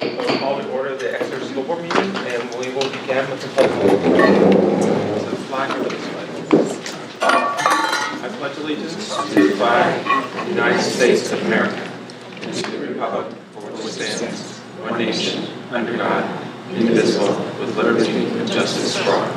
We'll call to order the Exeter School Board meeting, and we will begin with the pledge of allegiance. To the flag of this flag. I pledge allegiance to the flag of the United States of America and to the republic for which it stands, one nation, under God, indivisible, with liberty and justice for all.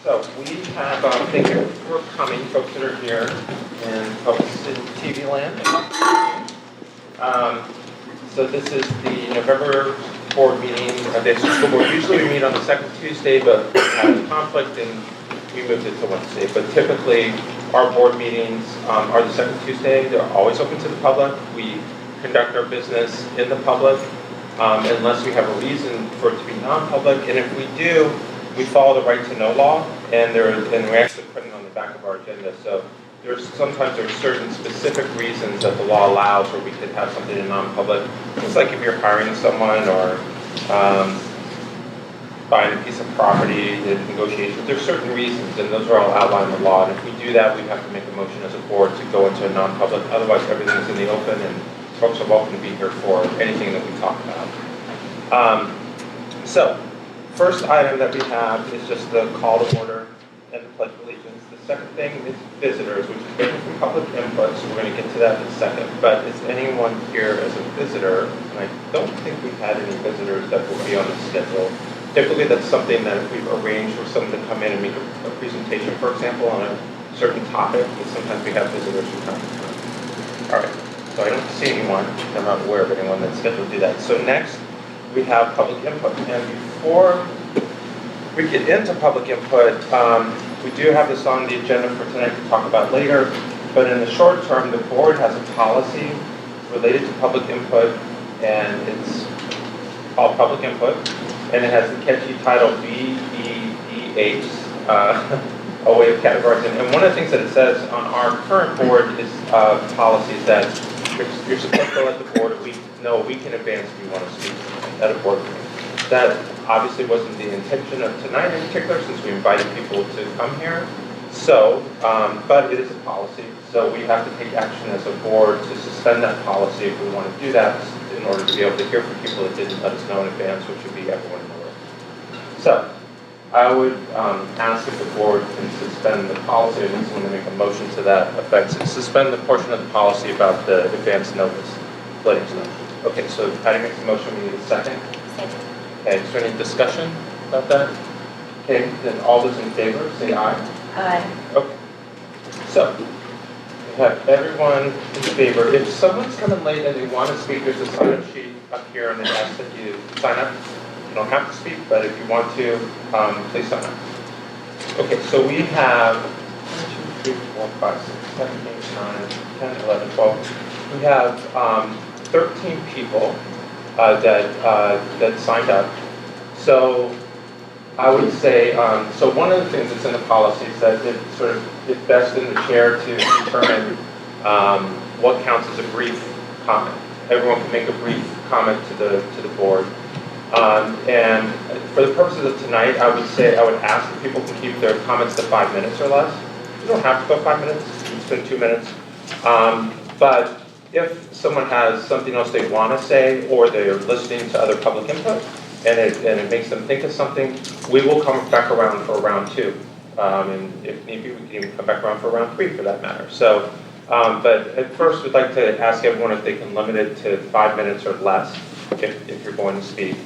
So we have, thank you for coming, folks that are here, and folks in TV land. So this is the November board meeting of the Exeter School Board. Usually we meet on the second Tuesday, but we had a conflict and we moved it to Wednesday. But typically our board meetings are the second Tuesday. They're always open to the public. We conduct our business in the public unless we have a reason for it to be non-public. And if we do, we follow the right to know law, and we actually put it on the back of our agenda. So sometimes there's certain specific reasons that the law allows where we could have something in non-public. It's like if you're hiring someone or buying a piece of property in negotiations. There's certain reasons, and those are all outlined in the law. And if we do that, we have to make a motion as a board to go into a non-public. Otherwise, everything's in the open, and folks are welcome to be here for anything that we talk about. So, first item that we have is just the call to order and the Pledge of Allegiance. The second thing is visitors, which is different from public input, so we're going to get to that in a second. But is anyone here as a visitor? And I don't think we've had any visitors that will be on the schedule. Typically, that's something that if we've arranged for someone to come in and make a presentation, for example, on a certain topic, and sometimes we have visitors who come. All right, so I don't see anyone. I'm not aware of anyone that's scheduled to do that. So next, we have public input. And before we get into public input, we do have this on the agenda for tonight to talk about later. But in the short term, the board has a policy related to public input, and it's called public input. And it has the catchy title BEEH, a way of categorizing. And one of the things that it says on our current board is policies that you're supposed to let the board know a week in advance if you want to speak at a board meeting. That obviously wasn't the intention of tonight in particular, since we invited people to come here. So, but it is a policy, so we have to take action as a board to suspend that policy if we want to do that in order to be able to hear from people that didn't let us know in advance, which would be everyone in the room. So, I would ask if the board can suspend the policy. I need someone to make a motion to that effect. Suspend the portion of the policy about the advance notice, letting us know. Okay, so Patty makes a motion. We need a second. Second. Okay, is there any discussion about that? Okay, then all those in favor, say aye. Aye. Okay. So, we have everyone in favor. If someone's coming late and they want to speak, there's a sign-up sheet up here, and it asks that you sign up. You don't have to speak, but if you want to, please sign up. Okay, so we have 1, 2, 3, 4, 5, 6, 7, 8, 9, 10, 11, 12. We have 13 people that signed up. So I would say, so one of the things that's in the policy is that it's best in the chair to determine what counts as a brief comment. Everyone can make a brief comment to the board. And for the purposes of tonight, I would ask if people can keep their comments to 5 minutes or less. You don't have to go 5 minutes, you can spend 2 minutes. But if someone has something else they want to say, or they're listening to other public input, and it makes them think of something, we will come back around for round 2. And if need be, we can even come back around for round 3 for that matter. So, but at first, we'd like to ask everyone if they can limit it to 5 minutes or less if you're going to speak.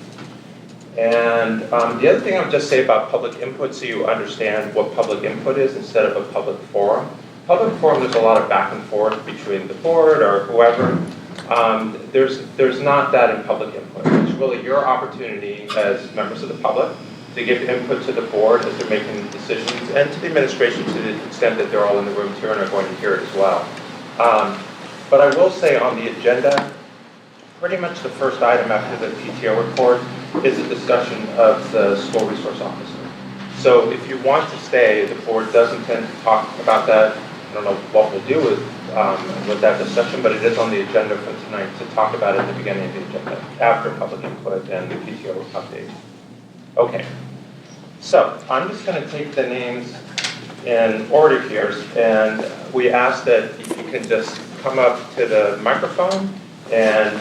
And the other thing I would just say about public input, so you understand what public input is instead of a public forum. Public forum, there's a lot of back and forth between the board or whoever. There's not that in public input. It's really your opportunity as members of the public to give input to the board as they're making decisions, and to the administration to the extent that they're all in the room here and are going to hear it as well. But I will say on the agenda, pretty much the first item after the PTO report is a discussion of the school resource officer. So if you want to stay, the board does intend to talk about that. I don't know what we'll do with that discussion, but it is on the agenda for tonight to talk about it at the beginning of the agenda, after public input and the PTO update. Okay, so I'm just going to take the names in order here, and we ask that if you can just come up to the microphone and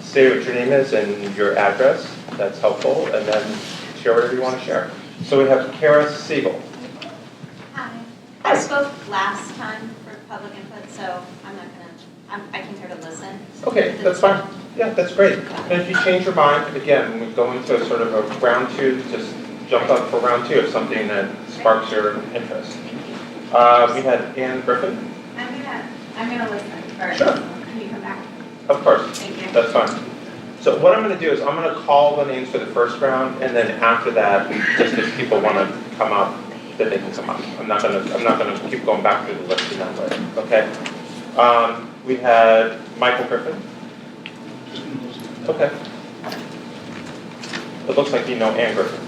say what your name is and your address. That's helpful, and then share whatever you want to share. So we have Kara Siegel. Hi. I spoke last time for public input, so I'm not gonna, I came here to listen. Okay, that's fine. Yeah, that's great. And if you change your mind, again, when we go into sort of a round two, just jump up for round two if something that sparks your interest. We had Ann Griffin. I'm gonna listen, or Sure. can you come back? Of course. Thank you. That's fine. So what I'm going to do is I'm going to call the names for the first round, and then after that, just if people want to come up, then they can come up. I'm not going to keep going back through the list in that way. Okay. We had Michael Griffin. Okay. It looks like you know Ann Griffin.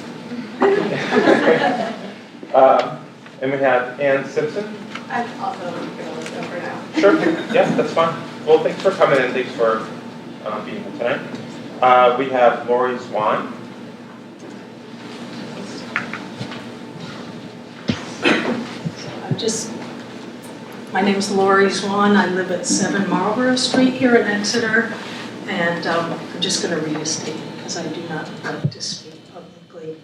And we have Ann Simpson. I'm also going to listen for now. Sure. Yeah, that's fine. Well, thanks for coming in. Thanks for being here tonight. We have Lori Swan. My name is Lori Swan. I live at 7 Marlborough Street here in Exeter, and I'm just going to read a statement because I do not like to speak publicly.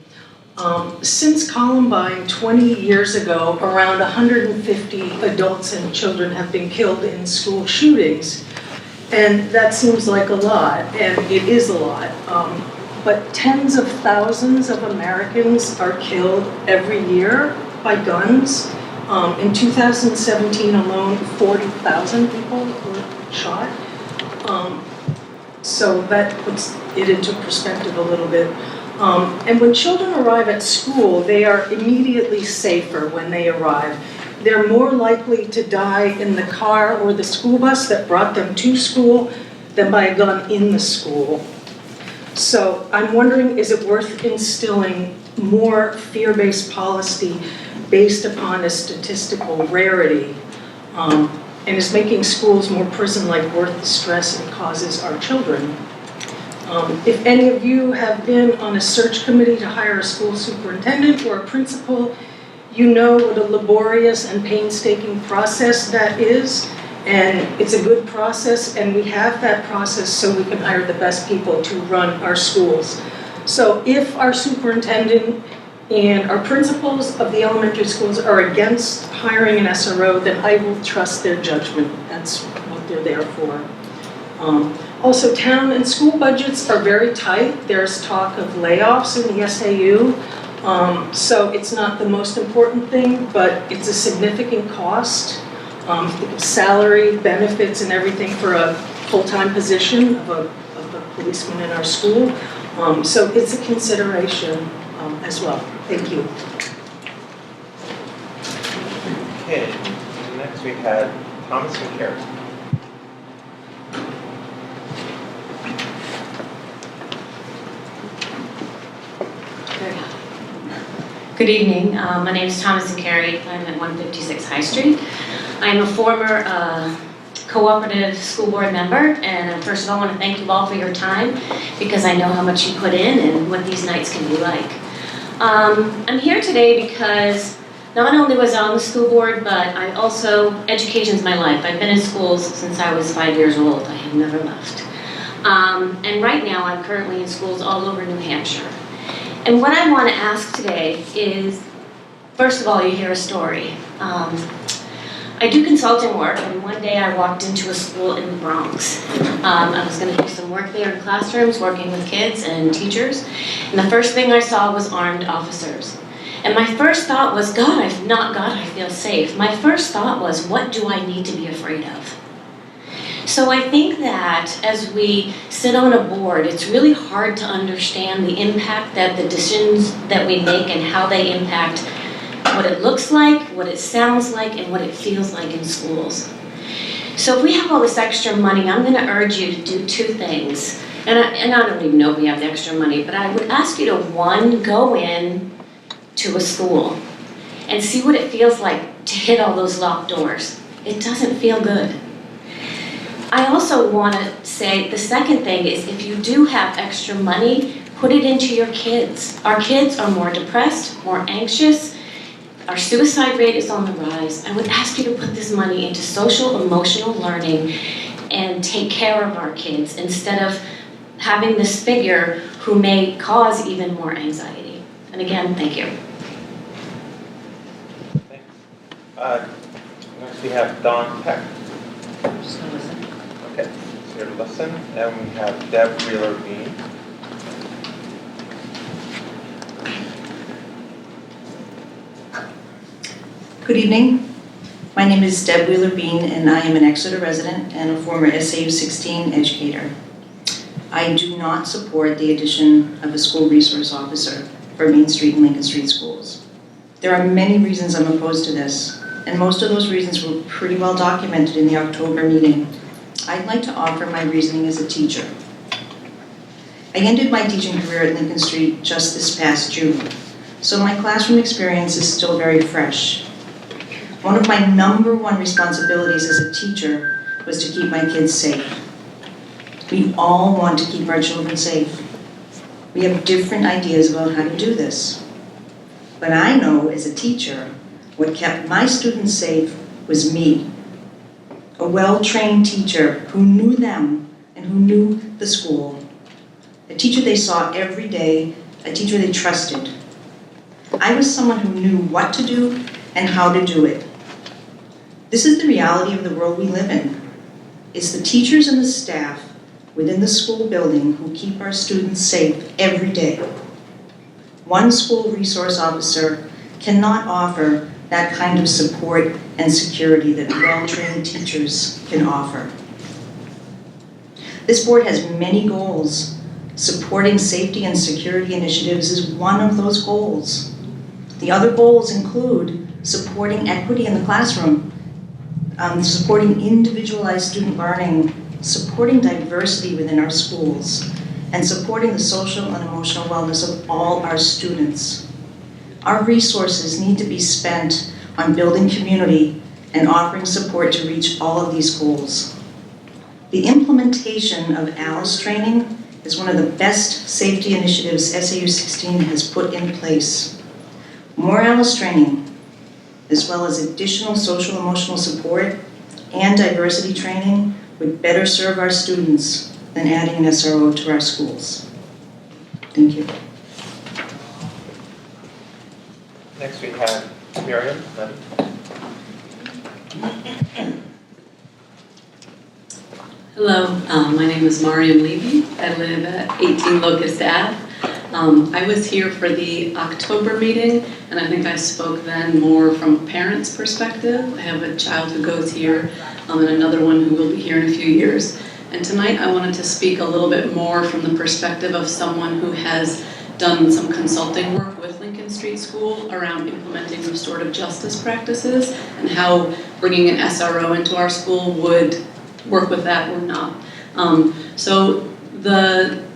Since Columbine 20 years ago, around 150 adults and children have been killed in school shootings. And that seems like a lot, and it is a lot. But tens of thousands of Americans are killed every year by guns. In 2017 alone, 40,000 people were shot. So that puts it into perspective a little bit. And when children arrive at school, they are immediately safer when they arrive. They're more likely to die in the car or the school bus that brought them to school than by a gun in the school. So I'm wondering, is it worth instilling more fear-based policy based upon a statistical rarity? And is making schools more prison-like worth the stress it causes our children? If any of you have been on a search committee to hire a school superintendent or a principal, you know what a laborious and painstaking process that is, and it's a good process, and we have that process so we can hire the best people to run our schools. So if our superintendent and our principals of the elementary schools are against hiring an SRO, then I will trust their judgment. That's what they're there for. Also, town and school budgets are very tight. There's talk of layoffs in the SAU. So it's not the most important thing, but it's a significant cost. Salary, benefits, and everything for a full-time position of a policeman in our school. So it's a consideration as well. Thank you. Okay. Next we had Thomas and Carrie. Good evening. My name is Thomas and Carrie. I'm at 156 High Street. I'm a former cooperative school board member, and first of all, I want to thank you all for your time because I know how much you put in and what these nights can be like. I'm here today because not only was I on the school board, but I also, education's my life. I've been in schools since I was 5 years old. I have never left. And right now, I'm currently in schools all over New Hampshire. And what I want to ask today is, first of all, you hear a story. I do consulting work, and one day I walked into a school in the Bronx. I was going to do some work there in classrooms, working with kids and teachers, and the first thing I saw was armed officers. And my first thought was, God, I feel safe. My first thought was, what do I need to be afraid of? So I think that as we sit on a board, it's really hard to understand the impact that the decisions that we make and how they impact what it looks like, what it sounds like, and what it feels like in schools. So if we have all this extra money, I'm going to urge you to do two things. And I don't even know if we have the extra money, but I would ask you to, one, go in to a school and see what it feels like to hit all those locked doors. It doesn't feel good. I also want to say the second thing is if you do have extra money, Put it into your kids. Our kids are more depressed, more anxious. Our suicide rate is on the rise. I would ask you to put this money into social emotional learning and take care of our kids instead of having this figure who may cause even more anxiety. And again, thank you. Thanks. Next we have Don Peck. Just gonna listen. Okay, so here to listen. And we have Deb Wheeler-Bean. Good evening. My name is Deb Wheeler-Bean, and I am an Exeter resident and a former SAU 16 educator. I do not support the addition of a school resource officer for Main Street and Lincoln Street schools. There are many reasons I'm opposed to this, and most of those reasons were pretty well documented in the October meeting. I'd like to offer my reasoning as a teacher. I ended my teaching career at Lincoln Street just this past June, so my classroom experience is still very fresh. One of my number one responsibilities as a teacher was to keep my kids safe. We all want to keep our children safe. We have different ideas about how to do this. But I know as a teacher, what kept my students safe was me. A well-trained teacher who knew them and who knew the school. A teacher they saw every day, a teacher they trusted. I was someone who knew what to do and how to do it. This is the reality of the world we live in. It's the teachers and the staff within the school building who keep our students safe every day. One school resource officer cannot offer that kind of support and security that well-trained teachers can offer. This board has many goals. Supporting safety and security initiatives is one of those goals. The other goals include supporting equity in the classroom, supporting individualized student learning, supporting diversity within our schools, and supporting the social and emotional wellness of all our students. Our resources need to be spent on building community and offering support to reach all of these goals. The implementation of ALICE training is one of the best safety initiatives SAU 16 has put in place. More ALICE training, as well as additional social emotional support and diversity training, would better serve our students than adding an SRO to our schools. Thank you. Next we have Miriam. Hello, my name is Mariam Levy. I live at 18 Locust Ave. I was here for the October meeting, and I think I spoke then more from a parent's perspective. I have a child who goes here, and another one who will be here in a few years. And tonight I wanted to speak a little bit more from the perspective of someone who has done some consulting work with Lincoln Street School around implementing restorative justice practices and how bringing an SRO into our school would work with that or not. So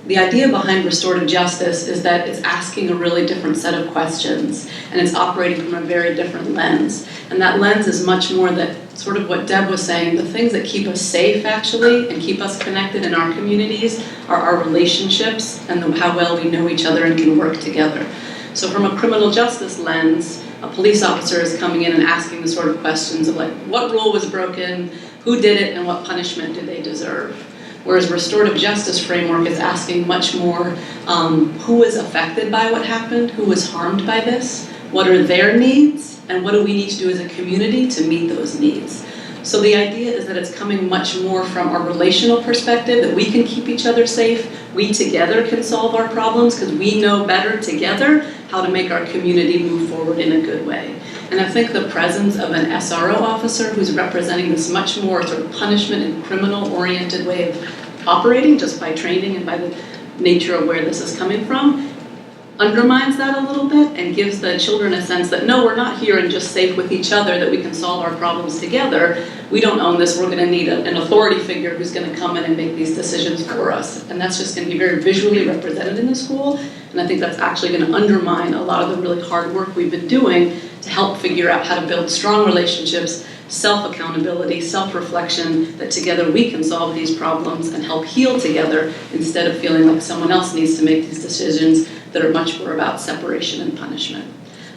the idea behind restorative justice is that it's asking a really different set of questions, and it's operating from a very different lens. And that lens is much more that sort of what Deb was saying, the things that keep us safe actually and keep us connected in our communities are our relationships and how well we know each other and can work together. So from a criminal justice lens, a police officer is coming in and asking the sort of questions of like, what rule was broken, who did it, and what punishment do they deserve? Whereas restorative justice framework is asking much more, who was affected by what happened, who was harmed by this, what are their needs, and what do we need to do as a community to meet those needs? So the idea is that it's coming much more from our relational perspective, that we can keep each other safe, we together can solve our problems because we know better together how to make our community move forward in a good way. And I think the presence of an SRO officer who's representing this much more sort of punishment and criminal-oriented way of operating just by training and by the nature of where this is coming from undermines that a little bit and gives the children a sense that no, we're not here and just safe with each other, that we can solve our problems together. We don't own this, we're going to need an authority figure who's going to come in and make these decisions for us. And that's just going to be very visually represented in the school. And I think that's actually going to undermine a lot of the really hard work we've been doing to help figure out how to build strong relationships, self-accountability, self-reflection, that together we can solve these problems and help heal together instead of feeling like someone else needs to make these decisions that are much more about separation and punishment.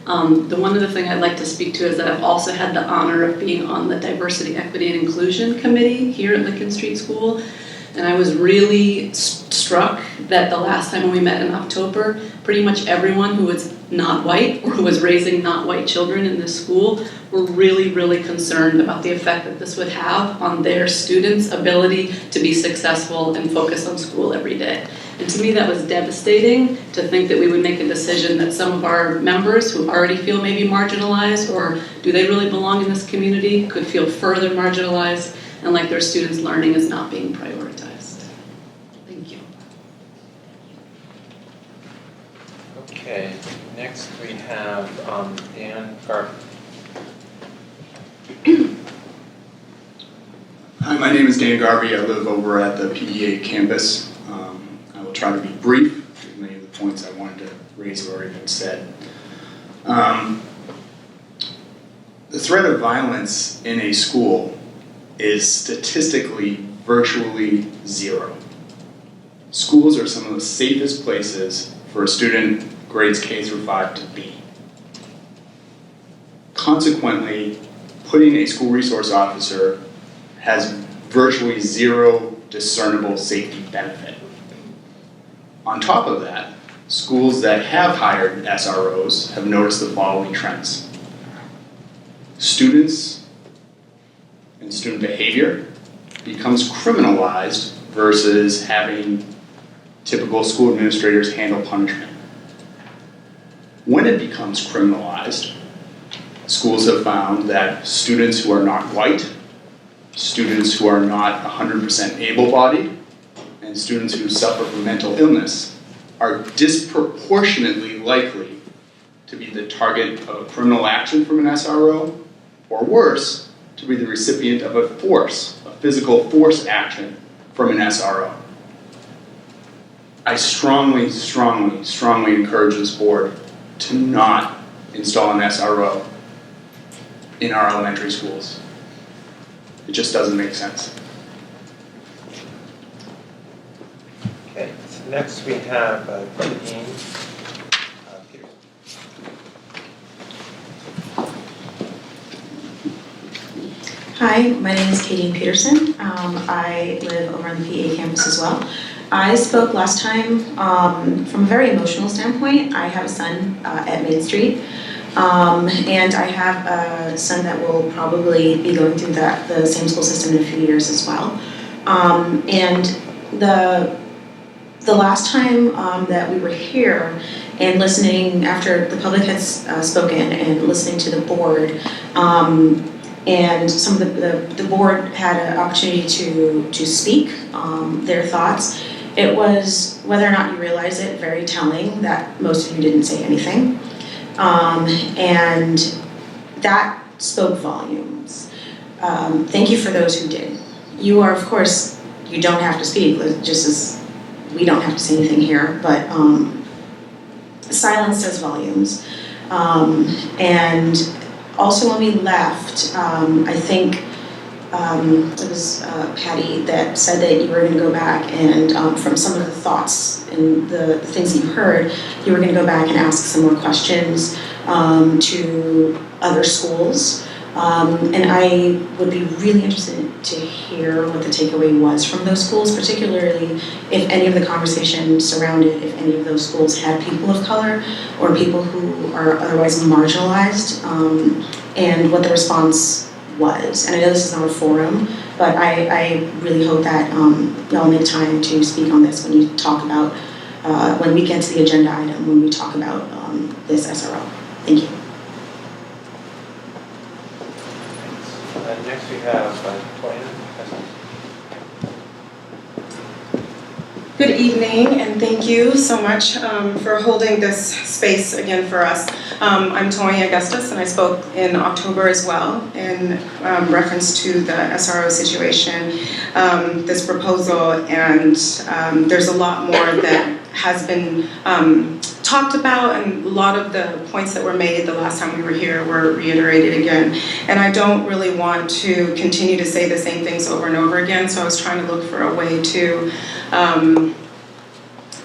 The one other thing I'd like to speak to is that I've also had the honor of being on the Diversity, Equity, and Inclusion Committee here at Lincoln Street School. And I was really struck that the last time when we met in October, pretty much everyone who was not white or who was raising not white children in this school were really, really concerned about the effect that this would have on their students' ability to be successful and focus on school every day. And to me, that was devastating to think that we would make a decision that some of our members who already feel maybe marginalized, or do they really belong in this community, could feel further marginalized and like their students' learning is not being prioritized. Thank you. Okay, next we have Dan Garf. Hi, my name is Dan Garvey. I live over at the PEA campus. I will try to be brief, because many of the points I wanted to raise have already been said. The threat of violence in a school is statistically virtually zero. Schools are some of the safest places for a student grades K through 5 to be. Consequently, putting a school resource officer has virtually zero discernible safety benefit. On top of that, schools that have hired SROs have noticed the following trends. Students and student behavior becomes criminalized versus having typical school administrators handle punishment. When it becomes criminalized, schools have found that students who are not white, students who are not 100% able-bodied, and students who suffer from mental illness are disproportionately likely to be the target of a criminal action from an SRO, or worse, to be the recipient of a physical force action from an SRO. I strongly, strongly, strongly encourage this board to not install an SRO in our elementary schools. It just doesn't make sense. Okay, so next we have Dean Peterson. Hi, my name is Katie Peterson. I live over on the PA campus as well. I spoke last time from a very emotional standpoint. I have a son at Main Street, and I have a son that will probably be going through the same school system in a few years as well. And the last time that we were here and listening after the public had spoken and listening to the board, and some of the board had an opportunity to speak their thoughts. It was, whether or not you realize it, very telling that most of you didn't say anything. And that spoke volumes. Thank you for those who did. You are, of course, you don't have to speak, just as we don't have to say anything here, but silence says volumes. And also when we left, I think it was Patty that said that you were going to go back and from some of the thoughts and the things that you heard, you were going to go back and ask some more questions to other schools. And I would be really interested to hear what the takeaway was from those schools, particularly if any of the conversation surrounded if any of those schools had people of color or people who are otherwise marginalized, and what the response was. And I know this is not a forum, but I really hope that y'all make time to speak on this when you talk about, when we get to the agenda item, when we talk about this SRO. Thank you. Next we have Toya. Good evening, and thank you so much for holding this space again for us. I'm Toya Augustus, and I spoke in October as well in reference to the SRO situation, this proposal, and there's a lot more that has been talked about, and a lot of the points that were made the last time we were here were reiterated again. And I don't really want to continue to say the same things over and over again, so I was trying to look for a way to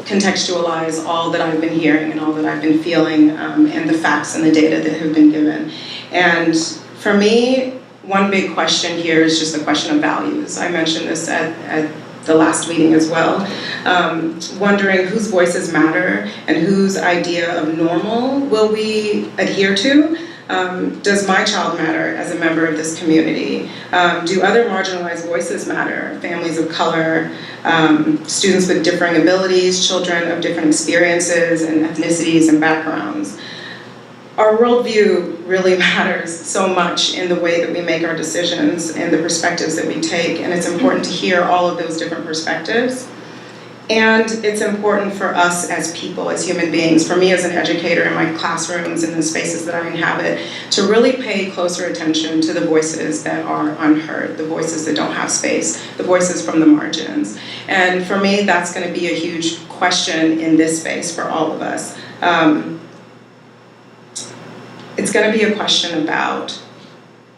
contextualize all that I've been hearing and all that I've been feeling, and the facts and the data that have been given. And for me, one big question here is just the question of values. I mentioned this at the last meeting as well, wondering whose voices matter and whose idea of normal will we adhere to. Does my child matter as a member of this community? Do other marginalized voices matter? Families of color, students with differing abilities, children of different experiences and ethnicities and backgrounds. Our worldview really matters so much in the way that we make our decisions and the perspectives that we take, and it's important to hear all of those different perspectives. And it's important for us as people, as human beings, for me as an educator in my classrooms and the spaces that I inhabit, to really pay closer attention to the voices that are unheard, the voices that don't have space, the voices from the margins. And for me, that's going to be a huge question in this space for all of us. It's going to be a question about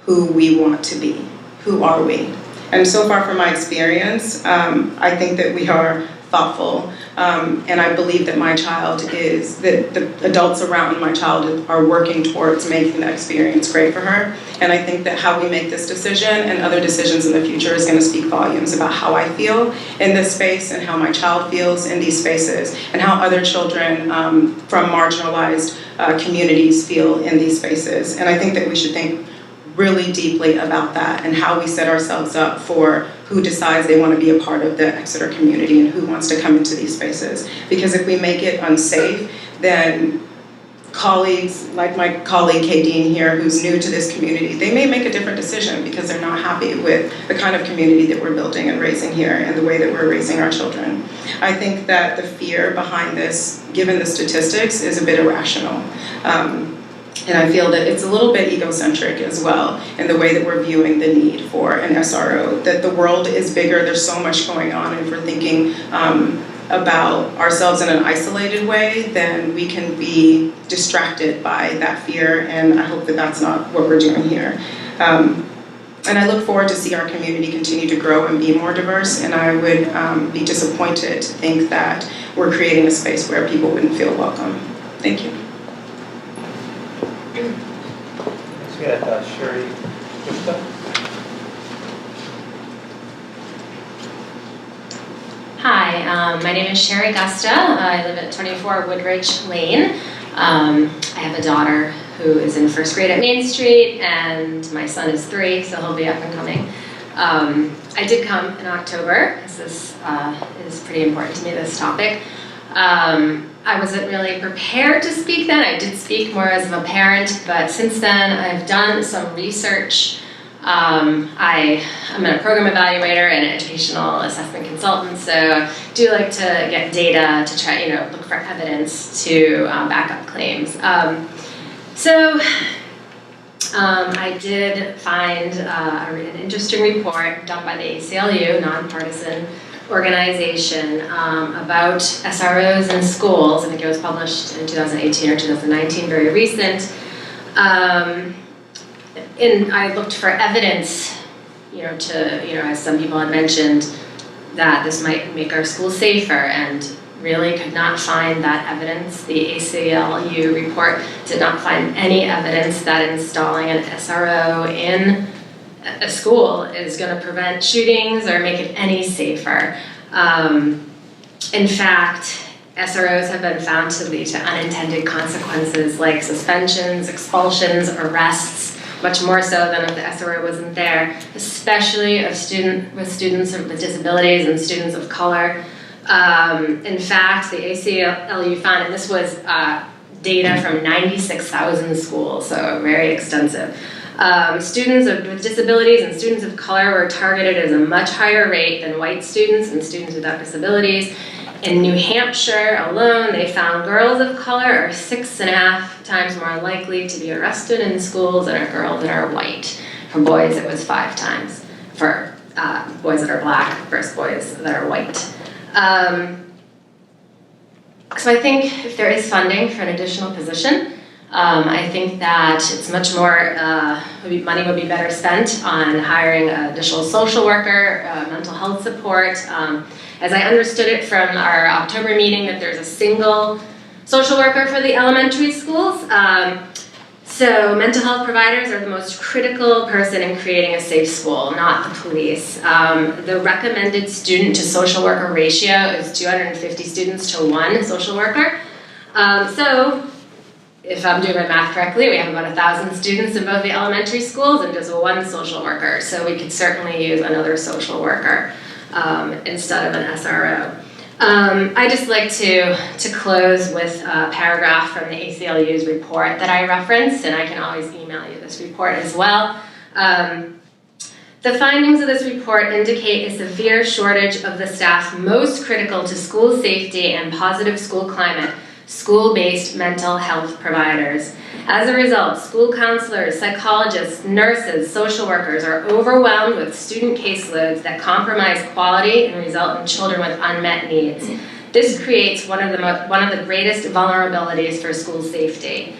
who we want to be. Who are we? And so far from my experience, I think that we are thoughtful, and I believe that my child is, that the adults around my child are working towards making that experience great for her. And I think that how we make this decision and other decisions in the future is going to speak volumes about how I feel in this space and how my child feels in these spaces and how other children from marginalized communities feel in these spaces. And I think that we should think really deeply about that and how we set ourselves up for who decides they want to be a part of the Exeter community and who wants to come into these spaces. Because if we make it unsafe, then colleagues, like my colleague Kadeen here, who's new to this community, they may make a different decision because they're not happy with the kind of community that we're building and raising here and the way that we're raising our children. I think that the fear behind this, given the statistics, is a bit irrational. And I feel that it's a little bit egocentric as well in the way that we're viewing the need for an SRO, that the world is bigger, there's so much going on, and if we're thinking about ourselves in an isolated way, then we can be distracted by that fear, and I hope that that's not what we're doing here. And I look forward to see our community continue to grow and be more diverse, and I would be disappointed to think that we're creating a space where people wouldn't feel welcome. Thank you. Next we have Sherry Gusta. Hi, my name is Sherry Gusta. I live at 24 Woodridge Lane. I have a daughter who is in first grade at Main Street, and my son is 3, so he'll be up and coming. I did come in October, because this is pretty important to me, this topic. I wasn't really prepared to speak then. I did speak more as a parent, but since then I've done some research. I'm a program evaluator and educational assessment consultant, so I do like to get data to try, look for evidence to back up claims. I did find an interesting report done by the ACLU, nonpartisan organization, about SROs in schools. I think it was published in 2018 or 2019, very recent. And I looked for evidence, as some people had mentioned, that this might make our schools safer, and really could not find that evidence. The ACLU report did not find any evidence that installing an SRO in a school is going to prevent shootings or make it any safer. In fact, SROs have been found to lead to unintended consequences like suspensions, expulsions, arrests, much more so than if the SRO wasn't there, especially with students with disabilities and students of color. In fact, the ACLU found, and this was data from 96,000 schools, so very extensive. Students with disabilities and students of color were targeted at a much higher rate than white students and students without disabilities. In New Hampshire alone, they found girls of color are 6.5 times more likely to be arrested in schools than are girls that are white. For boys, it was 5 times. For boys that are black versus boys that are white. So I think if there is funding for an additional position, I think that it's much more, money would be better spent on hiring an additional social worker, mental health support. As I understood it from our October meeting, that there's a single social worker for the elementary schools. So mental health providers are the most critical person in creating a safe school, not the police. The recommended student to social worker ratio is 250 students to 1 social worker. So if I'm doing my math correctly, we have about 1,000 students in both the elementary schools and just 1 social worker. So we could certainly use another social worker instead of an SRO. I just like to close with a paragraph from the ACLU's report that I referenced, and I can always email you this report as well. The findings of this report indicate a severe shortage of the staff most critical to school safety and positive school climate, school-based mental health providers. As a result, school counselors, psychologists, nurses, social workers are overwhelmed with student caseloads that compromise quality and result in children with unmet needs. This creates one of the greatest vulnerabilities for school safety.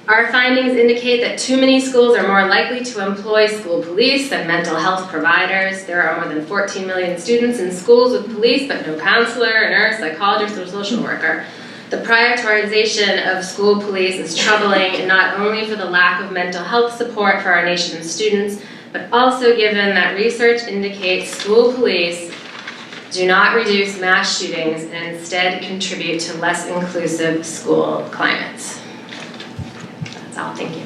Our findings indicate that too many schools are more likely to employ school police than mental health providers. There are more than 14 million students in schools with police, but no counselor, nurse, psychologist, or social worker. The prioritization of school police is troubling, and not only for the lack of mental health support for our nation's students, but also given that research indicates school police do not reduce mass shootings and instead contribute to less inclusive school climates. That's all, thank you.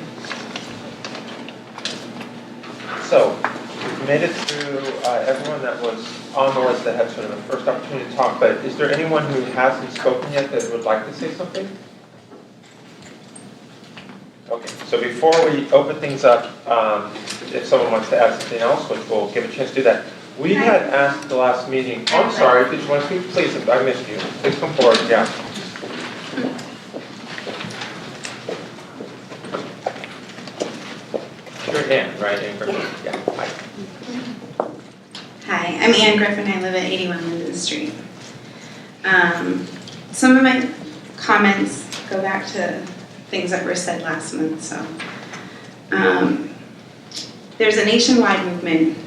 So, we've made it through everyone that was on the list that had sort of the first opportunity to talk, but is there anyone who hasn't spoken yet that would like to say something? Okay, so before we open things up, if someone wants to add something else, which we'll give a chance to do that. We had asked at the last meeting, oh, I'm sorry, did you want to speak? Please, I missed you. Please come forward, yeah. You're Ann, right? Ann Griffin? Yeah, hi. Hi, I'm Ann Griffin. I live at 81 Linden Street. Some of my comments go back to things that were said last month. So, there's a nationwide movement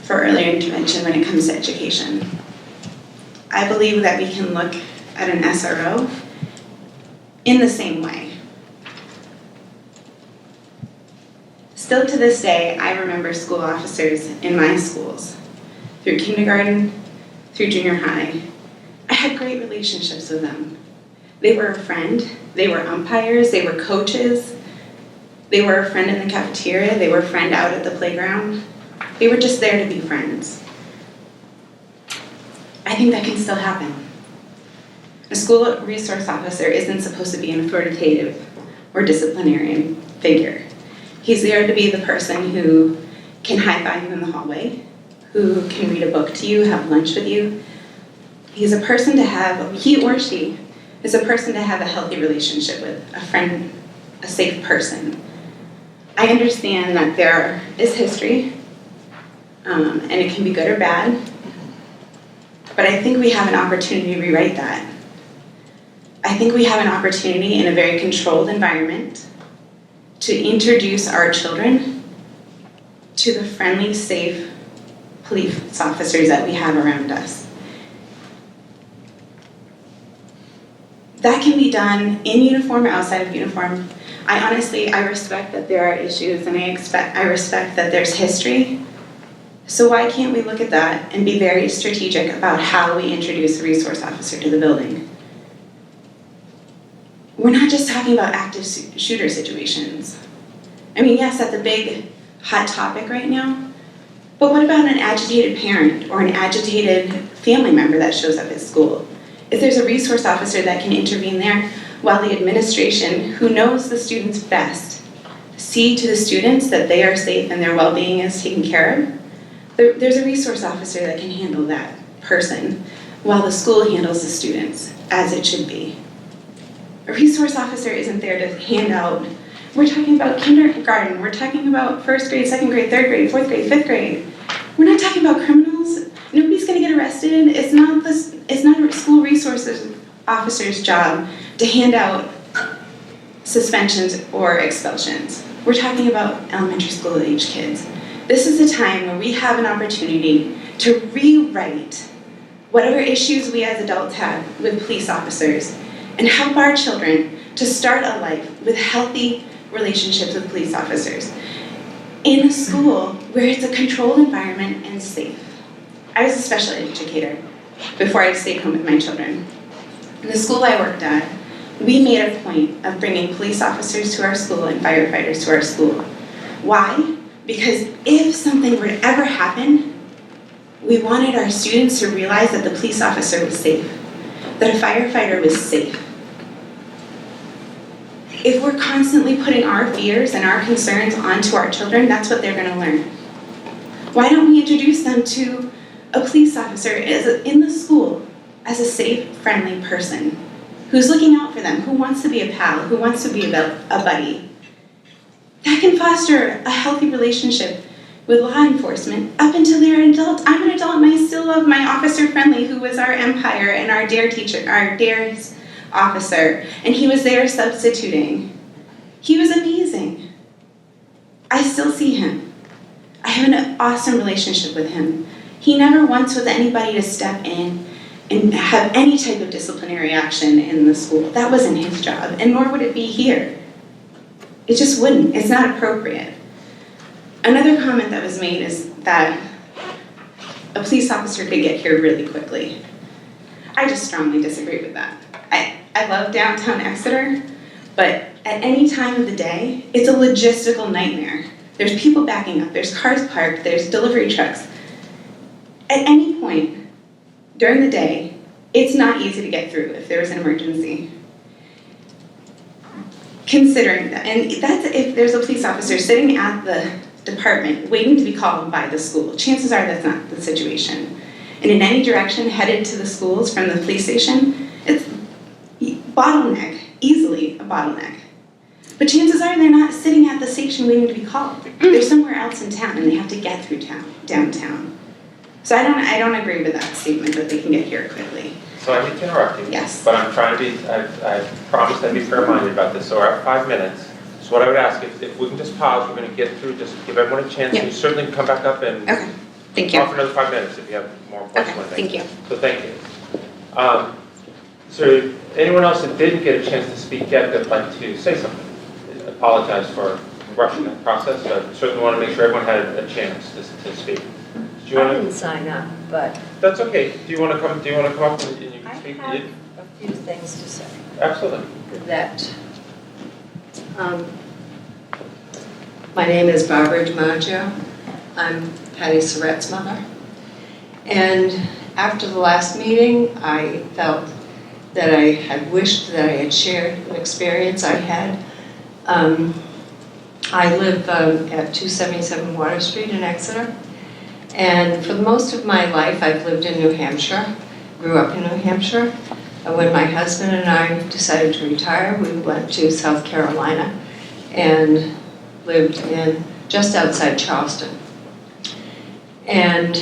for earlier intervention when it comes to education. I believe that we can look at an SRO in the same way. Still to this day, I remember school officers in my schools, through kindergarten, through junior high. I had great relationships with them. They were a friend, they were umpires, they were coaches, they were a friend in the cafeteria, they were a friend out at the playground. They were just there to be friends. I think that can still happen. A school resource officer isn't supposed to be an authoritative or disciplinarian figure. He's there to be the person who can high-five you in the hallway, who can read a book to you, have lunch with you. He's a person to have, he or she is a person to have a healthy relationship with, a friend, a safe person. I understand that there is history, and it can be good or bad, but I think we have an opportunity to rewrite that. I think we have an opportunity in a very controlled environment to introduce our children to the friendly, safe police officers that we have around us. That can be done in uniform or outside of uniform. I respect that there are issues, and I respect that there's history. So why can't we look at that and be very strategic about how we introduce a resource officer to the building? We're not just talking about active shooter situations. I mean, yes, that's a big, hot topic right now, but what about an agitated parent or an agitated family member that shows up at school? If there's a resource officer that can intervene there, while the administration, who knows the students best, see to the students that they are safe and their well-being is taken care of, there's a resource officer that can handle that person while the school handles the students, as it should be. A resource officer isn't there to hand out. We're talking about kindergarten, we're talking about first grade, second grade, third grade, fourth grade, fifth grade. We're not talking about criminals. Nobody's gonna get arrested. It's not a school resources officer's job to hand out suspensions or expulsions. We're talking about elementary school age kids. This is a time where we have an opportunity to rewrite whatever issues we as adults have with police officers and help our children to start a life with healthy relationships with police officers in a school where it's a controlled environment and safe. I was a special educator before I stayed home with my children. In the school I worked at, we made a point of bringing police officers to our school and firefighters to our school. Why? Because if something were to ever happen, we wanted our students to realize that the police officer was safe, that a firefighter was safe. If we're constantly putting our fears and our concerns onto our children, that's what they're gonna learn. Why don't we introduce them to a police officer in the school as a safe, friendly person who's looking out for them, who wants to be a pal, who wants to be a buddy? That can foster a healthy relationship with law enforcement up until they're an adult. I'm an adult and I still love my officer friendly who was our Empire and our DARE teacher, our DARE's officer, and he was there substituting. He was amazing. I still see him. I have an awesome relationship with him. He never once was anybody to step in and have any type of disciplinary action in the school. That wasn't his job, and nor would it be here. It just wouldn't. It's not appropriate. Another comment that was made is that a police officer could get here really quickly. I just strongly disagree with that. I love downtown Exeter, but at any time of the day, it's a logistical nightmare. There's people backing up, there's cars parked, there's delivery trucks. At any point during the day, it's not easy to get through if there's an emergency. Considering that, and that's if there's a police officer sitting at the department waiting to be called by the school. Chances are that's not the situation. And in any direction headed to the schools from the police station, it's bottleneck, easily a bottleneck. But chances are they're not sitting at the station waiting to be called. They're somewhere else in town and they have to get through downtown. So I don't agree with that statement that they can get here quickly. So I hate to interrupt you. Yes. But I'm trying to be, I promised I'd be fair-minded about this, so we're at 5 minutes. So what I would ask, if we can just pause, we're gonna get through, just give everyone a chance. Yep. You certainly can come back up and Okay, thank you. talk for another 5 minutes if you have more questions. Okay, thank you. So thank you. So anyone else that didn't get a chance to speak yet that'd like to say something? I apologize for rushing that process, but certainly want to make sure everyone had a chance to speak. Do you I want didn't sign up, but That's okay. Do you want to come up and you I can speak? have a few things to say. Absolutely. That, my name is Barbara DiMaggio. I'm Patty Surratt's mother. And after the last meeting, I felt that I had wished that I had shared an experience I had. I live at 277 Water Street in Exeter. And for most of my life, I've lived in New Hampshire, grew up in New Hampshire. When my husband and I decided to retire, we went to South Carolina and lived in just outside Charleston. And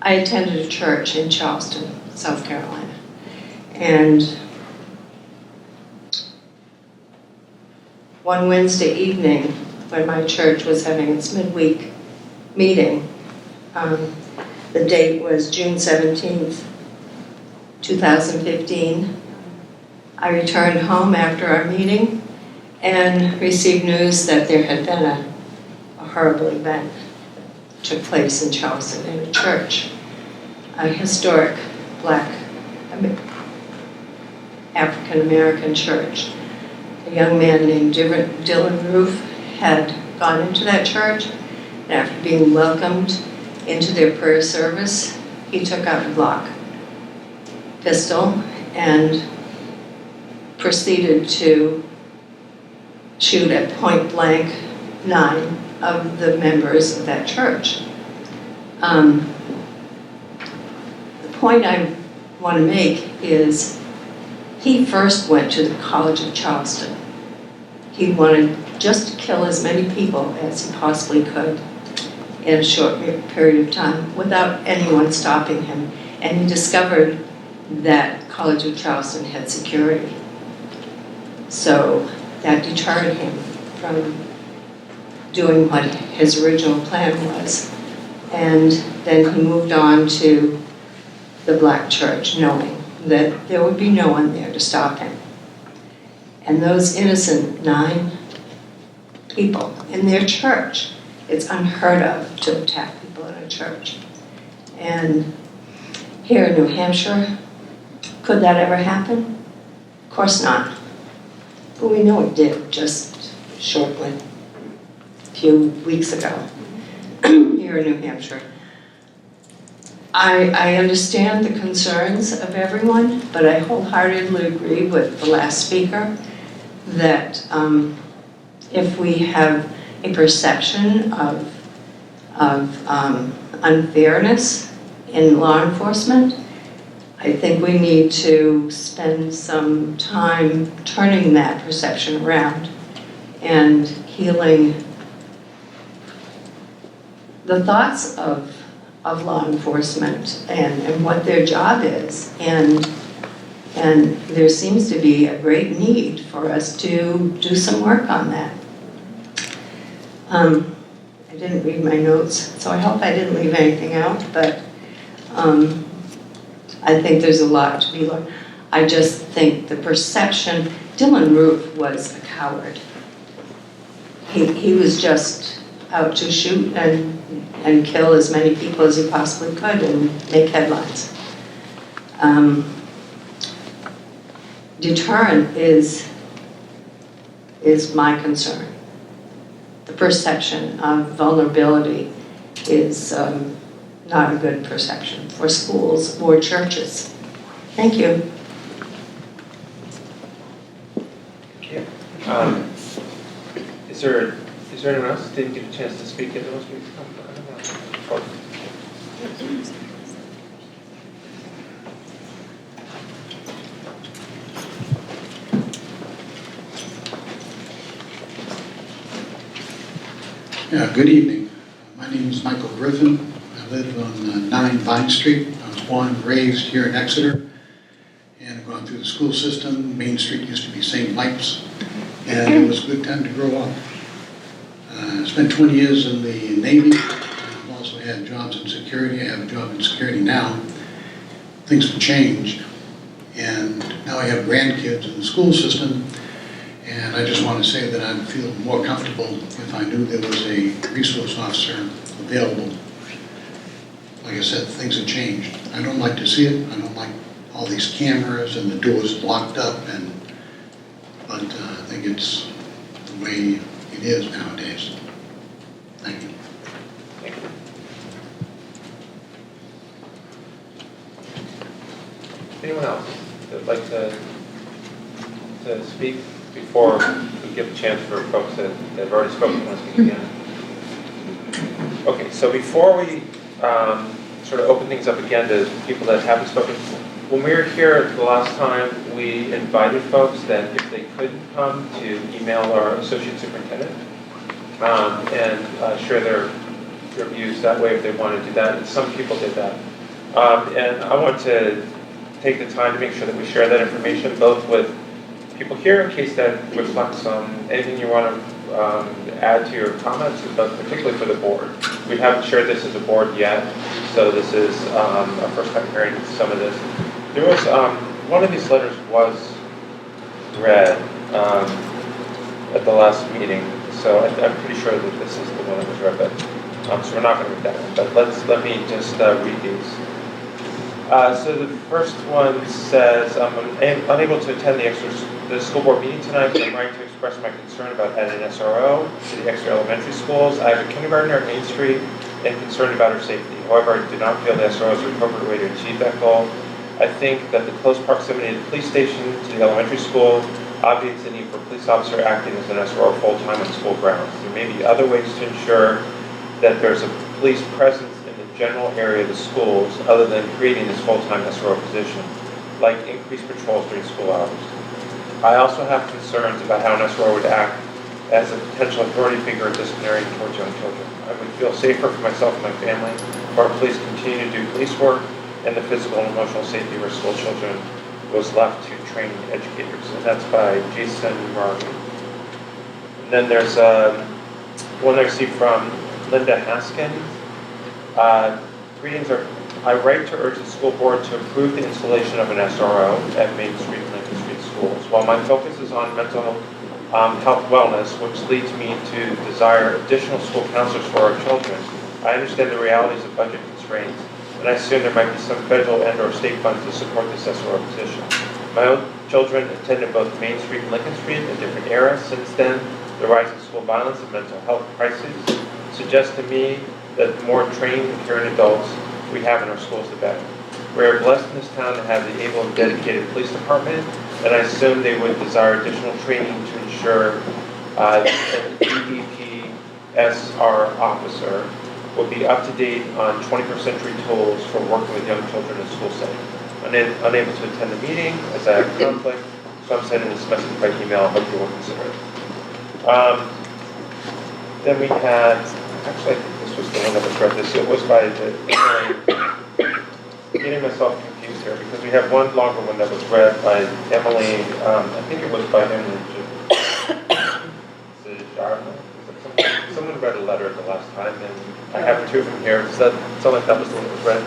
I attended a church in Charleston, South Carolina. And one Wednesday evening, when my church was having its midweek meeting, the date was June 17th, 2015. I returned home after our meeting and received news that there had been a horrible event that took place in Charleston in a church, a historic Black African-American church. A young man named Dylan Roof had gone into that church, and after being welcomed into their prayer service, he took out a Glock pistol and proceeded to shoot at point blank 9 of the members of that church. The point I want to make is he first went to the College of Charleston. He wanted just to kill as many people as he possibly could in a short period of time without anyone stopping him. And he discovered that College of Charleston had security. So that deterred him from doing what his original plan was. And then he moved on to the black church, knowing that there would be no one there to stop him. And those innocent 9 people in their church, it's unheard of to attack people in a church. And here in New Hampshire, could that ever happen? Of course not. But we know it did just shortly, a few weeks ago, here in New Hampshire. I understand the concerns of everyone, but I wholeheartedly agree with the last speaker that if we have a perception of unfairness in law enforcement, I think we need to spend some time turning that perception around and healing the thoughts of law enforcement and what their job is. And there seems to be a great need for us to do some work on that. I didn't read my notes, so I hope I didn't leave anything out, but I think there's a lot to be learned. I just think the perception, Dylan Roof was a coward. He was just out to shoot and kill as many people as he possibly could and make headlines. Deterrent is my concern. The perception of vulnerability is not a good perception for schools or churches. Thank you. Is there anyone else that didn't get a chance to speak at those meetings? Yeah, good evening. My name is Michael Griffin. I live on 9 Vine Street. I was born and raised here in Exeter, and I've gone through the school system. Main Street used to be St. Mike's, and it was a good time to grow up. I spent 20 years in the Navy. I've also had jobs in security. I have a job in security now. Things have changed, and now I have grandkids in the school system, and I just want to say that I'd feel more comfortable if I knew there was a resource officer available. Like I said, things have changed. I don't like to see it. I don't like all these cameras and the doors locked up, but I think it's the way it is nowadays. Thank you. Anyone else that would like to speak before we give a chance for folks that have already spoken want to speak again? Okay, so before we sort of open things up again to people that haven't spoken, when we were here the last time, we invited folks that if they couldn't come to email our associate superintendent and share their views that way if they want to do that, and some people did that. And I want to take the time to make sure that we share that information both with people here in case that reflects on anything you want to add to your comments, but particularly for the board. We haven't shared this as a board yet, so this is our first time hearing some of this. There was, one of these letters was read at the last meeting, so I'm pretty sure that this is the one that was read, but, so we're not going to read that one, but let me just read these. So the first one says, I'm unable to attend the school board meeting tonight, but I'm writing to express my concern about adding an SRO to the Exeter elementary schools. I have a kindergartner at Main Street and concerned about her safety. However, I do not feel the SRO is the appropriate way to achieve that goal. I think that the close proximity of the police station to the elementary school obviates the need for a police officer acting as an SRO full-time on school grounds. There may be other ways to ensure that there's a police presence in the general area of the schools other than creating this full-time SRO position, like increased patrols during school hours. I also have concerns about how an SRO would act as a potential authority figure or disciplinarian towards young children. I would feel safer for myself and my family if our police continue to do police work and the physical and emotional safety of our school children was left to training educators. And that's by Jason Murray. And then there's one I received from Linda Haskin. Greetings are, I write to urge the school board to approve the installation of an SRO at Main Street and Lincoln Street schools. While my focus is on mental health wellness, which leads me to desire additional school counselors for our children, I understand the realities of budget constraints, and I assume there might be some federal and/or state funds to support this SRO position. My own children attended both Main Street and Lincoln Street in different eras. Since then, the rise in school violence and mental health crises suggests to me that the more trained and caring adults we have in our schools, the better. We are blessed in this town to have the able and dedicated police department, and I assume they would desire additional training to ensure an EDPSR officer will be up to date on 21st century tools for working with young children in school settings. Unable to attend the meeting as I have conflict, so I'm sending this message by email. Hope you will consider it. Then we had, actually I think this was the one that was read. This it was by the, getting myself confused here because we have one longer one that was read by Emily. I think it was by Emily. Someone read a letter the last time, and I have two from here. Does that sound like that was the one that was read?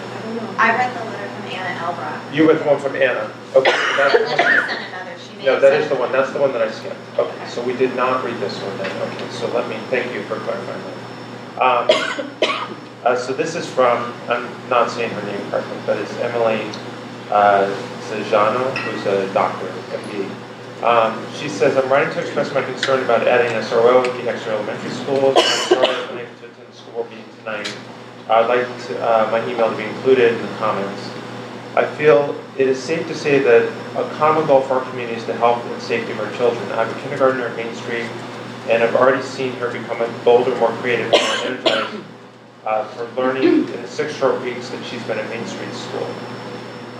I read the letter from Anna Elbrock. You read the one from Anna. Okay. Unless she sent another. She may No, have that sent is the one. That's the one that I skipped. Okay, so we did not read this one then. Okay, so let me thank you for clarifying that. So this is from, I'm not saying her name correctly, but it's Emily Zajano, who's a doctor, MD. She says, I'm writing to express my concern about adding SRO at the Exeter Elementary Schools. I'm sorry I'm unable to attend the school board meeting tonight. I'd like my email to be included in the comments. I feel it is safe to say that a common goal for our community is the health and safety of our children. I have a kindergartner at Main Street, and I've already seen her become a bolder, more creative, more energized for learning in the 6 short weeks that she's been at Main Street School.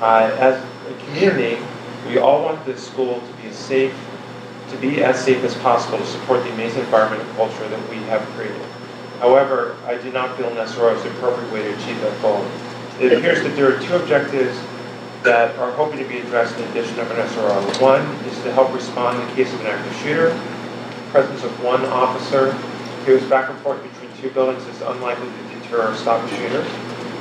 As a community, we all want this school to be as safe as possible to support the amazing environment and culture that we have created. However, I do not feel an SRO is the appropriate way to achieve that goal. It appears that there are 2 objectives that are hoping to be addressed in addition of an SRO. One is to help respond in the case of an active shooter. The presence of one officer who is back and forth between 2 buildings is unlikely to deter or stop a shooter.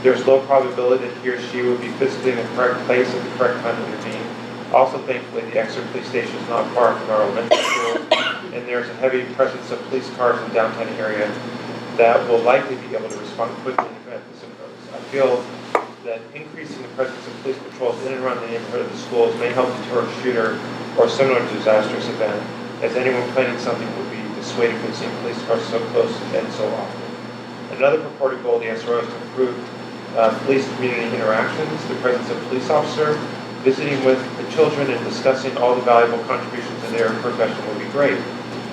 There's low probability that he or she will be physically in the correct place at the correct time to intervene. Also, thankfully, the Exeter Police Station is not far from our elementary school, and there's a heavy presence of police cars in the downtown area that will likely be able to respond quickly in the event this occurs. I feel that increasing the presence of police patrols in and around the neighborhood of the schools may help deter a shooter or similar disastrous event, as anyone planning something would be dissuaded from seeing police cars so close and so often. Another purported goal of the SRO is to improve police-community interactions. The presence of a police officer visiting with the children and discussing all the valuable contributions of their profession would be great.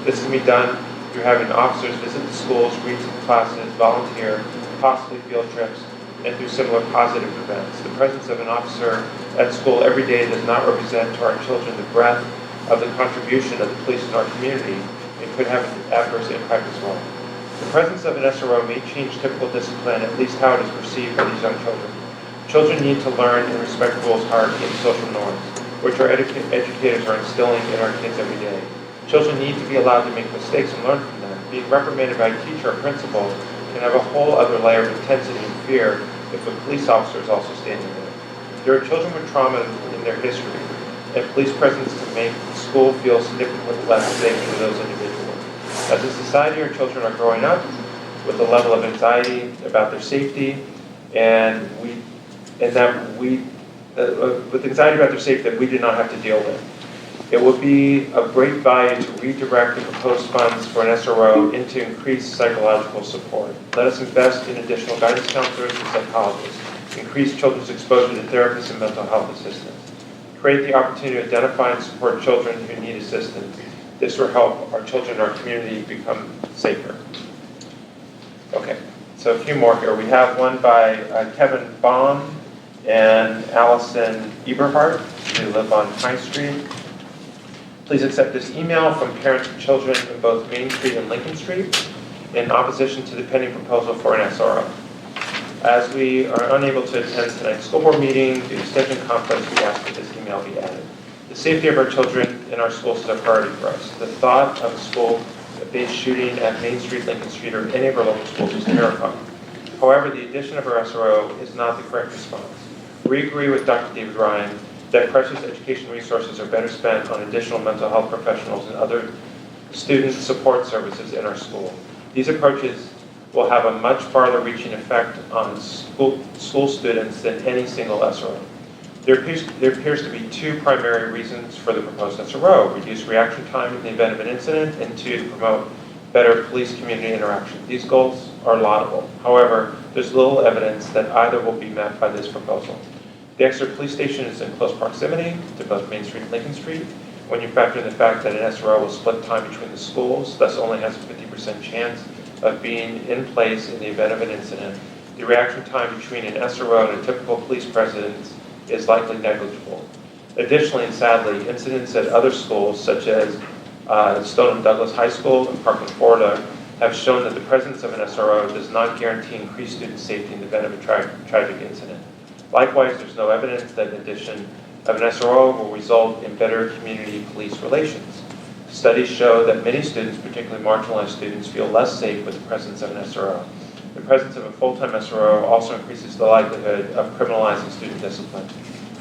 This can be done through having officers visit the schools, read some classes, volunteer, possibly field trips, and through similar positive events. The presence of an officer at school every day does not represent to our children the breadth of the contribution of the police in our community and could have an adverse impact as well. The presence of an SRO may change typical discipline, at least how it is perceived by these young children. Children need to learn and respect rules, hierarchy, and social norms, which our educators are instilling in our kids every day. Children need to be allowed to make mistakes and learn from them. Being reprimanded by a teacher or principal can have a whole other layer of intensity and fear if a police officer is also standing there. There are children with trauma in their history, and police presence can make the school feel significantly less safe for those individuals. As a society, our children are growing up with a level of anxiety about their safety, with anxiety about their safety that we did not have to deal with. It would be of great value to redirect the proposed funds for an SRO into increased psychological support. Let us invest in additional guidance counselors and psychologists, increase children's exposure to therapists and mental health assistants, create the opportunity to identify and support children who need assistance. This will help our children and our community become safer. Okay, so a few more here. We have one by Kevin Baum and Allison Eberhardt, who live on High Street. Please accept this email from parents of children in both Main Street and Lincoln Street in opposition to the pending proposal for an SRO. As we are unable to attend tonight's school board meeting due to scheduling conflicts, we ask that this email be added. The safety of our children in our schools is a priority for us. The thought of a school-based shooting at Main Street, Lincoln Street, or any of our local schools is terrifying. However, the addition of our SRO is not the correct response. We agree with Dr. David Ryan that precious education resources are better spent on additional mental health professionals and other student support services in our school. These approaches will have a much farther reaching effect on school students than any single SRO. There appears to be two primary reasons for the proposed SRO: reduce reaction time in the event of an incident, and two, to promote better police-community interaction. These goals are laudable. However, there's little evidence that either will be met by this proposal. The Exeter Police Station is in close proximity to both Main Street and Lincoln Street. When you factor in the fact that an SRO will split time between the schools, thus only has a 50% chance of being in place in the event of an incident, the reaction time between an SRO and a typical police presence is likely negligible. Additionally, and sadly, incidents at other schools, such as Stoneham Douglas High School in Parkland, Florida, have shown that the presence of an SRO does not guarantee increased student safety in the event of a tragic incident. Likewise, there's no evidence that an addition of an SRO will result in better community police relations. Studies show that many students, particularly marginalized students, feel less safe with the presence of an SRO. The presence of a full-time SRO also increases the likelihood of criminalizing student discipline.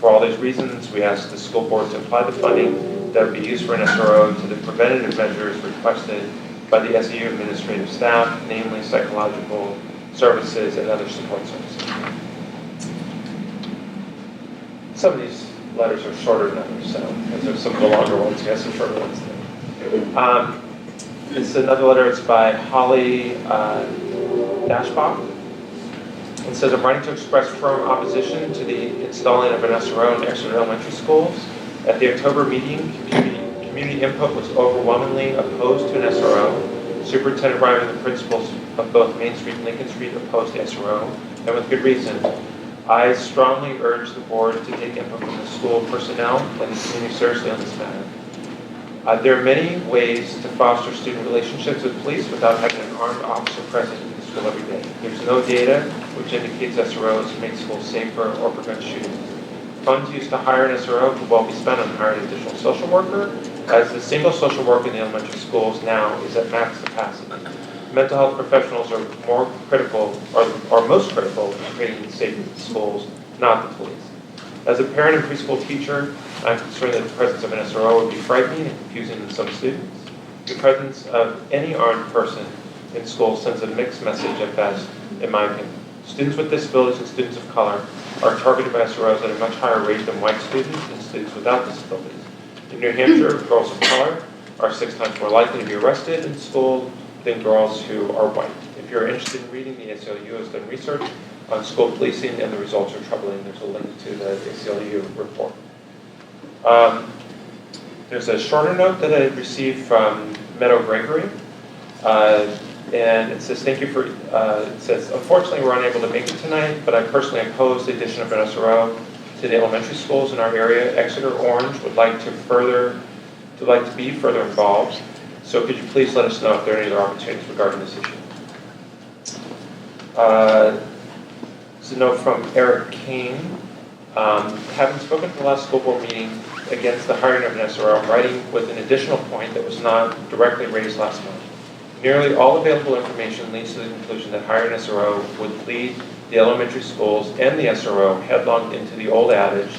For all these reasons, we ask the school board to apply the funding that would be used for an SRO to the preventative measures requested by the SAU administrative staff, namely psychological services and other support services. Some of these letters are shorter than others, so those are some of the longer ones. We have some shorter ones there. It's another letter. It's by Holly Dashbach. It says, I'm writing to express firm opposition to the installing of an SRO in Exeter elementary schools. At the October meeting, community input was overwhelmingly opposed to an SRO. Superintendent Ryan and the principals of both Main Street and Lincoln Street opposed the SRO, and with good reason. I strongly urge the board to take input from the school personnel and the community seriously on this matter. There are many ways to foster student relationships with police without having an armed officer present in the school every day. There's no data which indicates SROs make schools safer or prevent shootings. Funds used to hire an SRO could well be spent on hiring an additional social worker, as the single social worker in the elementary schools now is at max capacity. Mental health professionals are more critical, or most critical, in creating safety in schools, not the police. As a parent and preschool teacher, I'm concerned that the presence of an SRO would be frightening and confusing to some students. The presence of any armed person in school sends a mixed message at best, in my opinion. Students with disabilities and students of color are targeted by SROs at a much higher rate than white students and students without disabilities. In New Hampshire, girls of color are 6 times more likely to be arrested in school than girls who are white. If you're interested in reading, the ACLU has done research on school policing, and the results are troubling. There's a link to the ACLU report. There's a shorter note that I received from Meadow Gregory, and it says, thank you for, it says, unfortunately we're unable to make it tonight, but I personally oppose the addition of an SRO to the elementary schools in our area. Exeter Orange would like to be further involved. So could you please let us know if there are any other opportunities regarding this issue? It's a note from Eric Kane. Having spoken at the last school board meeting against the hiring of an SRO, I'm writing with an additional point that was not directly raised last month. Nearly all available information leads to the conclusion that hiring an SRO would lead the elementary schools and the SRO headlong into the old adage,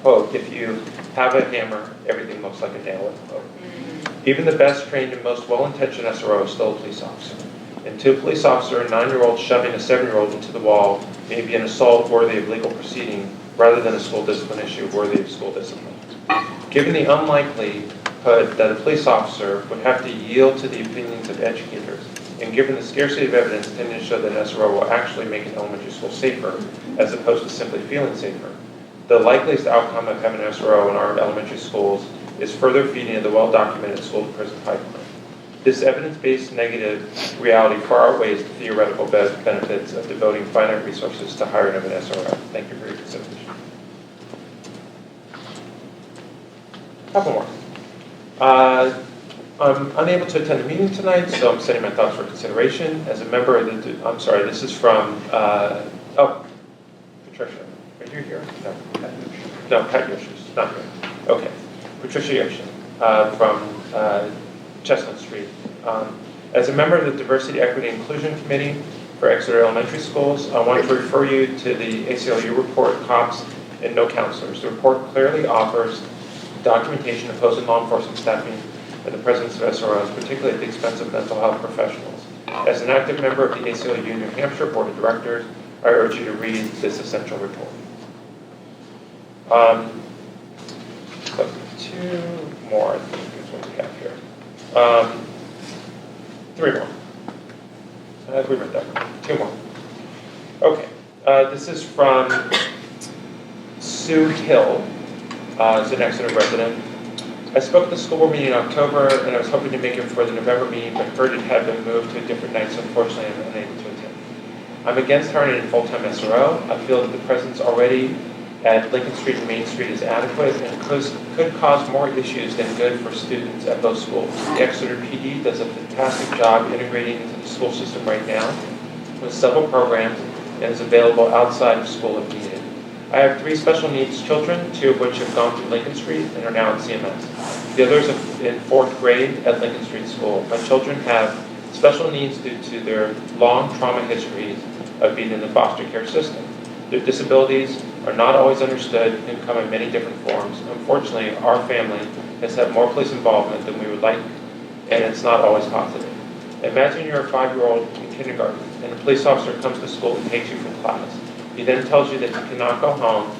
quote, if you have a hammer, everything looks like a nail, quote. Even the best trained and most well-intentioned SRO is still a police officer. And to a police officer, a 9-year-old shoving a 7-year-old into the wall may be an assault worthy of legal proceeding rather than a school discipline issue worthy of school discipline. Given the unlikelihood that a police officer would have to yield to the opinions of educators, and given the scarcity of evidence tending to show that an SRO will actually make an elementary school safer, as opposed to simply feeling safer, the likeliest outcome of having an SRO in our elementary schools is further feeding of the well-documented school-to-prison pipeline. This evidence-based negative reality far outweighs the theoretical benefits of devoting finite resources to hiring of an SRO. Thank you for your consideration. A couple more. I'm unable to attend the meeting tonight, so I'm sending my thoughts for consideration. As a member of the, this is from No, Pat Yosher's not here. Okay. Patricia Yosher from Chestnut Street. As a member of the Diversity, Equity, and Inclusion Committee for Exeter Elementary Schools, I want to refer you to the ACLU report, Cops and No Counselors. The report clearly offers documentation opposing law enforcement staffing in the presence of SROs, particularly at the expense of mental health professionals. As an active member of the ACLU New Hampshire Board of Directors, I urge you to read this essential report. So 2 more, I think, is what we have here. 3 more. We read that one. 2 more. Okay. This is from Sue Hill, is an Exeter resident. I spoke at the school board meeting in October, and I was hoping to make it for the November meeting, but heard it had been moved to a different night, so unfortunately I'm unable to attend. I'm against hiring a full-time SRO. I feel that the presence already at Lincoln Street and Main Street is adequate and could cause more issues than good for students at both schools. The Exeter PD does a fantastic job integrating into the school system right now with several programs and is available outside of school if needed. I have 3 special needs children, 2 of which have gone through Lincoln Street and are now at CMS. The others are in 4th grade at Lincoln Street School. My children have special needs due to their long trauma histories of being in the foster care system. Their disabilities are not always understood and come in many different forms. Unfortunately, our family has had more police involvement than we would like, and it's not always positive. Imagine you're a 5-year-old in kindergarten, and a police officer comes to school and takes you from class. He then tells you that you cannot go home,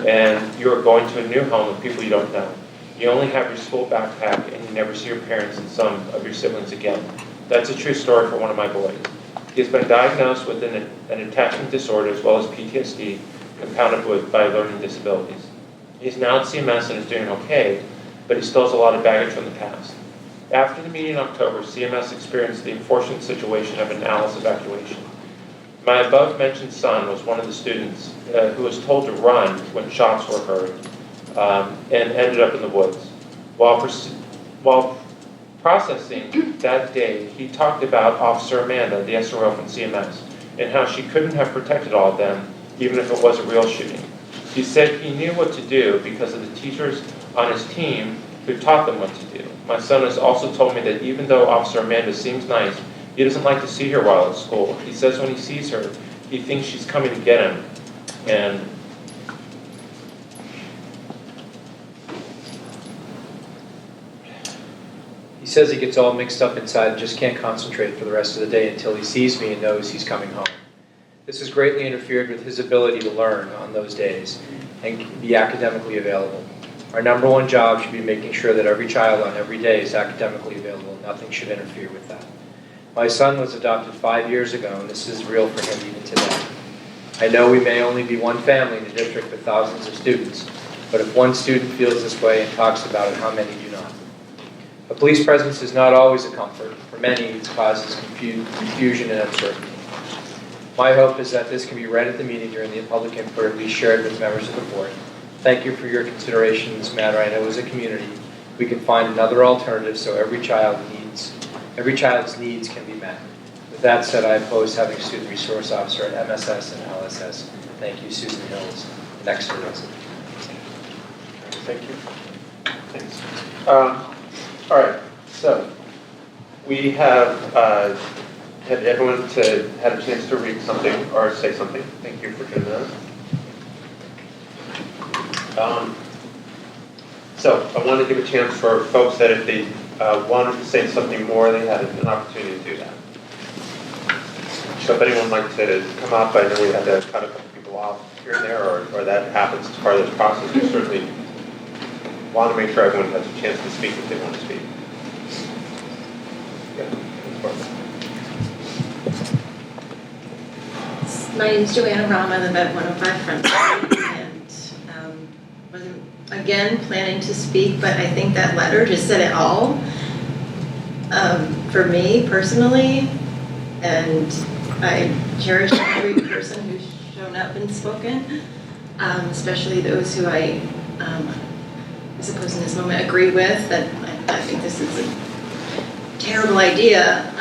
and you are going to a new home with people you don't know. You only have your school backpack, and you never see your parents and some of your siblings again. That's a true story for one of my boys. He has been diagnosed with an attachment disorder as well as PTSD, compounded by learning disabilities. He's now at CMS and is doing okay, but he still has a lot of baggage from the past. After the meeting in October, CMS experienced the unfortunate situation of an Alice evacuation. My above-mentioned son was one of the students who was told to run when shots were heard and ended up in the woods. While processing that day, he talked about Officer Amanda, the SRO from CMS, and how she couldn't have protected all of them, even if it was a real shooting. He said he knew what to do because of the teachers on his team who taught them what to do. My son has also told me that even though Officer Amanda seems nice, he doesn't like to see her while at school. He says when he sees her, he thinks she's coming to get him. And he says he gets all mixed up inside and just can't concentrate for the rest of the day until he sees me and knows he's coming home. This has greatly interfered with his ability to learn on those days and be academically available. Our number one job should be making sure that every child on every day is academically available. Nothing should interfere with that. My son was adopted 5 years ago, and this is real for him even today. I know we may only be one family in a district with thousands of students, but if one student feels this way and talks about it, how many do not? A police presence is not always a comfort. For many, it causes confusion and uncertainty. My hope is that this can be read at the meeting during the public input or at least shared with members of the board. Thank you for your consideration in this matter. I know as a community, we can find another alternative so every child's needs can be met. With that said, I oppose having a student resource officer at MSS and LSS. Thank you, Susan Hills, an Exeter resident. thank you. Thanks. All right, so we have had everyone had a chance to read something or say something. Thank you for doing that. So I want to give a chance for folks that if they wanted to say something more, they had an opportunity to do that. So if anyone would like to come up, I know we had to cut a couple people off here and there, or that happens as part of this process. We certainly want to make sure everyone has a chance to speak if they want to speak. My name is Joanna Ram. I live at 105 Front Street, and wasn't again planning to speak, but I think that letter just said it all for me personally, and I cherish every person who's shown up and spoken, especially those who I suppose in this moment agree with. That I think this is a terrible idea.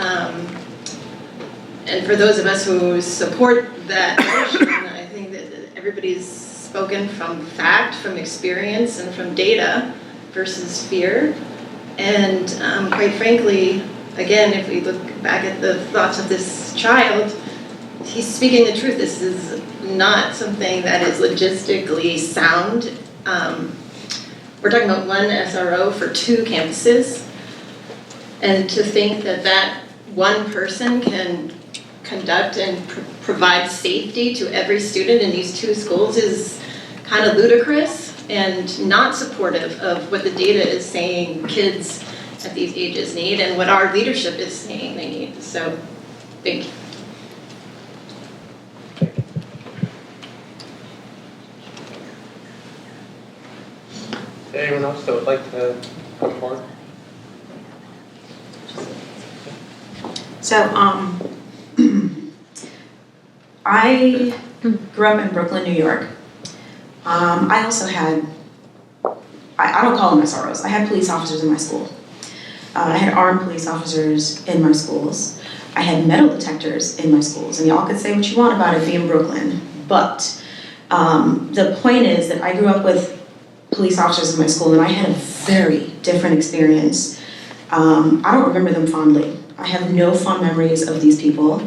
And for those of us who support that vision, I think that everybody's spoken from fact, from experience, and from data versus fear. And quite frankly, again, if we look back at the thoughts of this child, he's speaking the truth. This is not something that is logistically sound. We're talking about one SRO for 2 campuses. And to think that that one person can conduct and provide safety to every student in these 2 schools is kind of ludicrous and not supportive of what the data is saying kids at these ages need and what our leadership is saying they need. So, thank you. Anyone else that would like to come forward? So, I grew up in Brooklyn, New York. I also had, I don't call them SROs, I had police officers in my school. I had armed police officers in my schools. I had metal detectors in my schools, and y'all could say what you want about it being Brooklyn, but the point is that I grew up with police officers in my school, and I had a very different experience. I don't remember them fondly. I have no fond memories of these people.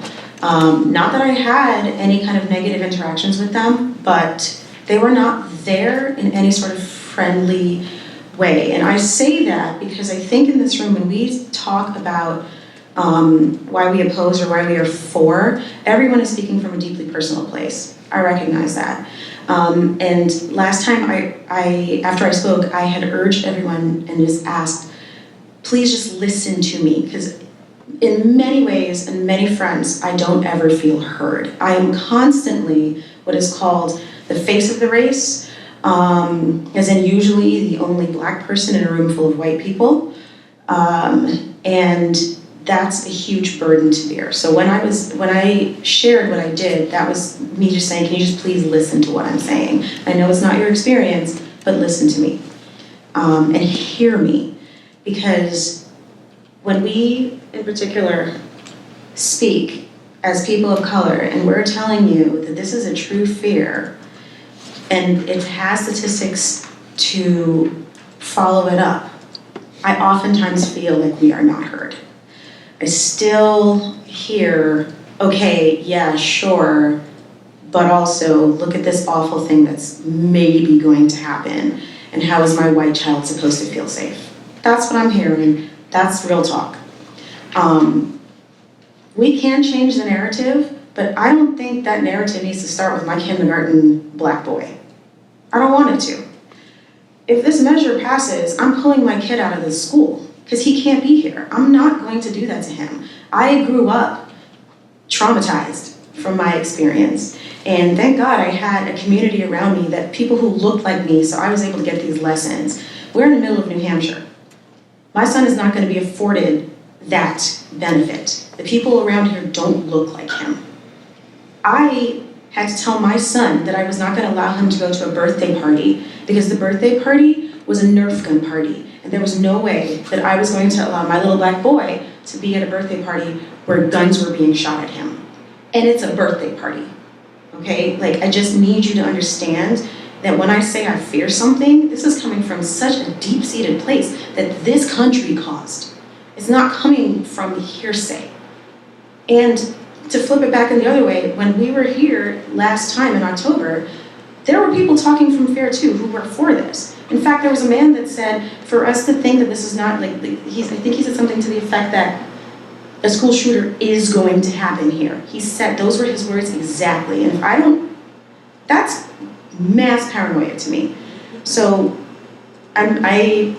Not that I had any kind of negative interactions with them, but they were not there in any sort of friendly way. And I say that because I think in this room, when we talk about why we oppose or why we are for, everyone is speaking from a deeply personal place. I recognize that. And last time after I spoke, I had urged everyone and just asked, please just listen to me, because in many ways and many fronts, I don't ever feel heard. I am constantly what is called the face of the race, as in usually the only black person in a room full of white people. And that's a huge burden to bear. So when I shared what I did, that was me just saying, can you just please listen to what I'm saying? I know it's not your experience, but listen to me and hear me. Because when we, in particular, speak as people of color, and we're telling you that this is a true fear, and it has statistics to follow it up, I oftentimes feel like we are not heard. I still hear, okay, yeah, sure, but also look at this awful thing that's maybe going to happen, and how is my white child supposed to feel safe? That's what I'm hearing. That's real talk. We can change the narrative, but I don't think that narrative needs to start with my kindergarten black boy. I don't want it to. If this measure passes, I'm pulling my kid out of this school because he can't be here. I'm not going to do that to him. I grew up traumatized from my experience. And thank God I had a community around me that people who looked like me, so I was able to get these lessons. We're in the middle of New Hampshire. My son is not going to be afforded that benefit. The people around here don't look like him. I had to tell my son that I was not going to allow him to go to a birthday party because the birthday party was a Nerf gun party. And there was no way that I was going to allow my little black boy to be at a birthday party where guns were being shot at him. And it's a birthday party, okay? Like, I just need you to understand that when I say I fear something, this is coming from such a deep-seated place that this country caused. It's not coming from hearsay. And to flip it back in the other way, when we were here last time in October, there were people talking from fear too who were for this. In fact, there was a man that said, for us to think that this is not like, I think he said something to the effect that a school shooter is going to happen here. He said, those were his words exactly. And that's mass paranoia to me. So I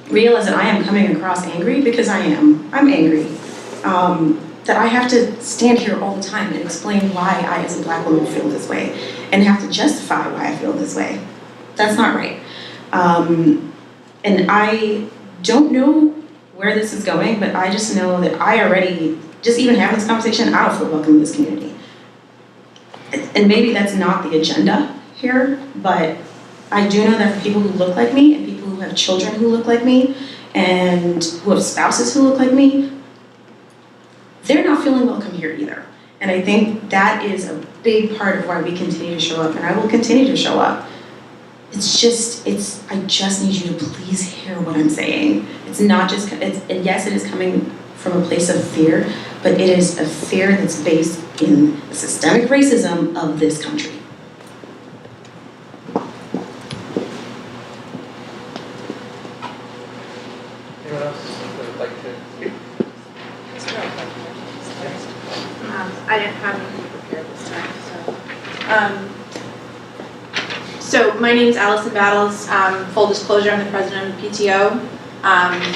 realize that I am coming across angry because I'm angry. That I have to stand here all the time and explain why I as a black woman feel this way and have to justify why I feel this way. That's not right. And I don't know where this is going, but I just know that I already, just even having this conversation, I don't feel welcome in this community. And maybe that's not the agenda here, but I do know that for people who look like me and people who have children who look like me and who have spouses who look like me, they're not feeling welcome here either. And I think that is a big part of why we continue to show up, and I will continue to show up. I just need you to please hear what I'm saying. It's not just, and yes, it is coming from a place of fear, but it is a fear that's based in the systemic racism of this country. Anyone else that would like to speak? I didn't have anything prepared this time, so my name's Allison Battles. Full disclosure, I'm the president of the PTO,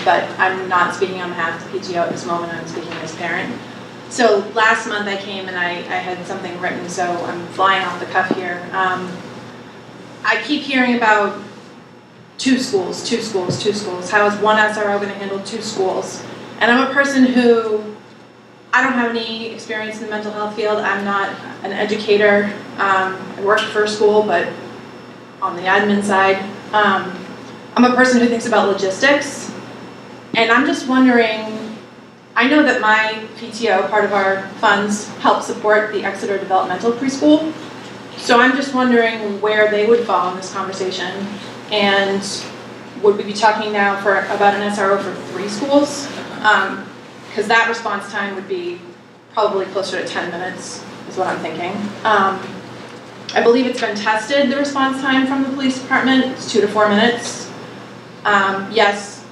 but I'm not speaking on behalf of the PTO at this moment. I'm speaking as parent. So last month I came and I had something written, so I'm flying off the cuff here. I keep hearing about two schools. How is one SRO going to handle two schools? And I'm a person who, I don't have any experience in the mental health field. I'm not an educator. I worked for a school, but on the admin side. I'm a person who thinks about logistics. And I'm just wondering, I know that my PTO, part of our funds, help support the Exeter Developmental Preschool. So I'm just wondering where they would fall in this conversation. And would we be talking now about an SRO for 3 schools? Because that response time would be probably closer to 10 minutes, is what I'm thinking. I believe it's been tested, the response time from the police department. It's 2 to 4 minutes. Yes,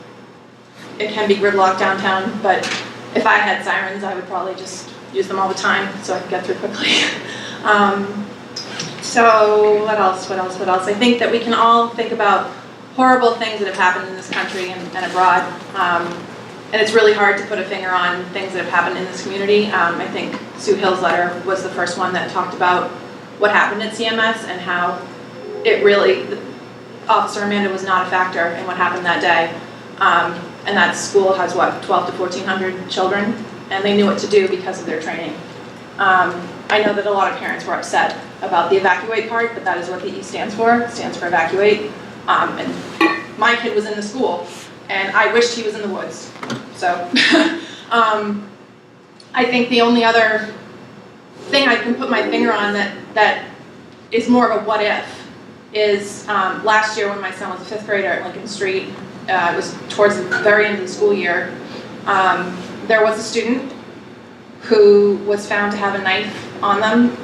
it can be gridlocked downtown, but if I had sirens, I would probably just use them all the time so I could get through quickly. So what else? I think that we can all think about horrible things that have happened in this country and abroad. And it's really hard to put a finger on things that have happened in this community. I think Sue Hill's letter was the first one that talked about what happened at CMS and how it really, Officer Amanda was not a factor in what happened that day. And that school has, what, 1,200 to 1,400 children, and they knew what to do because of their training. I know that a lot of parents were upset about the evacuate part, but that is what the E stands for. It stands for evacuate. And my kid was in the school, and I wished he was in the woods. So I think the only other thing I can put my finger on that is more of a what if is last year when my son was a 5th grader at Lincoln Street, it was towards the very end of the school year, there was a student who was found to have a knife on them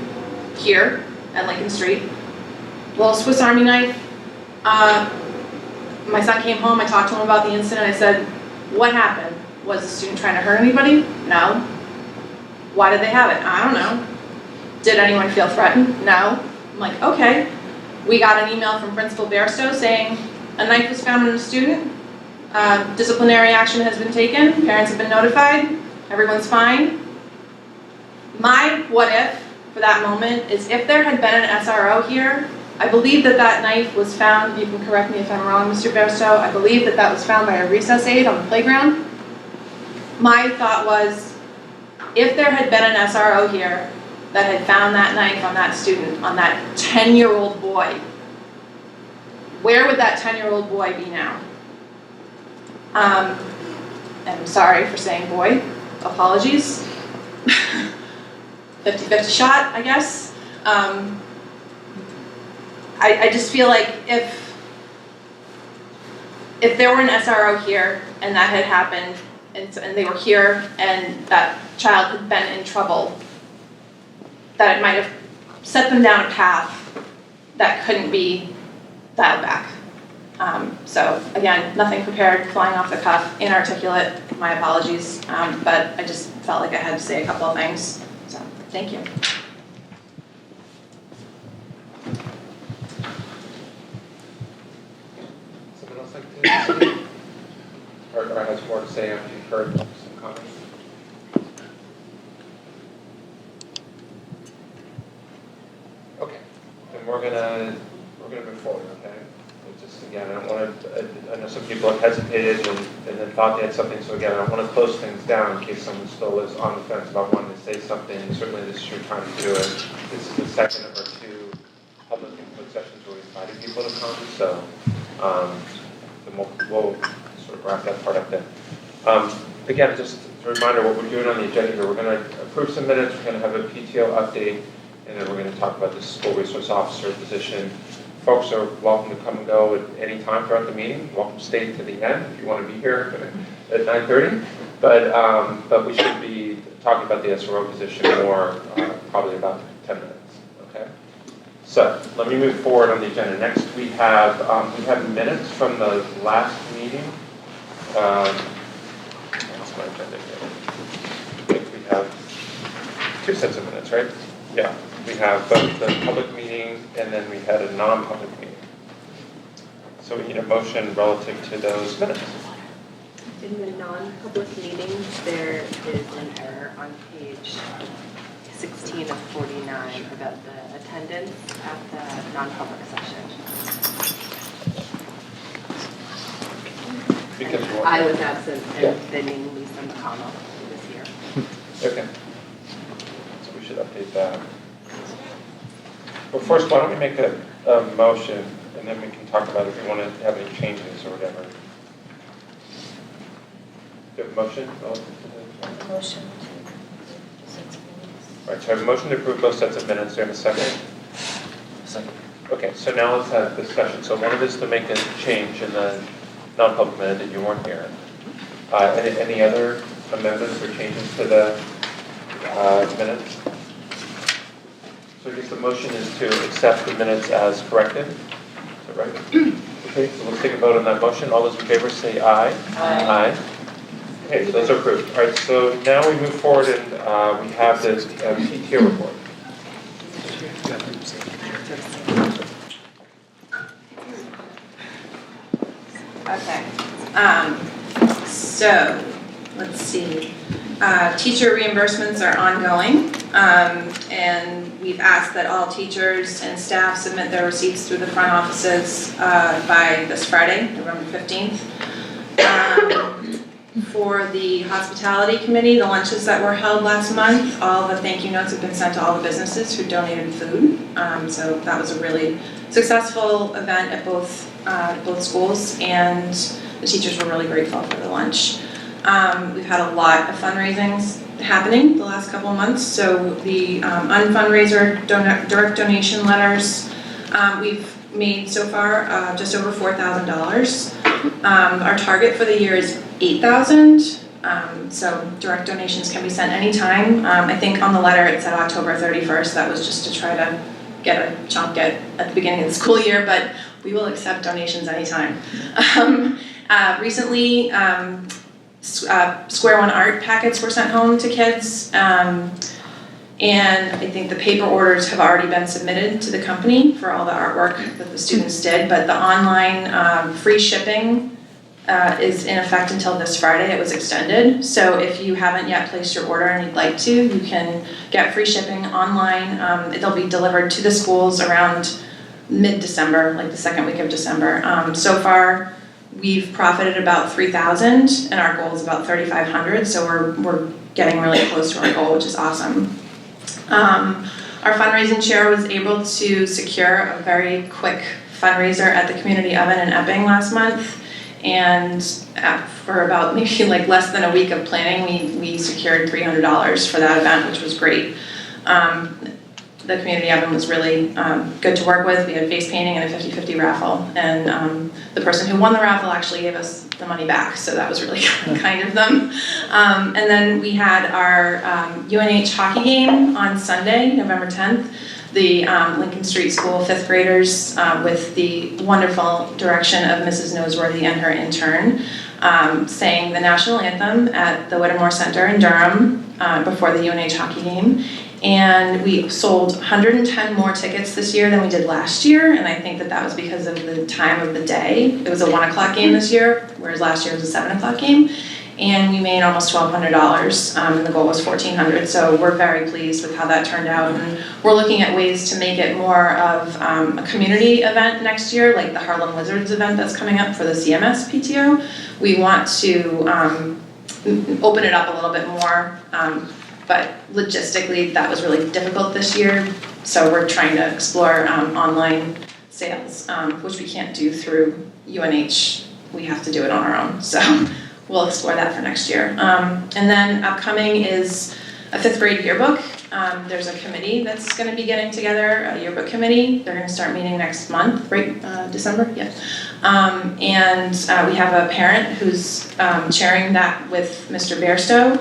here at Lincoln Street, a little Swiss Army knife. My son came home, I talked to him about the incident, I said, what happened? Was the student trying to hurt anybody? No. Why did they have it? I don't know. Did anyone feel threatened? No. I'm like, okay. We got an email from Principal Bairstow saying a knife was found on a student, disciplinary action has been taken, parents have been notified, everyone's fine. My what if for that moment is if there had been an SRO here, I believe that knife was found, you can correct me if I'm wrong, Mr. Bairstow, I believe that was found by a recess aide on the playground. My thought was, if there had been an SRO here that had found that knife on that student, on that 10-year-old boy, where would that 10-year-old boy be now? And I'm sorry for saying boy, apologies. 50-50 shot, I guess. I just feel like if there were an SRO here and that had happened and they were here and that child had been in trouble, that it might have set them down a path that couldn't be dialed back. So again, nothing prepared, flying off the cuff, inarticulate, my apologies, but I just felt like I had to say a couple of things, so thank you. Someone else like to speak? Or has more to say after you've heard some comments? Okay, then we're gonna move forward, okay? Just again, I don't want to, I know some people have hesitated and then thought they had something, so again, I don't want to close things down in case someone still is on the fence about wanting to say something. Certainly this is your time to do it. This is the second of our 2 public input sessions where we invited people to come, so then we'll sort of wrap that part up then. Again, just As a reminder, what we're doing on the agenda here, we're going to approve some minutes, we're going to have a PTO update, and then we're going to talk about the school resource officer position. Folks are welcome to come and go at any time throughout the meeting. Welcome to stay to the end if you want to be here at 9:30. But we should be talking about the SRO position more, probably about 10 minutes. Okay. So let me move forward on the agenda. Next, we have minutes from the last meeting. What's my agenda here? I think we have 2 sets of minutes, right? Yeah. We have both the public meeting and then we had a non-public meeting. So we need a motion relative to those minutes. In the non-public meetings, there is an error on page 16 of 49 about the attendance at the non-public session. Because I was absent and the name Lisa McConnell was here. Okay. So we should update that. Well, first, why don't we make a motion, and then we can talk about if we want to have any changes or whatever. Do you have a motion relative to the Motion. All right, so I have a motion to approve both sets of minutes. Do I have a second? Second. Okay, so now let's have discussion. So one of us to make a change in the non-public minute that you weren't here. Any other amendments or changes to the minutes? So I guess the motion is to accept the minutes as corrected. Is that right? Okay, so let's take a vote on that motion. All those in favor say aye. Aye. Okay, so those are approved. All right, so now we move forward and we have this PTO report. Okay. So, let's see. Teacher reimbursements are ongoing, and we've asked that all teachers and staff submit their receipts through the front offices by this Friday, November 15th. For the hospitality committee, the lunches that were held last month, all the thank you notes have been sent to all the businesses who donated food. So that was a really successful event at both schools, and the teachers were really grateful for the lunch. We've had a lot of fundraisings happening the last couple of months. So the unfundraiser direct donation letters, we've made so far just over $4,000. Our target for the year is $8,000. So direct donations can be sent anytime. I think on the letter it said October 31st. That was just to try to get a chunk at the beginning of the school year, but we will accept donations anytime. Recently, Square One art packets were sent home to kids, and I think the paper orders have already been submitted to the company for all the artwork that the students did, but the online free shipping is in effect until this Friday. It was extended, so if you haven't yet placed your order and you'd like to, you can get free shipping online. It'll be delivered to the schools around mid-December, like the second week of December. So far, we've profited about $3,000, and our goal is about $3,500, so we're getting really close to our goal, which is awesome. Our fundraising chair was able to secure a very quick fundraiser at the community oven in Epping last month, and for about maybe like less than a week of planning, we secured $300 for that event, which was great. The community oven was really good to work with. We had face painting and a 50-50 raffle, and the person who won the raffle actually gave us the money back, so that was really kind of them. And then we had our UNH hockey game on Sunday, November 10th. The Lincoln Street School 5th graders, with the wonderful direction of Mrs. Noseworthy and her intern, sang the national anthem at the Whittemore Center in Durham before the UNH hockey game. And we sold 110 more tickets this year than we did last year, and I think that was because of the time of the day. It was a 1 o'clock game this year, whereas last year was a 7 o'clock game. And we made almost $1,200, and the goal was $1,400, so we're very pleased with how that turned out. And we're looking at ways to make it more of a community event next year, like the Harlem Wizards event that's coming up for the CMS PTO. We want to open it up a little bit more, but logistically that was really difficult this year, so we're trying to explore online sales, which we can't do through UNH. We have to do it on our own, so we'll explore that for next year. And then upcoming is a 5th grade yearbook. There's a committee that's going to be getting together, a yearbook committee. They're going to start meeting next month, right? December? Yeah. And we have a parent who's chairing that with Mr. Bairstow.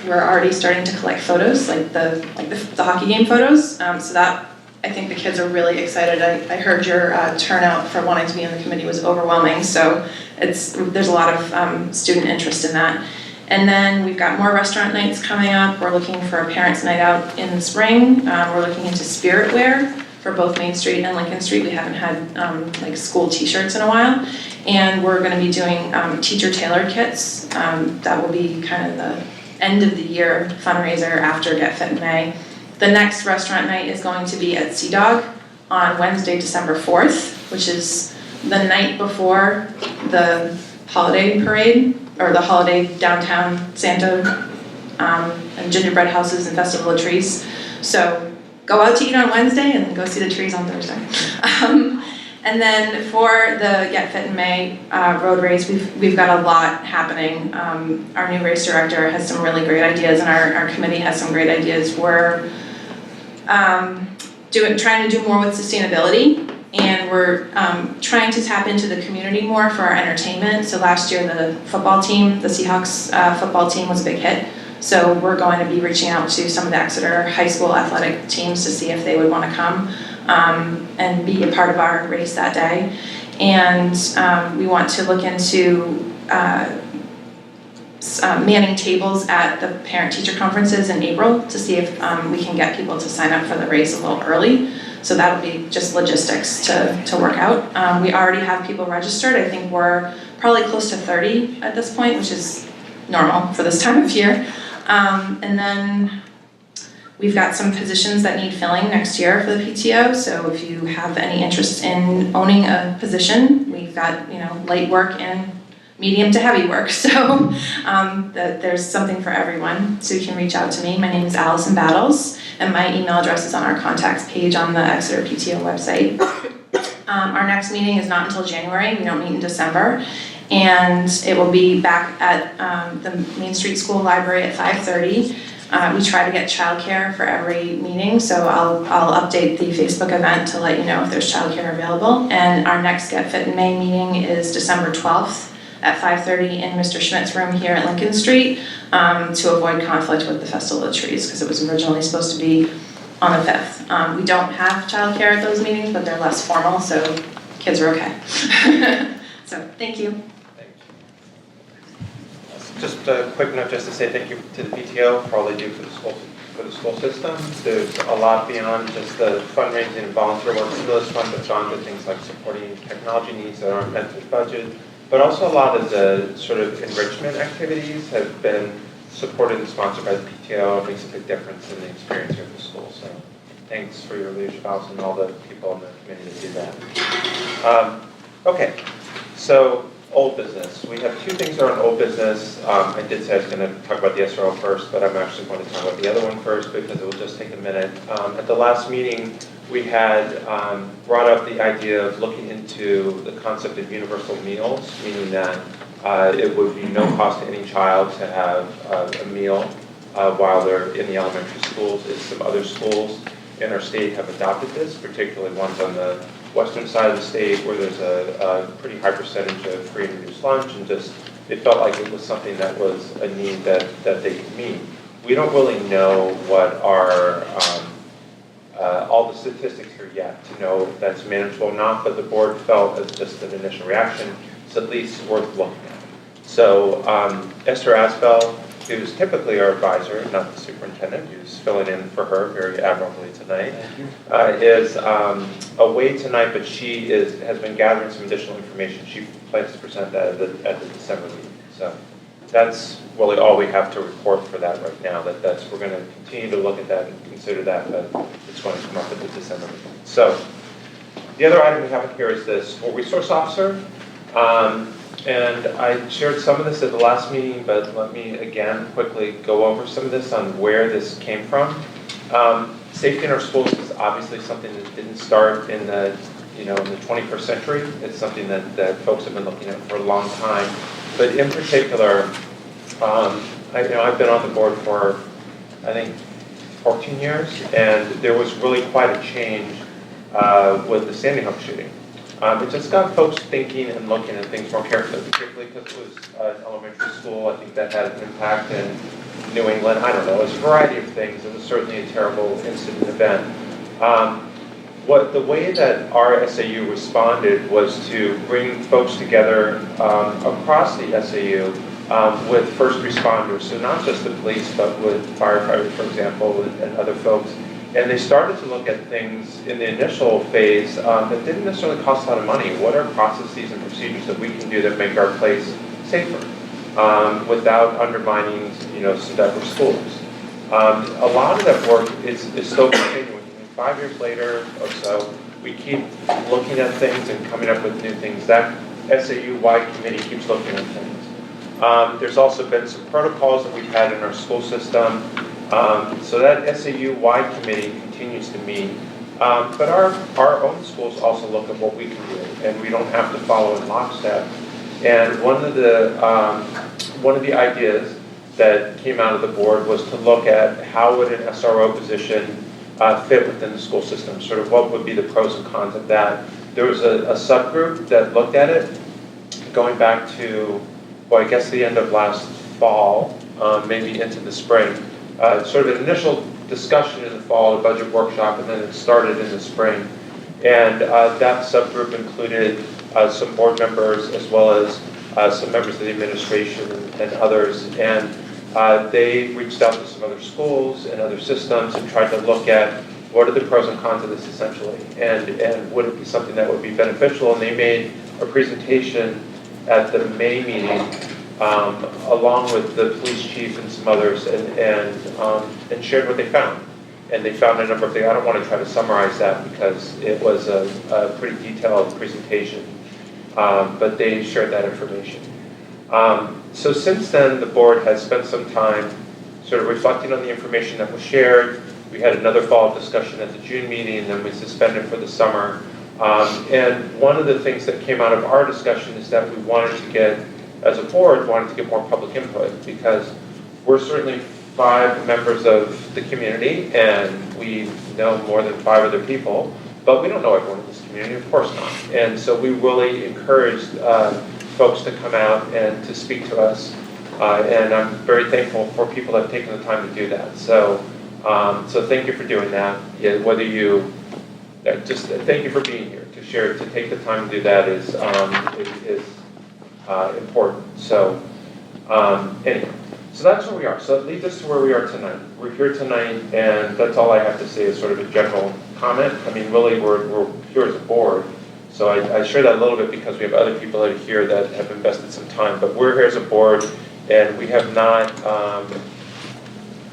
We're already starting to collect photos, like the hockey game photos. So that, I think the kids are really excited. I heard your turnout for wanting to be on the committee was overwhelming. So there's a lot of student interest in that. And then we've got more restaurant nights coming up. We're looking for a parents' night out in the spring. We're looking into spirit wear for both Main Street and Lincoln Street. We haven't had like school t-shirts in a while. And we're going to be doing teacher tailored kits. That will be kind of the end of the year fundraiser after Get Fit in May. The next restaurant night is going to be at Sea Dog on Wednesday, December 4th, which is the night before the holiday parade, or the holiday downtown Santa and gingerbread houses and Festival of Trees. So go out to eat on Wednesday and then go see the trees on Thursday. And then for the Get Fit in May road race, we've got a lot happening. Our new race director has some really great ideas, and our committee has some great ideas. We're trying to do more with sustainability. And we're trying to tap into the community more for our entertainment. So last year the football team, the Seahawks football team was a big hit. So we're going to be reaching out to some of the Exeter high school athletic teams to see if they would want to come and be a part of our race that day. And we want to look into manning tables at the parent-teacher conferences in April to see if we can get people to sign up for the race a little early. So that'll be just logistics to work out. We already have people registered. I think we're probably close to 30 at this point, which is normal for this time of year. And then we've got some positions that need filling next year for the PTO. So if you have any interest in owning a position, we've got light work and medium to heavy work. So there's something for everyone. So you can reach out to me. My name is Allison Battles, and my email address is on our contacts page on the Exeter PTO website. Our next meeting is not until January. We don't meet in December. And it will be back at the Main Street School Library at 5:30. We try to get childcare for every meeting, so I'll update the Facebook event to let you know if there's childcare available. And our next Get Fit in May meeting is December 12th at 5:30 in Mr. Schmidt's room here at Lincoln Street to avoid conflict with the Festival of Trees, because it was originally supposed to be on the 5th. We don't have childcare at those meetings, but they're less formal, so kids are okay. So, thank you. Just a quick note just to say thank you to the PTO for all they do for the school system. There's a lot beyond just the fundraising and volunteer work. Some of those funds have gone to things like supporting technology needs that aren't met through budget, but also a lot of the sort of enrichment activities have been supported and sponsored by the PTO. It makes a big difference in the experience here at the school. So thanks for your leadership, Allison, and all the people on the committee that do that. Okay, so old business. We have two things that are on old business. I did say I was going to talk about the SRO first, but I'm actually going to talk about the other one first because it will just take a minute. At the last meeting, we had brought up the idea of looking into the concept of universal meals, meaning that it would be no cost to any child to have a meal while they're in the elementary schools. Some other schools in our state have adopted this, particularly ones on the western side of the state where there's a pretty high percentage of free and reduced lunch, and just it felt like it was something that was a need that they could meet. We don't really know what are all the statistics here yet to know if that's manageable or not, but the board felt as just an initial reaction, it's at least worth looking at. So Esther Asbell, who's typically our advisor, not the superintendent, who's filling in for her very admirably tonight, is away tonight, but she has been gathering some additional information. She plans to present that at the December meeting. So that's really all we have to report for that right now. We're going to continue to look at that and consider that, but it's going to come up at the December meeting. So the other item we have here is the school resource officer. And I shared some of this at the last meeting, but let me again quickly go over some of this on where this came from. Safety in our schools is obviously something that didn't start in the 21st century. It's something that folks have been looking at for a long time. But in particular, I've been on the board for, I think, 14 years, and there was really quite a change with the Sandy Hook shooting. It just got folks thinking and looking at things more carefully, particularly because it was an elementary school. I think that had an impact in New England. I don't know. It was a variety of things. It was certainly a terrible incident event. The way that our SAU responded was to bring folks together across the SAU with first responders, so not just the police, but with firefighters, for example, and other folks. And they started to look at things in the initial phase that didn't necessarily cost a lot of money. What are processes and procedures that we can do that make our place safer without undermining, some diverse schools? A lot of that work is still continuing. 5 years later or so, we keep looking at things and coming up with new things. That SAU-wide committee keeps looking at things. There's also been some protocols that we've had in our school system. So that SAU-wide committee continues to meet. But our own schools also look at what we can do, and we don't have to follow in lockstep. And one of the ideas that came out of the board was to look at how would an SRO position fit within the school system, sort of what would be the pros and cons of that. There was a subgroup that looked at it going back to, I guess the end of last fall, maybe into the spring. Sort of an initial discussion in the fall, a budget workshop, and then it started in the spring. And that subgroup included some board members as well as some members of the administration and others. And they reached out to some other schools and other systems and tried to look at what are the pros and cons of this essentially, and would it be something that would be beneficial. And they made a presentation at the May meeting along with the police chief and some others, and shared what they found. And they found a number of things. I don't want to try to summarize that because it was a pretty detailed presentation, but they shared that information. So since then, the board has spent some time sort of reflecting on the information that was shared. We had another follow-up discussion at the June meeting, and then we suspended for the summer. And one of the things that came out of our discussion is that we wanted to get, as a board, wanted to get more public input, because we're certainly 5 members of the community, and we know more than 5 other people, but we don't know everyone in this community, of course not. And so we really encouraged folks to come out and to speak to us, and I'm very thankful for people that have taken the time to do that. So thank you for doing that. Yeah, just thank you for being here to share, to take the time to do that is important. So anyway, so that's where we are. So it leads us to where we are tonight. We're here tonight, and that's all I have to say is sort of a general comment. I mean, really, we're here as a board. So I share that a little bit because we have other people that are here that have invested some time. But we're here as a board, and we have not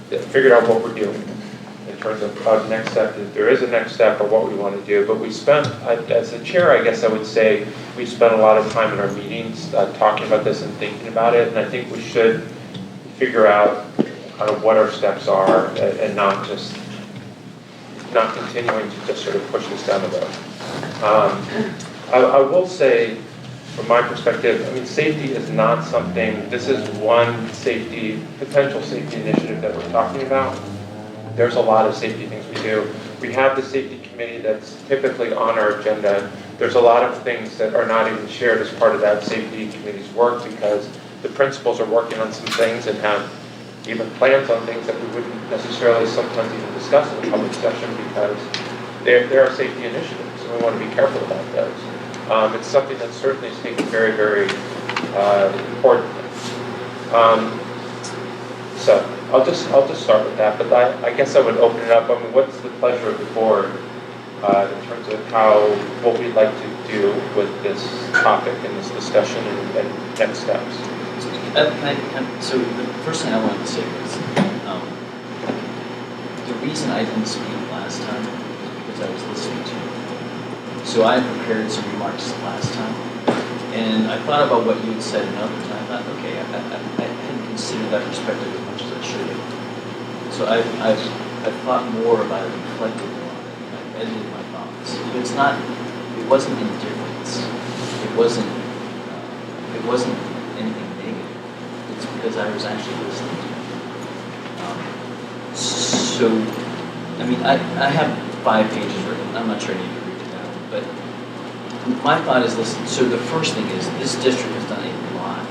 figured out what we're doing in terms of next step. If there is a next step or what we want to do. But we spent, as a chair, I guess I would say, we spent a lot of time in our meetings talking about this and thinking about it. And I think we should figure out kind of what our steps are and not continuing to just sort of push this down the road. I will say, from my perspective, I mean, safety is not something, this is one potential safety initiative that we're talking about. There's a lot of safety things we do. We have the safety committee that's typically on our agenda. There's a lot of things that are not even shared as part of that safety committee's work because the principals are working on some things and have even plans on things that we wouldn't necessarily sometimes even discuss in a public session because there are safety initiatives, and we want to be careful about those. It's something that certainly is taken very, very important. So I'll just start with that, but I guess I would open it up. I mean, what's the pleasure of the board in terms of what we'd like to do with this topic and this discussion and next steps? So the first thing I wanted to say was the reason I didn't speak last time was because I was listening to you. So I prepared some remarks last time, and I thought about what you had said another time. I thought, okay, I hadn't considered that perspective as much as I should have. So I've thought more about it, reflected more on it, and I've edited my thoughts. It wasn't indifference. It wasn't anything because I was actually listening to it. So, I mean, I have 5 pages written. I'm not sure I need to read it now, but my thought is, listen, so the first thing is this district has done a lot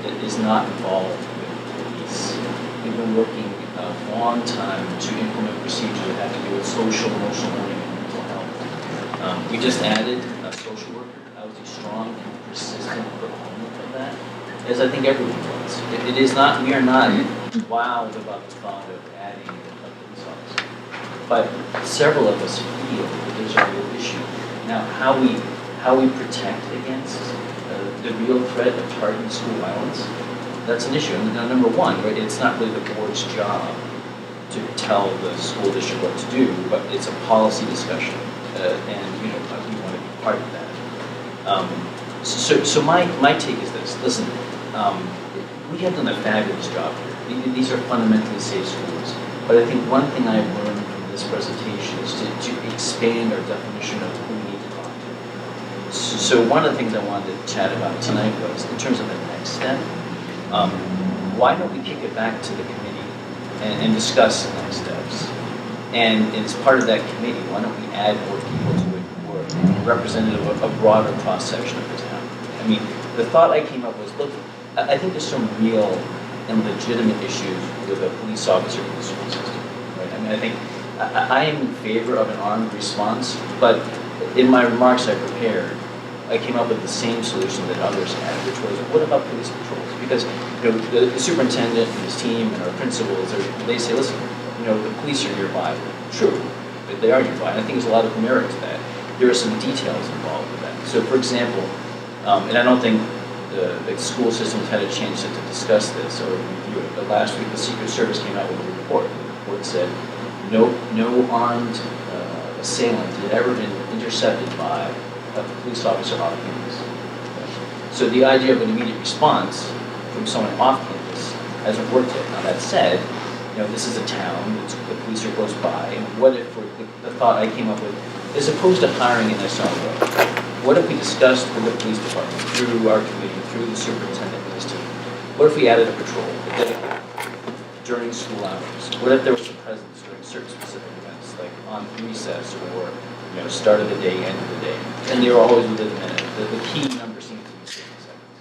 that is not involved with police. We've been working a long time to implement procedures that have to do with social, emotional learning, and mental health. We just added a social worker. I was a strong and persistent proponent of that, as I think everyone was. It is not, we are not wild about the thought of adding a police officer, but several of us feel that there's a real issue. Now, how we protect against the real threat of targeted school violence, that's an issue. And now, number one, right, it's not really the board's job to tell the school district what to do, but it's a policy discussion, and we want to be part of that. So my take is this: listen, we have done a fabulous job here. These are fundamentally safe schools, but I think one thing I've learned from this presentation is to expand our definition of who we need to talk to. So one of the things I wanted to chat about tonight was, in terms of the next step, why don't we kick it back to the committee and discuss the next steps? And as part of that committee, why don't we add more people to it who are representative of a broader cross-section of the town? I mean, the thought I came up was, look, I think there's some real and legitimate issues with a police officer in the school system, right? I mean, I think I am in favor of an armed response, but in my remarks I prepared, I came up with the same solution that others had, which was, what about police patrols? Because the superintendent and his team and our principals, they say, listen, the police are nearby. True, they are nearby. And I think there's a lot of merit to that. There are some details involved with that. So, for example, and I don't think the school system has had a chance to discuss this or review it, but last week the Secret Service came out with a report. The report said no armed assailant had ever been intercepted by a police officer off campus. So the idea of an immediate response from someone off campus hasn't worked yet. Now that said, this is a town, the police are close by, and what if, the thought I came up with, as opposed to hiring an SRO, what if we discussed with the police department, through our committee, through the superintendent and his team, what if we added a patrol during school hours? What if there was a presence during certain specific events, like on recess or start of the day, end of the day, and they were always within a minute. The key number seems to be 60 seconds,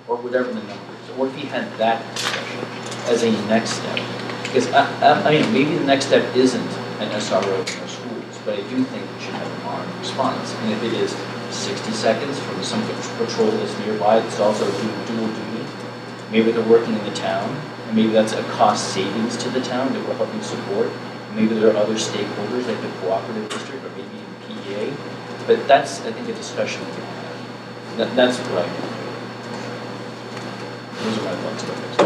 or whatever the number is. Or if we had that discussion as a next step, because I mean, maybe the next step isn't an SRO in our schools, but I do think we should have an armed response. And if it is 60 seconds from some patrol that's nearby that's also doing dual duty, maybe they're working in the town, and maybe that's a cost savings to the town that we're helping support. Maybe there are other stakeholders like the cooperative district or maybe PEA, but that's, I think, a discussion we can have. That's what I think. Those are my thoughts about this.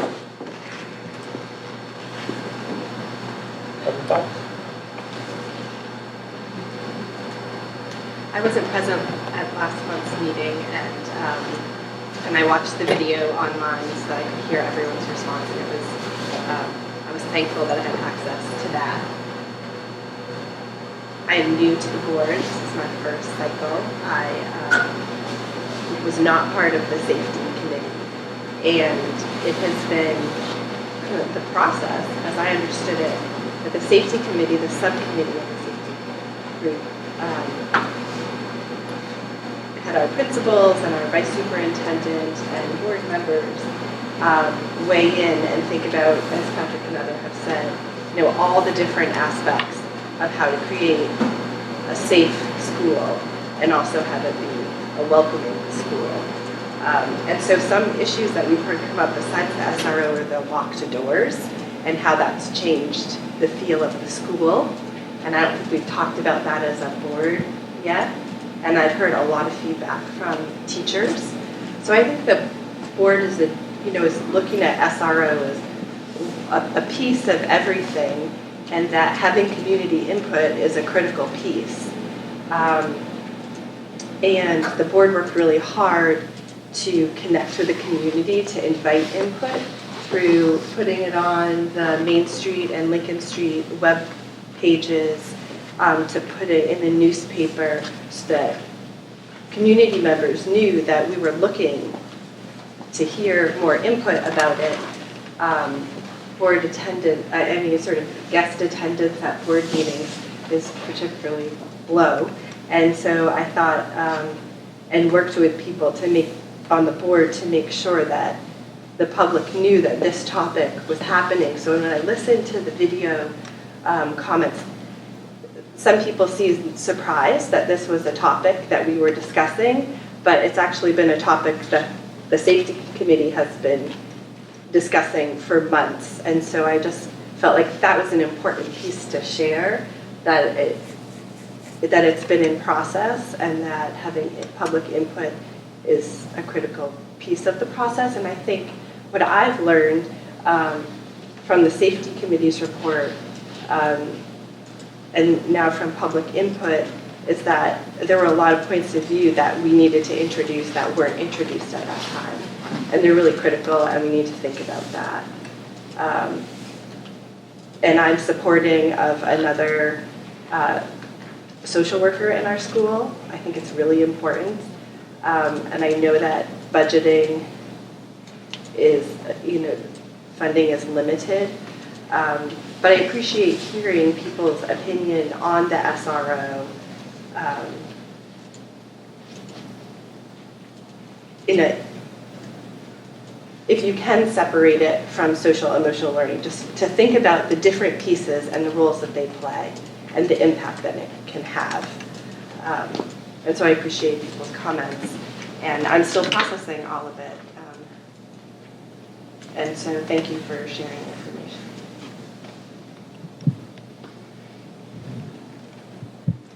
Other thoughts? I wasn't present at last month's meeting, and I watched the video online so that I could hear everyone's response, and it was I was thankful that I had access to that. I am new to the board. This is my first cycle. I was not part of the safety committee, and it has been the process, as I understood it, that the safety committee, the subcommittee of the safety group, had our principals and our vice superintendent and board members weigh in and think about, as Patrick and others have said, all the different aspects of how to create a safe school and also have it be a welcoming school. And so some issues that we've heard come up besides the SRO are the locked doors and how that's changed the feel of the school. And I don't think we've talked about that as a board yet. And I've heard a lot of feedback from teachers. So I think the board is looking at SRO as a piece of everything, and that having community input is a critical piece. And the board worked really hard to connect with the community, to invite input through putting it on the Main Street and Lincoln Street web pages, to put it in the newspaper so that community members knew that we were looking to hear more input about it. board attendance, I mean, sort of guest attendance at board meetings is particularly low. And so I thought, and worked with people to make, on the board to make sure that the public knew that this topic was happening. So when I listened to the video comments, some people seemed surprised that this was a topic that we were discussing, but it's actually been a topic that the safety committee has been discussing for months. And so I just felt like that was an important piece to share, that it's been in process and that having public input is a critical piece of the process. And I think what I've learned from the safety committee's report and now from public input is that there were a lot of points of view that we needed to introduce that weren't introduced at that time. And they're really critical, and we need to think about that. And I'm supporting of another social worker in our school. I think it's really important. And I know that budgeting is, funding is limited. But I appreciate hearing people's opinion on the SRO if you can separate it from social emotional learning, just to think about the different pieces and the roles that they play and the impact that it can have. And so I appreciate people's comments, and I'm still processing all of it. And so thank you for sharing information.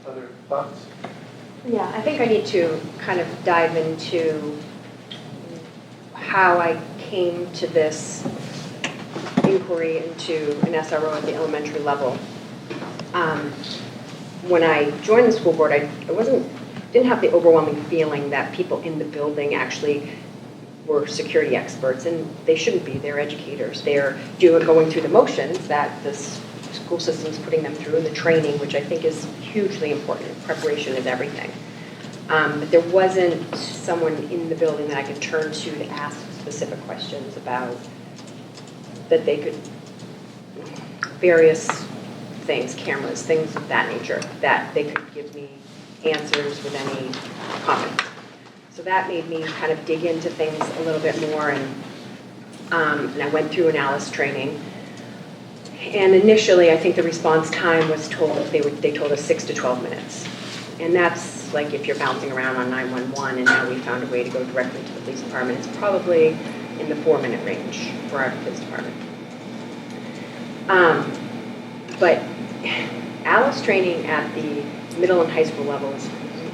Other thoughts? Yeah, I think I need to kind of dive into how I came to this inquiry into an SRO at the elementary level. When I joined the school board, I didn't have the overwhelming feeling that people in the building actually were security experts, and they shouldn't be. They're educators. They're going through the motions that the school system is putting them through, and the training, which I think is hugely important. Preparation is everything. But there wasn't someone in the building that I could turn to ask specific questions about, that they could, various things, cameras, things of that nature, that they could give me answers with any confidence. So that made me kind of dig into things a little bit more, and I went through an ALICE training. And initially, I think the response time was they told us 6 to 12 minutes. And that's like if you're bouncing around on 911, and now we found a way to go directly to the police department. It's probably in the 4-minute range for our police department. But ALICE training at the middle and high school level is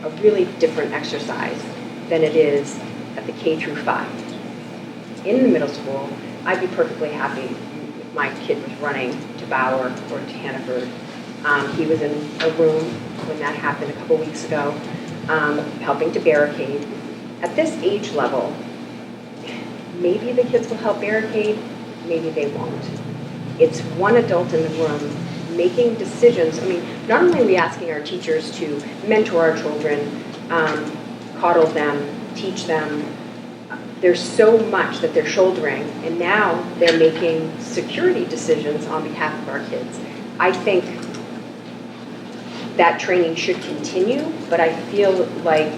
a really different exercise than it is at the K through 5. In the middle school, I'd be perfectly happy if my kid was running to Bauer or to Hannaford. He was in a room when that happened a couple weeks ago, helping to barricade. At this age level, maybe the kids will help barricade, maybe they won't. It's one adult in the room making decisions. I mean, not only are we asking our teachers to mentor our children, coddle them, teach them, there's so much that they're shouldering, and now they're making security decisions on behalf of our kids. I think that training should continue, but I feel like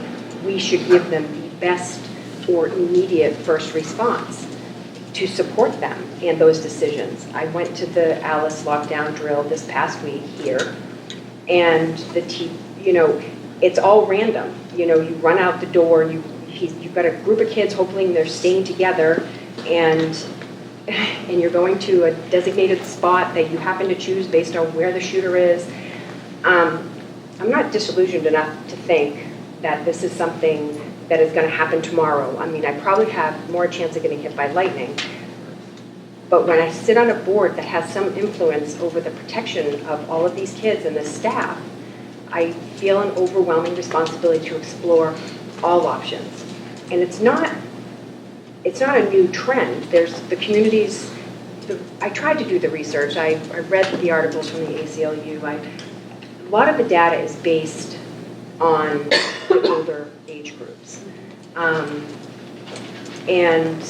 we should give them the best or immediate first response to support them in those decisions. I went to the ALICE lockdown drill this past week here, and it's all random. You run out the door, you've got a group of kids, hopefully they're staying together, and you're going to a designated spot that you happen to choose based on where the shooter is. I'm not disillusioned enough to think that this is something that is going to happen tomorrow. I mean, I probably have more chance of getting hit by lightning. But when I sit on a board that has some influence over the protection of all of these kids and the staff, I feel an overwhelming responsibility to explore all options. And it's not a new trend. There's the communities. I tried to do the research. I read the articles from the ACLU. A lot of the data is based on the older age groups. And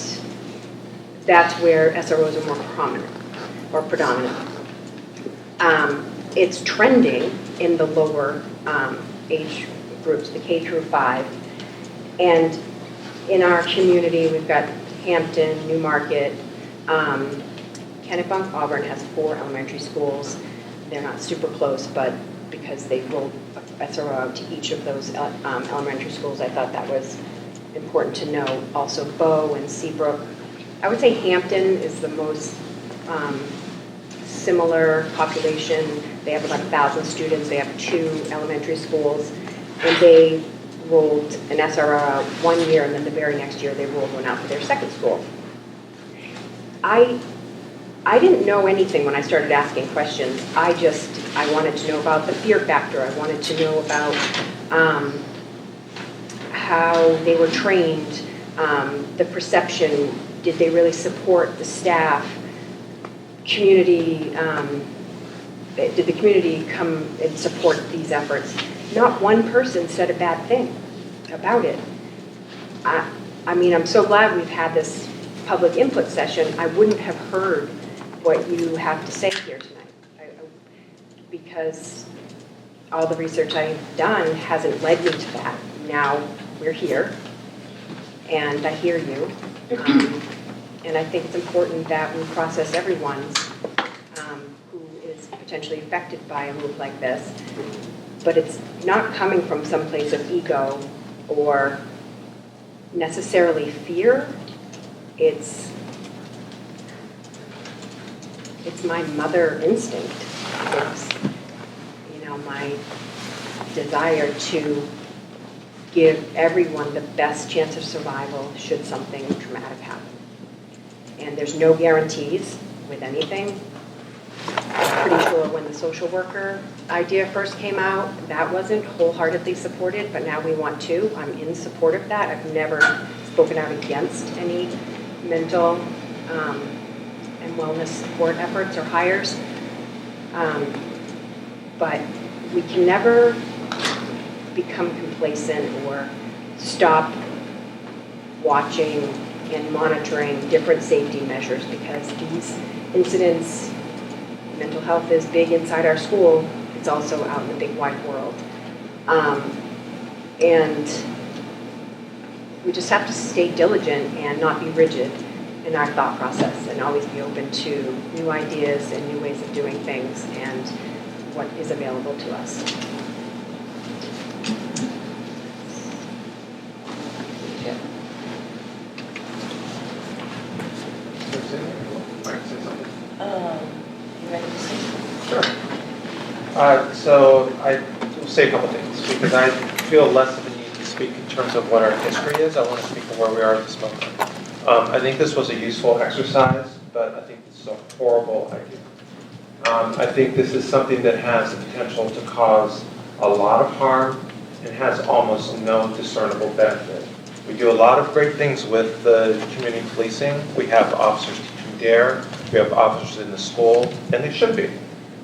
that's where SROs are more prominent or predominant. It's trending in the lower age groups, the K through 5. And in our community, we've got Hampton, Newmarket, Kennebunk, Auburn has 4 elementary schools. They're not super close, but because they rolled SRO out to each of those elementary schools, I thought that was important to know. Also Bow and Seabrook. I would say Hampton is the most similar population. They have about 1,000 students. They have 2 elementary schools, and they rolled an SRO out 1 year, and then the very next year they rolled one out for their second school. I didn't know anything when I started asking questions. I wanted to know about the fear factor. I wanted to know about how they were trained, the perception. Did they really support the staff? Community, did the community come and support these efforts? Not one person said a bad thing about it. I mean, I'm so glad we've had this public input session. I wouldn't have heard what you have to say here tonight, because all the research I've done hasn't led me to that. Now we're here, and I hear you, and I think it's important that we process everyone's who is potentially affected by a move like this, but it's not coming from some place of ego or necessarily fear. It's my mother instinct. It's, my desire to give everyone the best chance of survival should something traumatic happen. And there's no guarantees with anything. I'm pretty sure when the social worker idea first came out, that wasn't wholeheartedly supported, but now we want to. I'm in support of that. I've never spoken out against any mental and wellness support efforts or hires. But we can never become complacent or stop watching and monitoring different safety measures, because these incidents, mental health is big inside our school, it's also out in the big wide world. And we just have to stay diligent and not be rigid in our thought process, and always be open to new ideas and new ways of doing things and what is available to us. You ready to say? Sure. So I will say a couple things, because I feel less of a need to speak in terms of what our history is. I want to speak of where we are at this moment. I think this was a useful exercise, but I think this is a horrible idea. I think this is something that has the potential to cause a lot of harm and has almost no discernible benefit. We do a lot of great things with the community policing. We have officers teaching DARE. We have officers in the school, and they should be.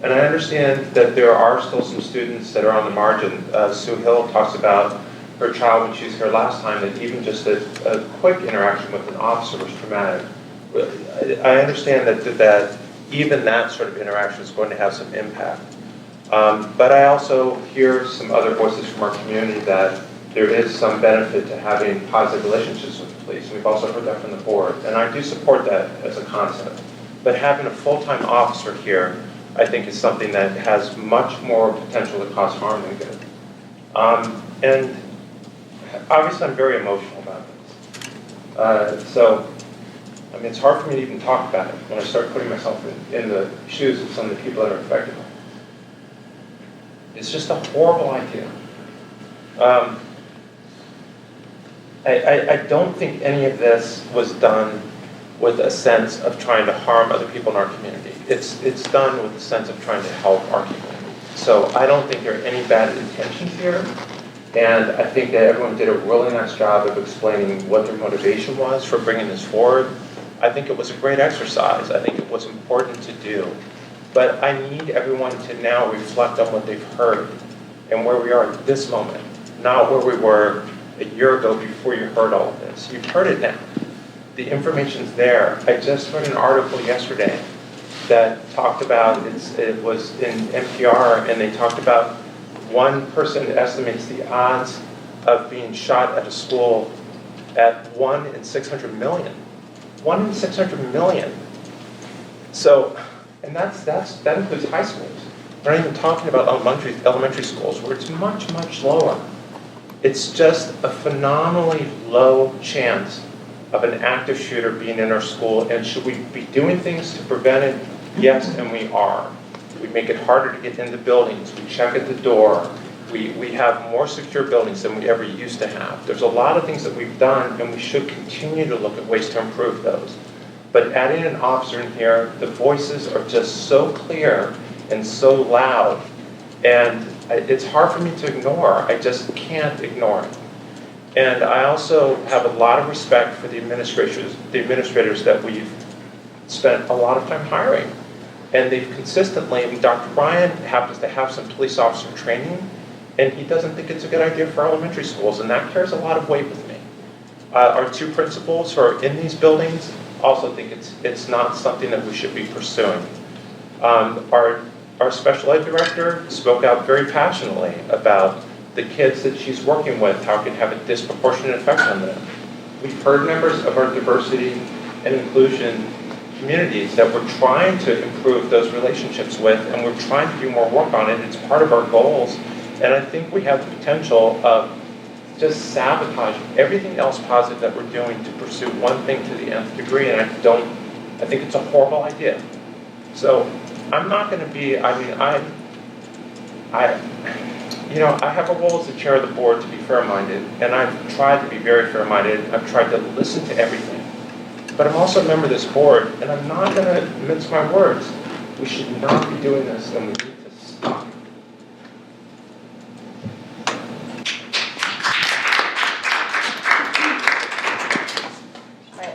And I understand that there are still some students that are on the margin. Sue Hill talks about her child when she was here last time, that even just a quick interaction with an officer was traumatic. I understand that even that sort of interaction is going to have some impact. But I also hear some other voices from our community that there is some benefit to having positive relationships with the police. We've also heard that from the board, and I do support that as a concept. But having a full-time officer here, I think, is something that has much more potential to cause harm than good. And obviously I'm very emotional about this. So, I mean, it's hard for me to even talk about it when I start putting myself in the shoes of some of the people that are affected by it. It's just a horrible idea. I don't think any of this was done with a sense of trying to harm other people in our community. It's done with a sense of trying to help our community. So I don't think there are any bad intentions here. And I think that everyone did a really nice job of explaining what their motivation was for bringing this forward. I think it was a great exercise. I think it was important to do. But I need everyone to now reflect on what they've heard and where we are at this moment, not where we were a year ago before you heard all of this. You've heard it now. the information's there. I just read an article yesterday that talked about, it was in NPR, and they talked about one person estimates the odds of being shot at a school at 1 in 600 million. 1 in 600 million. So, and that includes high schools. We're not even talking about elementary schools where it's much, much lower. It's just a phenomenally low chance of an active shooter being in our school. And should we be doing things to prevent it? Yes, and we are. We make it harder to get into buildings. We check at the door. We have more secure buildings than we ever used to have. There's a lot of things that we've done, and we should continue to look at ways to improve those. But adding an officer in here, the voices are just so clear and so loud, and it's hard for me to ignore. I just can't ignore it. And I also have a lot of respect for the administrators that we've spent a lot of time hiring. And they've consistently, and Dr. Ryan happens to have some police officer training, and he doesn't think it's a good idea for elementary schools, and that carries a lot of weight with me. Our two principals who are in these buildings also think it's not something that we should be pursuing. Our special ed director spoke out very passionately about the kids that she's working with, how it can have a disproportionate effect on them. We've heard members of our diversity and inclusion communities that we're trying to improve those relationships with, and we're trying to do more work on it. It's part of our goals, and I think we have the potential of just sabotaging everything else positive that we're doing to pursue one thing to the nth degree, and I think it's a horrible idea. So I'm not going to be, I have a role as the chair of the board to be fair-minded, and I've tried to be very fair-minded. I've tried to listen to everything. But I'm also a member of this board, and I'm not going to mince my words. We should not be doing this, and we need to stop.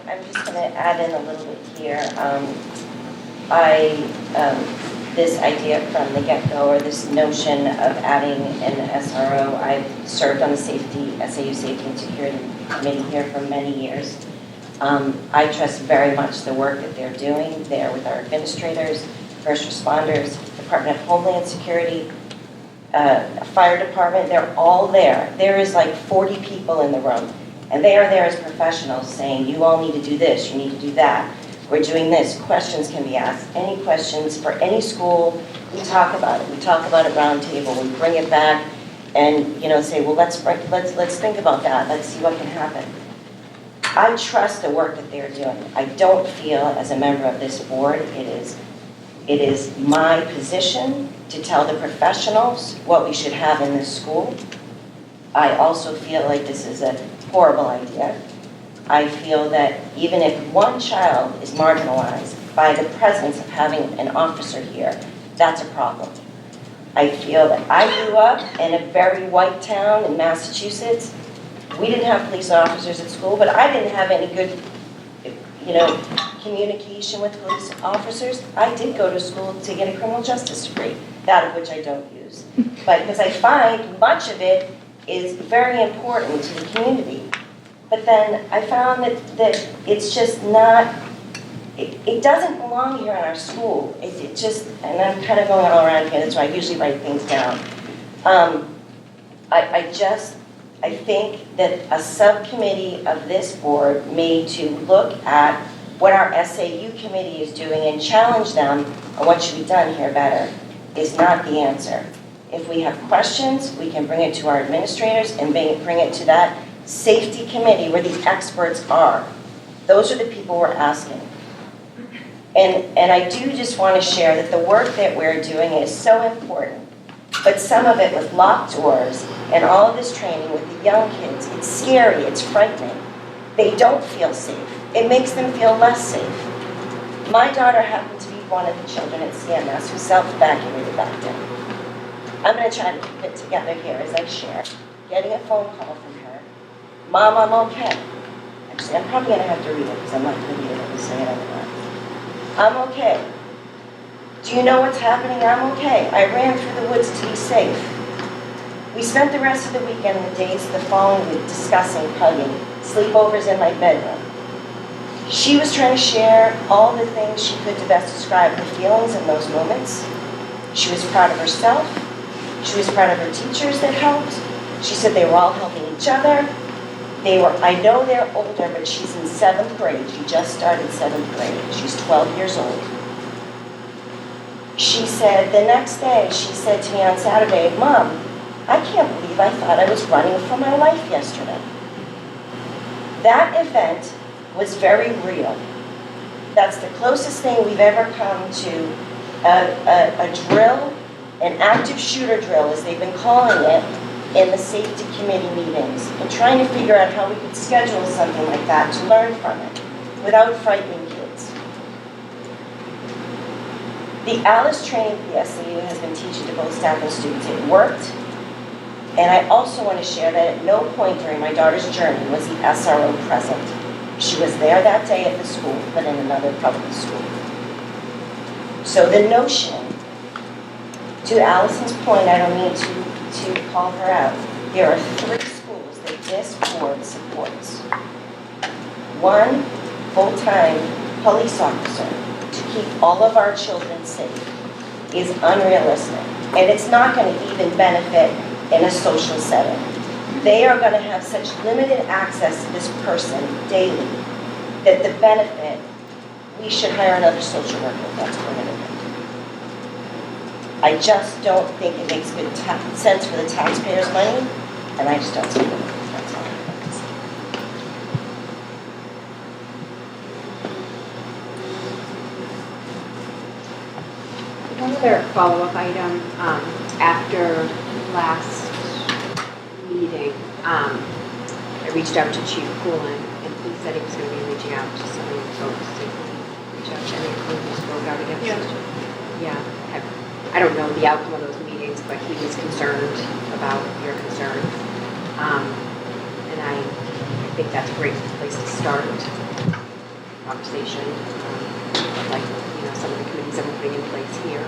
I'm just going to add in a little bit here. This idea from the get-go, or this notion of adding an SRO, I've served on the SAU Safety and Security Committee here for many years. I trust very much the work that they're doing there with our administrators, first responders, Department of Homeland Security, Fire Department. They're all there. There is like 40 people in the room, and they are there as professionals saying, you all need to do this, you need to do that. We're doing this. Questions can be asked. Any questions for any school, we talk about it. We talk about it round table. We bring it back and say, well, let's think about that. Let's see what can happen. I trust the work that they're doing. I don't feel, as a member of this board, it is my position to tell the professionals what we should have in this school. I also feel like this is a horrible idea. I feel that even if one child is marginalized by the presence of having an officer here, that's a problem. I feel that I grew up in a very white town in Massachusetts. We didn't have police officers at school, but I didn't have any good, communication with police officers. I did go to school to get a criminal justice degree, that of which I don't use. But because I find much of it is very important to the community. But then I found that it's just not, it doesn't belong here in our school. It just, and I'm kind of going all around here, that's why I usually write things down. I think that a subcommittee of this board made to look at what our SAU committee is doing and challenge them on what should be done here better is not the answer. If we have questions, we can bring it to our administrators and bring it to that safety committee where the experts are. Those are the people we're asking. And I do just want to share that the work that we're doing is so important, but some of it with locked doors and all of this training with the young kids, it's scary, it's frightening. They don't feel safe. It makes them feel less safe. My daughter happened to be one of the children at CMS who self-evacuated back then. I'm going to try to keep it together here as I share. Getting a phone call from her. Mom, I'm okay. Actually, I'm probably going to have to read it because I'm not going to be able to say it otherwise. I'm okay. Do you know what's happening? I'm okay. I ran through the woods to be safe. We spent the rest of the weekend and the days of the following week discussing hugging, sleepovers in my bedroom. She was trying to share all the things she could to best describe her feelings in those moments. She was proud of herself. She was proud of her teachers that helped. She said they were all helping each other. I know they're older, but she's in 7th grade. She just started 7th grade. She's 12 years old. She said, the next day, she said to me on Saturday, Mom, I can't believe I thought I was running for my life yesterday. That event was very real. That's the closest thing we've ever come to a drill, an active shooter drill, as they've been calling it, in the safety committee meetings, and trying to figure out how we could schedule something like that to learn from it without frightening kids. The Alice training PSAU has been teaching to both staff and students. It worked. And I also want to share that at no point during my daughter's journey was the SRO present. She was there that day at the school, but in another public school. So the notion, to Allison's point, I don't mean to call her out, there are 3 schools that this board supports. 1 full-time police officer to keep all of our children safe is unrealistic. And it's not going to even benefit in a social setting. They are going to have such limited access to this person daily that the benefit, we should hire another social worker if that's permitted. I just don't think it makes good sense for the taxpayers' money, and I just don't see it. That's all I have to say. One other follow-up item, after last meeting, I reached out to Chief Coolin, and he said he was going to be reaching out to some of you folks to reach out to any of who spoke out against it. Yeah. I don't know the outcome of those meetings, but he was concerned about your concerns. And I think that's a great place to start conversation, like some of the committees that we're putting in place here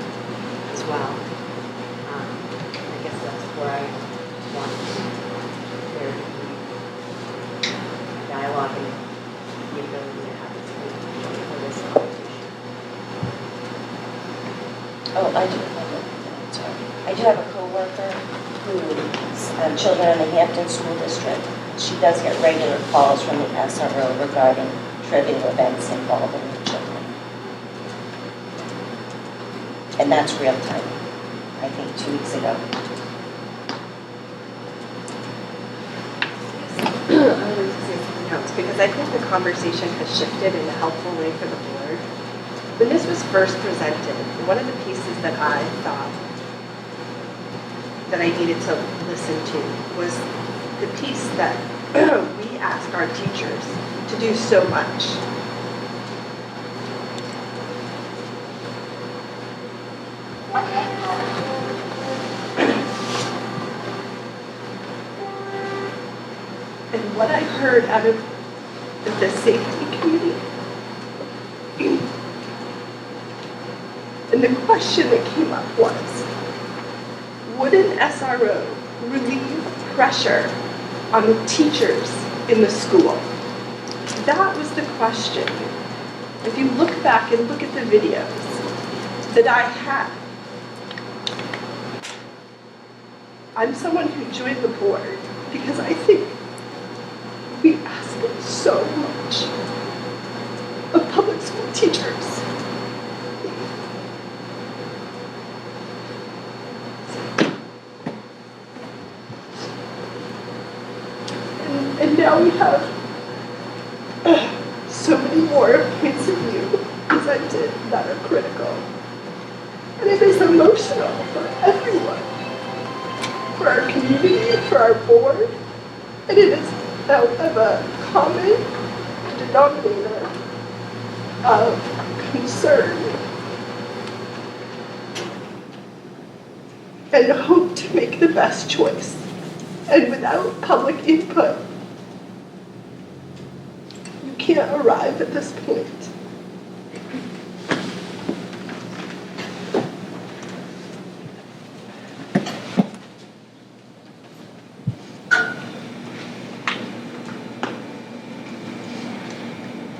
as well. I guess that's where I want there to be dialogue and the ability to have this conversation. Oh, I do have a coworker whose children are in the Hampton School District. She does get regular calls from the SRO regarding trivial events involving the children. And that's real time. I think 2 weeks ago. I wanted to say something else because I think the conversation has shifted in a helpful way for the board. When this was first presented, one of the pieces that I thought that I needed to listen to was the piece that we ask our teachers to do so much. And what I heard out of the safety committee, and the question that came up was, would an SRO relieve pressure on the teachers in the school? That was the question. If you look back and look at the videos that I had, I'm someone who joined the board because I think we ask so much of public school teachers. And now we have so many more points of view presented that are critical. And it is emotional for everyone, for our community, for our board, and it is out of a common denominator of concern and hope to make the best choice. And without public input, you can't arrive at this point.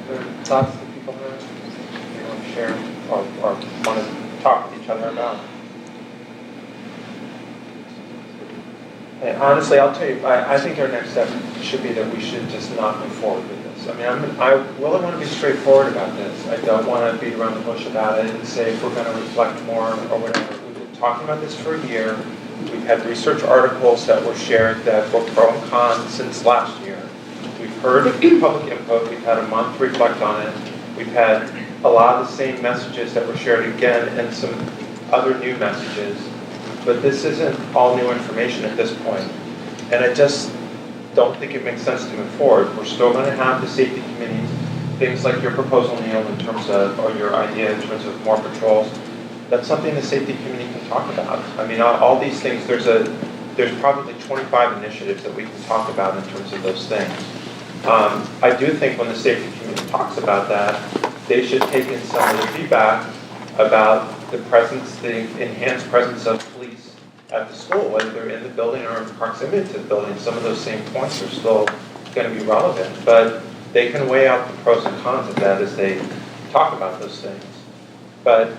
other thoughts that people have? You want to share or want to talk with each other about? And honestly, I'll tell you, I think our next step should be that we should just not move forward with this. I mean, I really want to be straightforward about this. I don't want to beat around the bush about it and say if we're going to reflect more or whatever. We've been talking about this for a year. We've had research articles that were shared that were pro and con since last year. We've heard public input. We've had a month to reflect on it. We've had a lot of the same messages that were shared again and some other new messages. But this isn't all new information at this point. And I just don't think it makes sense to move forward. We're still going to have the safety committees, things like your proposal, Neil, in terms of, or your idea in terms of more patrols. That's something the safety committee can talk about. I mean, all these things, there's probably 25 initiatives that we can talk about in terms of those things. I do think when the safety committee talks about that, they should take in some of the feedback about the presence, the enhanced presence of police at the school, whether they're in the building or in proximity to the building. Some of those same points are still going to be relevant, but they can weigh out the pros and cons of that as they talk about those things. But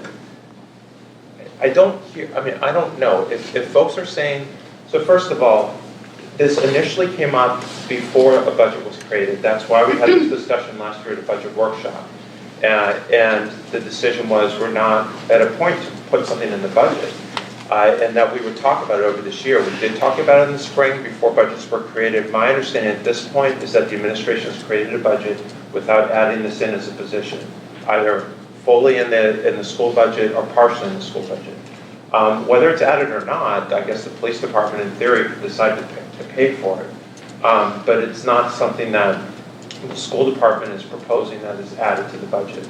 I don't know if folks are saying, so first of all, this initially came up before a budget was created. That's why we had this discussion last year at a budget workshop. And the decision was we're not at a point to put something in the budget. And that we would talk about it over this year. We did talk about it in the spring before budgets were created. My understanding at this point is that the administration has created a budget without adding this in as a position, either fully in the school budget or partially in the school budget. Whether it's added or not, I guess the police department in theory could decide to pay for it. But it's not something that the school department is proposing that is added to the budget.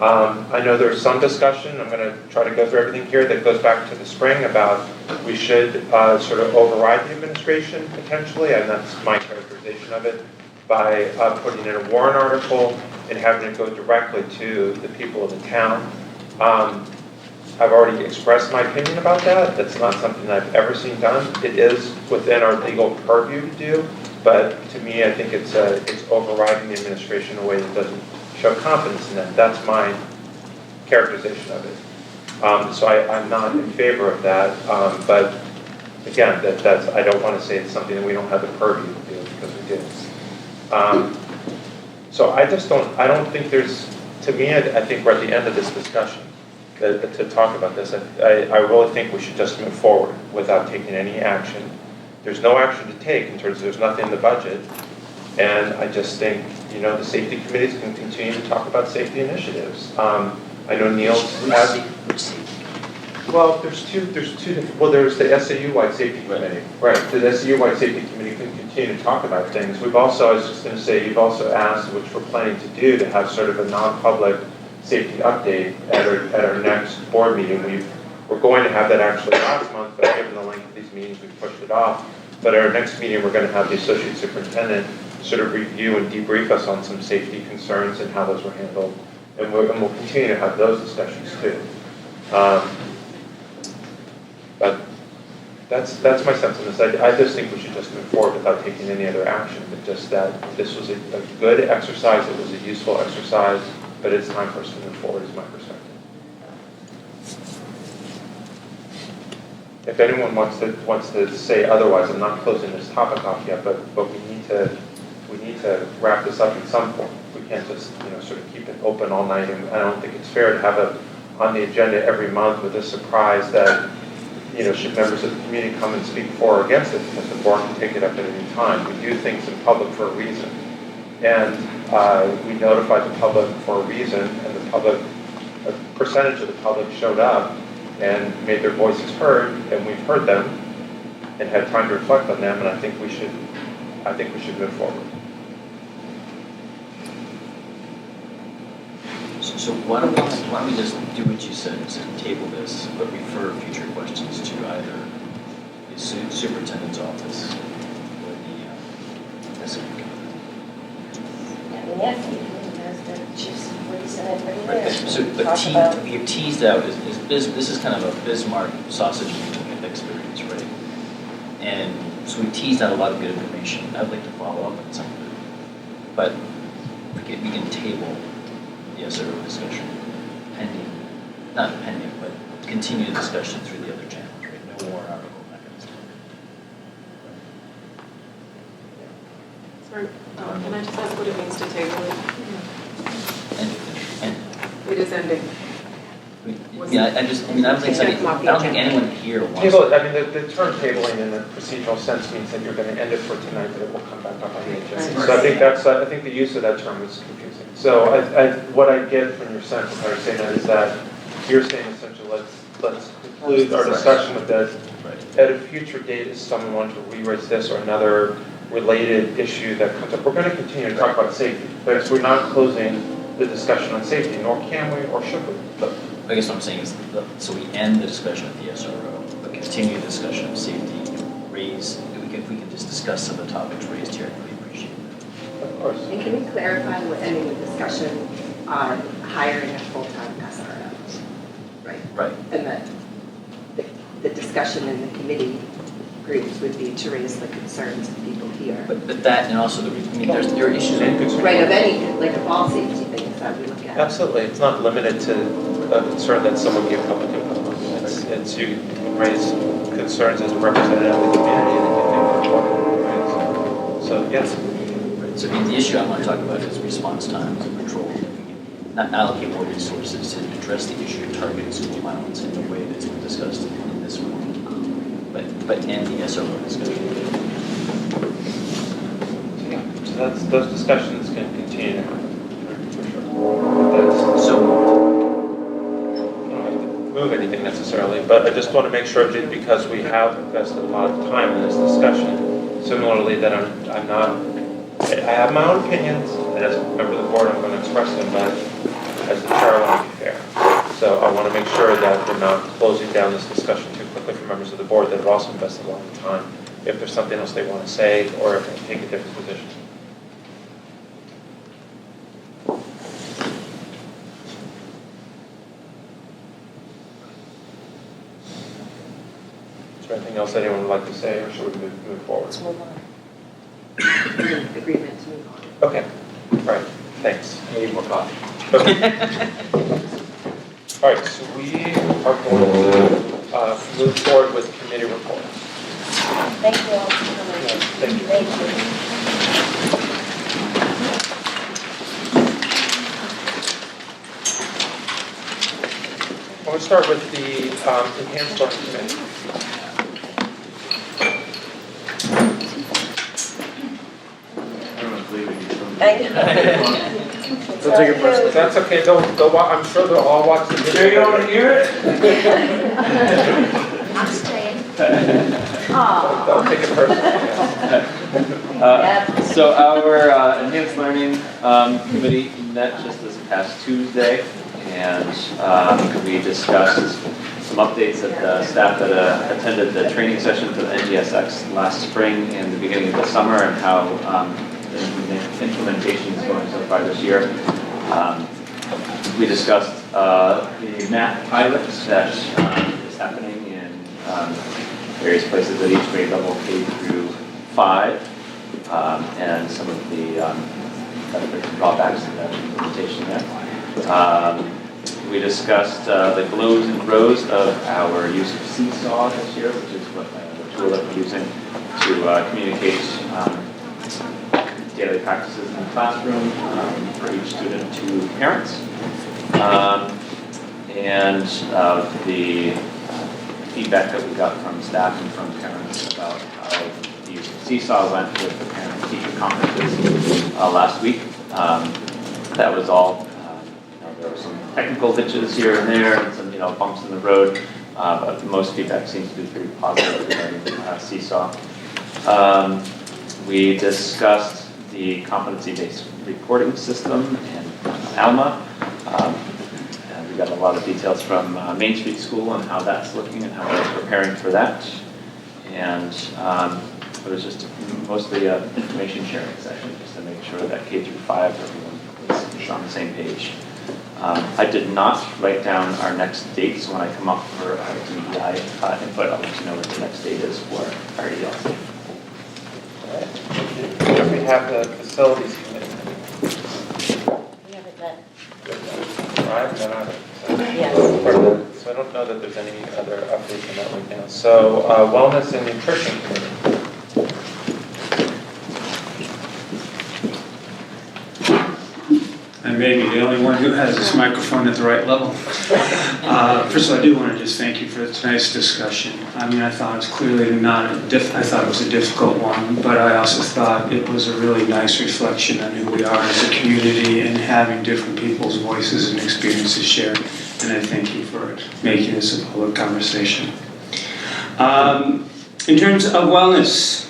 I know there's some discussion, I'm going to try to go through everything here, that goes back to the spring about we should sort of override the administration potentially, and that's my characterization of it, by putting in a warrant article and having it go directly to the people of the town. I've already expressed my opinion about that. That's not something that I've ever seen done. It is within our legal purview to do, but to me, I think it's overriding the administration in a way that doesn't show confidence in them. That's my characterization of it. So I'm not in favor of that. But again, that's I don't want to say it's something that we don't have the purview to do because we do. So I don't think there's, to me, I think we're at the end of this discussion to talk about this. I really think we should just move forward without taking any action. There's no action to take in terms of there's nothing in the budget. And I just think, the safety committees can continue to talk about safety initiatives. I know Neil has. Well, there's two different, well, there's the SAU-wide safety committee. Right, the SAU-wide safety committee can continue to talk about things. We've also, I was just going to say, you've also asked, which we're planning to do, to have sort of a non-public safety update at our next board meeting. We're going to have that actually last month, but given the length of these meetings, we've pushed it off. But at our next meeting, we're going to have the associate superintendent sort of review and debrief us on some safety concerns and how those were handled. And we'll continue to have those discussions too. But that's my sense on this. I just think we should just move forward without taking any other action. But just that this was a good exercise, it was a useful exercise, but it's time for us to move forward is my perspective. If anyone wants to say otherwise, I'm not closing this topic off yet, but we need to wrap this up at some point. We can't just sort of keep it open all night, and I don't think it's fair to have it on the agenda every month with a surprise that should members of the community come and speak for or against it, because the board can take it up at any time. We do things in public for a reason, and we notified the public for a reason, and a percentage of the public showed up and made their voices heard, and we've heard them and had time to reflect on them, and I think we should move forward. So why don't we just do what you said, is table this, but refer future questions to either the superintendent's office or the SAU committee. Yes, the chiefs of police and everybody there. So, but you've teased out this is kind of a Bismarck sausage making experience, right? And so we teased out a lot of good information. I'd like to follow up on some of it, but we can table the SRO discussion pending, not pending, but continue the discussion through the other channels, right? No warrant article, that kind of stuff. Sorry, can I just ask what it means to table it? And It is ending. yeah, I don't think anyone here wants. Table, I mean, the term tabling in the procedural sense means that you're going to end it for tonight, but it will come back up on the agenda. So I think the use of that term is confusing. So what I get from your sense of how you're saying that is that you're saying essentially, let's conclude our discussion with this. At a future date, if someone wanted to re-raise this or another related issue that comes up, we're going to continue to talk about safety, but we're not closing the discussion on safety, nor can we or should we. But I guess what I'm saying is, so we end the discussion at the SRO, but continue the discussion of safety, if we can just discuss some of the topics raised here, I'd really appreciate it. Of course. And can we clarify we're ending the discussion on hiring a full-time SRO? Right? Right. And that the discussion in the committee groups would be to raise the concerns of people here. But that, and also, there are issues. Right, of any, like of all safety things that we look at. Absolutely, it's not limited to a concern that someone gave public input. It's you can raise concerns as a representative of the community and you can do work, right? So yes. Right. So the issue I want to talk about is response times and patrol. Not allocate more resources to address the issue of targeted school violence in the way that's been discussed in this room. But end the SRO discussion. So those discussions can continue for sure. So I don't have to move anything necessarily, but I just want to make sure that because we have invested a lot of time in this discussion, similarly that I'm not, I have my own opinions, and as a member of the board I'm going to express them, but as the chair I want to be fair. So I want to make sure that we're not closing down this discussion too quickly for members of the board that have also invested a lot of time, if there's something else they want to say or if they take a different position. Is there anything else anyone would like to say, or should we move forward? Let's move on. Agreement to move on. Okay, all right, thanks. I need more coffee. Okay. All right, so we are going to move forward with committee reports. Thank you all for coming. Thank you. Thank you. I want to start with the enhanced learning committee. They'll take it personally. That's okay. I'm sure they'll all watch the video. You don't want to hear it? I'm staying. They'll take it personally. So our enhanced learning committee met just this past Tuesday, and we discussed some updates that the staff that attended the training session for the NGSX last spring and the beginning of the summer, and how the implementation is going so far this year. We discussed the math pilot that is happening in various places at each grade level, K through 5, and some of the benefits and drawbacks of that implementation there. We discussed the glows and grows of our use of Seesaw this year, which is what the tool that we're using to communicate daily practices in the classroom for each student to parents. And the feedback that we got from staff and from parents about how the use of Seesaw went with the parent-teacher conferences last week. That was all, there were some technical hitches here and there and some bumps in the road, but most feedback seems to be pretty positive regarding Seesaw. We discussed the competency-based reporting system in Alma. And we got a lot of details from Main Street School on how that's looking and how they're preparing for that. And it was just mostly an information sharing session, just to make sure that K through 5 everyone was on the same page. I did not write down our next dates when I come up for DEI input. I'll let you know what the next date is for our ELC. All right. We have the facilities committee. I've done either. Yes. So I don't know that there's any other updates on that right now. So Wellness and Nutrition Committee. I may be the only one who has this microphone at the right level. First of all, I do want to just thank you for tonight's discussion. I mean, I thought it was clearly not I thought it was a difficult one, but I also thought it was a really nice reflection on who we are as a community and having different people's voices and experiences shared. And I thank you for making this a public conversation. In terms of wellness,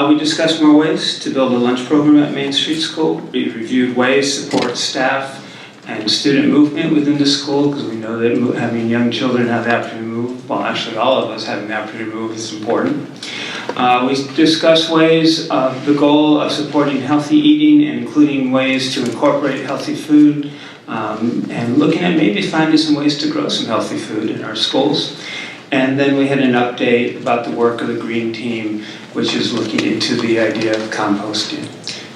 we discussed more ways to build a lunch program at Main Street School. We reviewed ways to support staff and student movement within the school, because we know that having young children have the opportunity to move, well, actually all of us having the opportunity to move is important. We discussed ways of the goal of supporting healthy eating and including ways to incorporate healthy food and looking at maybe finding some ways to grow some healthy food in our schools. And then we had an update about the work of the Green Team, which is looking into the idea of composting.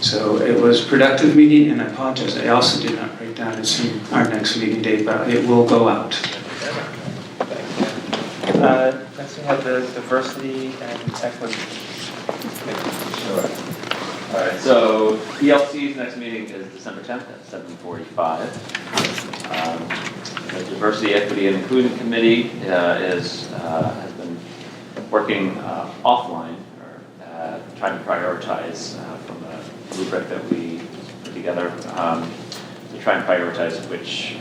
So it was a productive meeting, and I apologize, I also did not write down our next meeting date, but it will go out. Next we have the Diversity and Equity. Sure. All right, so ELC's next meeting is December 10th at 7:45. The Diversity, Equity, and Inclusion Committee has been working offline, or trying to prioritize from a rubric that we put together to try and prioritize which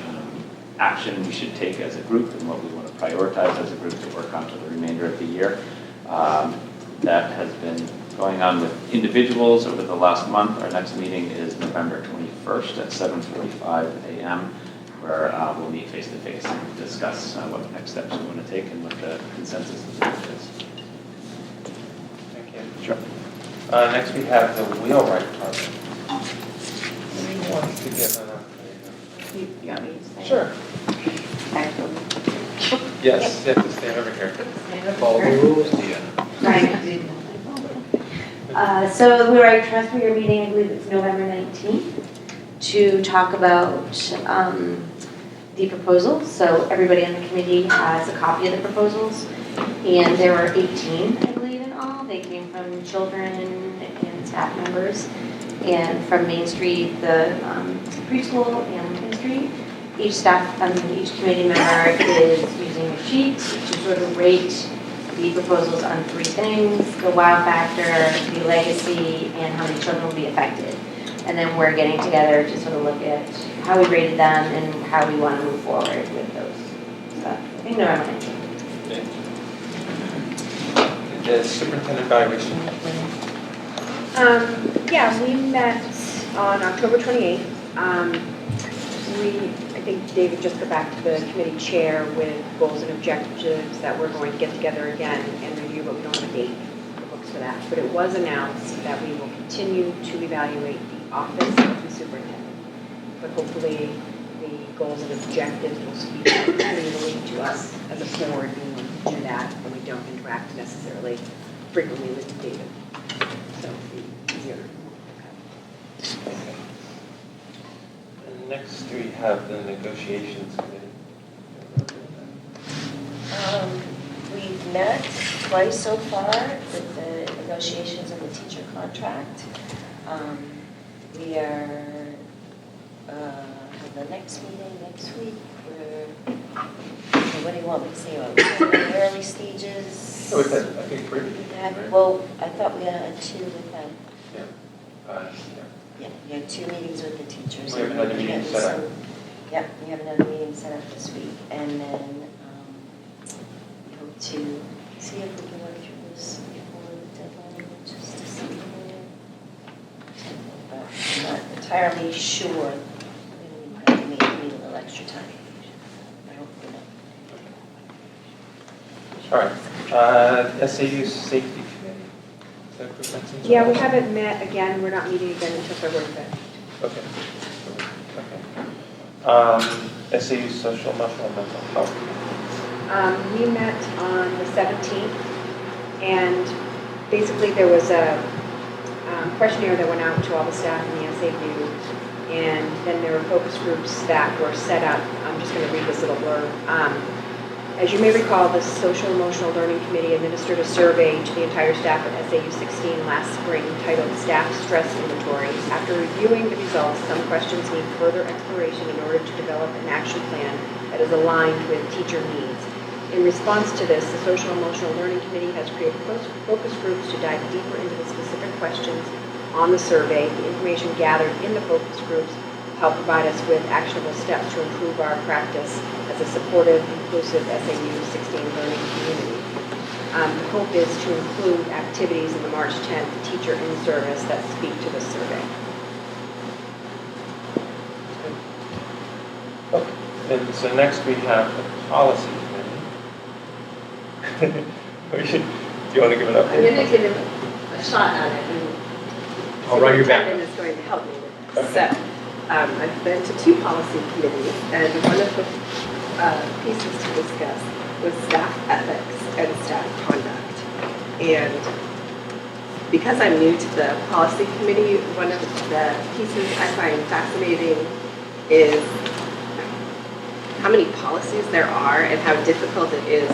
action we should take as a group and what we want to prioritize as a group to work on for the remainder of the year. That has been going on with individuals over the last month. Our next meeting is November 21st at 7:45 a.m. where we'll meet face-to-face and discuss what next steps we want to take and what the consensus of the group is. Thank you. Sure. Next we have the Wheelwright Project. Who wants to give an update? You got me to say? Sure. Yes, you have to stand over here. Follow the rules, Deanna. Right. So the Wheelwright Trust, we are meeting, I believe it's November 19th, to talk about the proposals. So everybody on the committee has a copy of the proposals, and there were 18, I believe, in all. They came from children and staff members, and from Main Street, the preschool, and Main Street. Each each committee member is using a sheet to sort of rate the proposals on three things: the wow factor, the legacy, and how many children will be affected. And then we're getting together to sort of look at how we rated them and how we want to move forward with those. So I think November 19th. The Superintendent Evaluation Committee? Yeah, we met on October 28th. I think David just got back to the committee chair with goals and objectives that we're going to get together again and review, but we don't have a date for books for that. But it was announced that we will continue to evaluate the office of the superintendent. But hopefully the goals and objectives will speak clearly to us as a board being able to do that, and we don't interact necessarily frequently with David. So it'll be easier. Next we have the Negotiations Committee. We've met twice so far with the negotiations on the teacher contract. We are have the next meeting next week. What do you want me to say? We're in the early stages. Oh, we've had, I think, 3 meetings. Well, I thought we had 2 with them. Yeah. Yeah, we had 2 meetings with the teachers. We have another meeting set up. Yeah, we have another meeting set up this week, and then we hope to see if we can work through this before the deadline, which is December. But I'm not entirely sure. We may need a little extra time. I hope we're not. All right. SAU Safety Committee. Is that group mentioned? Yeah, we haven't met again. We're not meeting again until February 5th. Okay. SAU Social Emotional Mental Health. We met on the 17th, and basically there was a questionnaire that went out to all the staff in the SAU, And then there were focus groups that were set up. I'm just going to read this little blurb. As you may recall, the Social Emotional Learning Committee administered a survey to the entire staff at SAU 16 last spring titled Staff Stress Inventory. After reviewing the results, some questions need further exploration in order to develop an action plan that is aligned with teacher needs. In response to this, the Social Emotional Learning Committee has created focus groups to dive deeper into the specific questions on the survey. The information gathered in the focus groups help provide us with actionable steps to improve our practice as a supportive, inclusive SAU 16 learning community. The hope is to include activities in the March 10th Teacher in Service that speak to the survey. Okay. And so next we have the policy committee. Do you want to give an update? I'm going to give a shot on it, and I'll run your back. superintendent is going to help me with this. So, I've been to 2 policy committees, and one of the pieces to discuss was staff ethics and staff conduct. And because I'm new to the policy committee, one of the pieces I find fascinating is how many policies there are and how difficult it is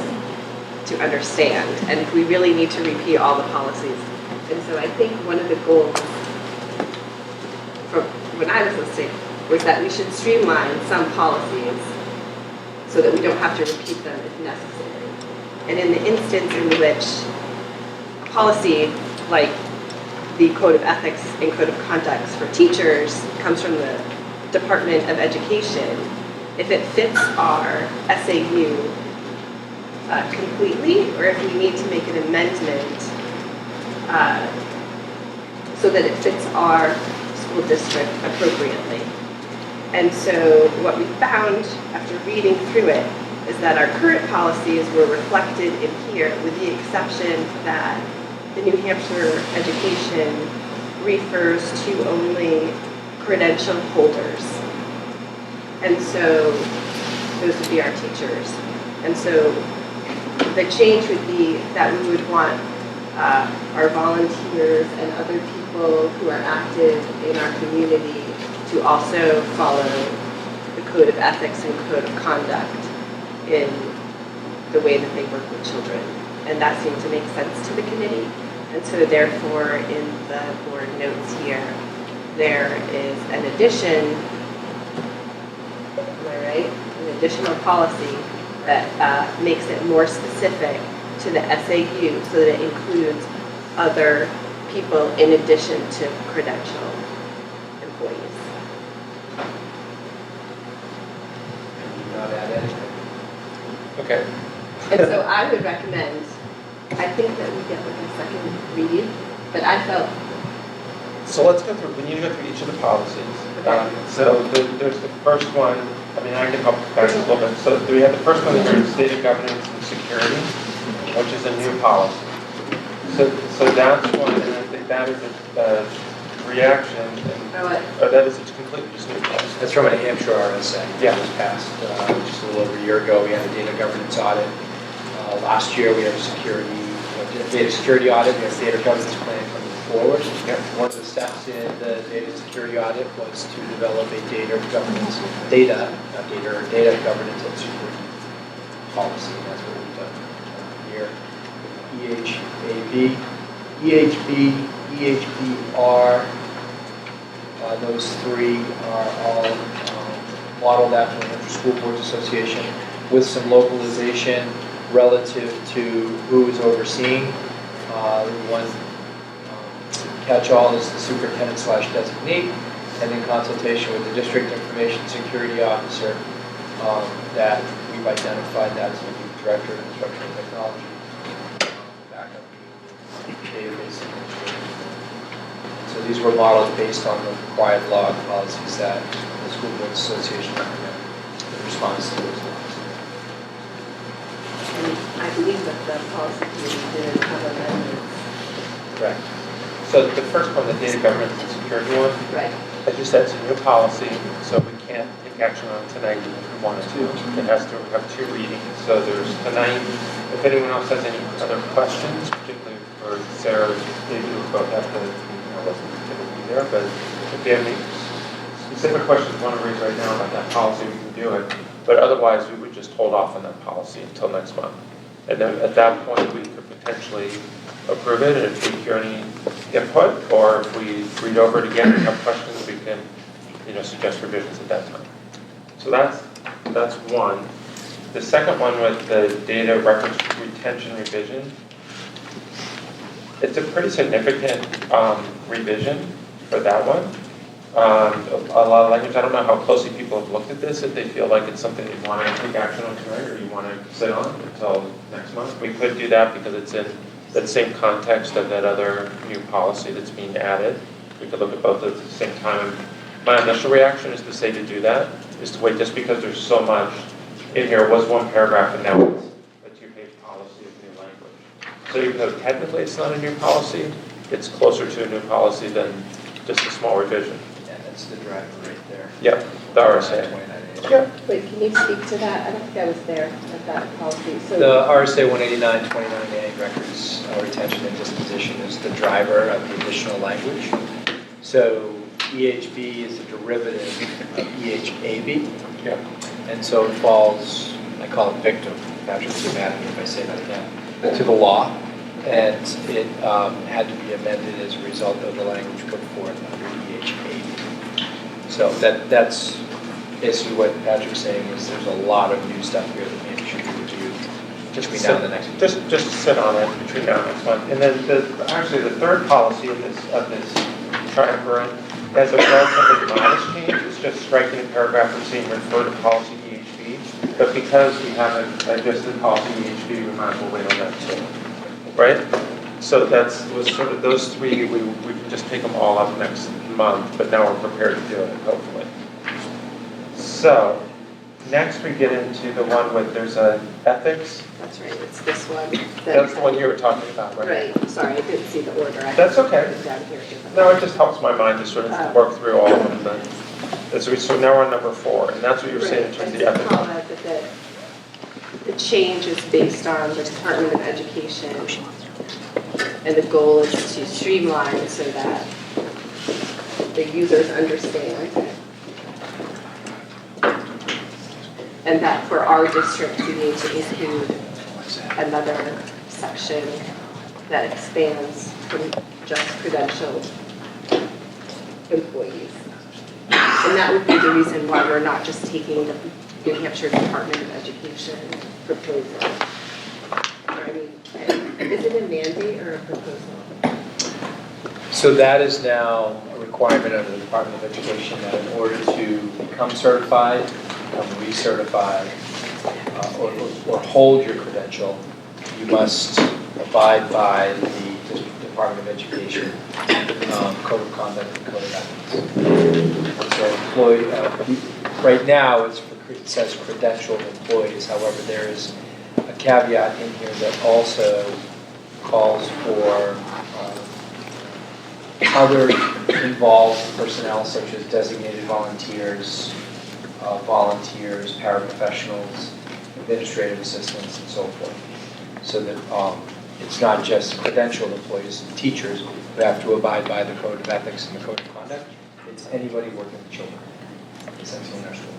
to understand, and if we really need to repeat all the policies. And so I think one of the goals from when I was listening was that we should streamline some policies so that we don't have to repeat them if necessary. And in the instance in which a policy like the Code of Ethics and Code of Conduct for teachers comes from the Department of Education, if it fits our SAU completely, or if we need to make an amendment so that it fits our school district appropriately. And so what we found after reading through it is that our current policies were reflected in here, with the exception that the New Hampshire education refers to only credential holders. And so those would be our teachers. And so the change would be that we would want our volunteers and other people who are active in our community to also follow the Code of Ethics and Code of Conduct in the way that they work with children. And that seemed to make sense to the committee. And so therefore, in the board notes here, there is an addition, am I right? An additional policy that makes it more specific to the SAU so that it includes other people in addition to credential employees. Not add anything. Okay. And so I would recommend, I think that we get like a second read, but I felt. So let's go through, we need to go through each of the policies. There's the first one, I mean, I can help guys a little bit. So we have the first one here, data governance and security, which is a new policy. So that's one, and I think that is a reaction, or that is a completely just new policy. That's from a New Hampshire RSA. Yeah. It was passed just a little over a year ago. We had a data governance audit. Last year we had a data security audit. We had a data governance plan coming forward. Yeah. One of the steps in the data security audit was to develop a data governance and security policy. And that's what we've done here. EHAB, EHB, EHBR, those three are all modeled after the New Hampshire School Boards Association with some localization relative to who is overseeing. One catch-all is the superintendent/designee, and in consultation with the district information security officer, that we've identified that as the director of instructional technology. Backup database administrator. So these were modeled based on the required law policies that the School Board Association recommended in response to those laws. And I believe that the policy committee did have amendments. Correct. So the first one, the data governance and security one, Right. as you said, it's a new policy, so we can't take action on it tonight even if we wanted to. It has to have 2 readings. So there's tonight, if anyone else has any other questions, particularly for Sarah, maybe we both have to, wasn't typically there, but if you have any specific questions you want to raise right now about that policy, we can do it. But otherwise, we would just hold off on that policy until next month. And then at that point, we could potentially approve it if we hear any input, or if we read over it again and have questions, we can, suggest revisions at that time. So that's one. The second one with the data records retention revision, it's a pretty significant revision for that one. A lot of language, I don't know how closely people have looked at this, if they feel like it's something you want to take action on tonight or you want to sit on until next month. We could do that because it's in the same context of that other new policy that's being added. We could look at both at the same time. My initial reaction is to say to do that, is to wait just because there's so much in here. It was one paragraph and now it's a 2-page policy of new language. So even though technically it's not a new policy, it's closer to a new policy than just a small revision. Yeah, that's the driver right there. Yeah, the RSA. Yeah. Wait, can you speak to that? I don't think I was there at that policy. So The RSA 189-29A records retention and disposition is the driver of the additional language. So EHB is a derivative of EHAB. Yeah. And so it falls, I call it victim, Patrick's too mad at me if I say that again, to the law. And it had to be amended as a result of the language put forth under EHAB. So that's basically what Patrick's saying is there's a lot of new stuff here that maybe should be reviewed just between now and the next week. Just sit on it between now and next month. And then actually the third policy of this triumvirate has a relatively modest change. It's just striking a paragraph and saying refer to policy EHB. But because we haven't digested policy EHB, we might as well wait on that too. Right? So was sort of those three, we can just take them all up next month, but now we're prepared to do it, hopefully. So, next we get into the one with there's a ethics. that's right, it's this one. That's the one you were talking about, right? Right, sorry, I didn't see the order. That's okay. Put it down here differently. No, it just helps my mind to sort of work through all of them. So now we're on number 4, and that's what you were saying in terms of the ethics. Comment that the change is based on the Department of Education, and the goal is to streamline so that the users understand. And that for our district, we need to include another section that expands from just credentialed employees. And that would be the reason why we're not just taking the New Hampshire Department of Education proposal. I mean, is it a mandate or a proposal? So that is now a requirement under the Department of Education that in order to become certified, become recertified, or hold your credential, you must abide by the Department of Education Code of Conduct and Code of Ethics. So right now it says credentialed employees. However, there is a caveat in here that also calls for other involved personnel such as designated volunteers, paraprofessionals, administrative assistants, and so forth. So that it's not just credentialed employees, teachers who have to abide by the Code of Ethics and the Code of Conduct. It's anybody working with children, essentially in our schools.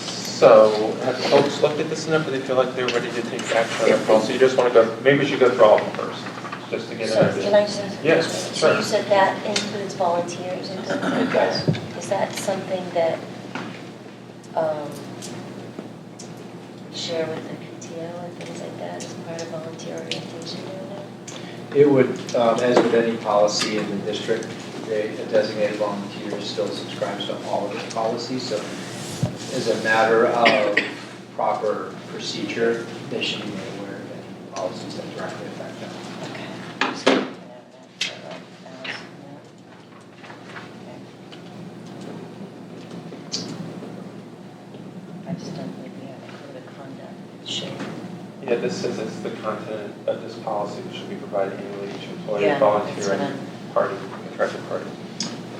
So, have folks looked at this enough that they feel like they're ready to take action on their policy? You just want to go, maybe we should go through all of them first, just to get an idea. Can I just ask a Yes, question? sure. So you said that includes volunteers and things like It does. that? Is that something that share with the PTO and things like that as part of volunteer orientation doing that? It would, as with any policy in the district, a designated volunteer still subscribes to all of its policies. So as a matter of proper procedure, they should be made aware of any policies that directly affect them. I just don't think we have a code of conduct. Should. Yeah, this says it's the content of this policy that should be provided annually to each employee, Yeah, volunteer, that's what and party, contracted party.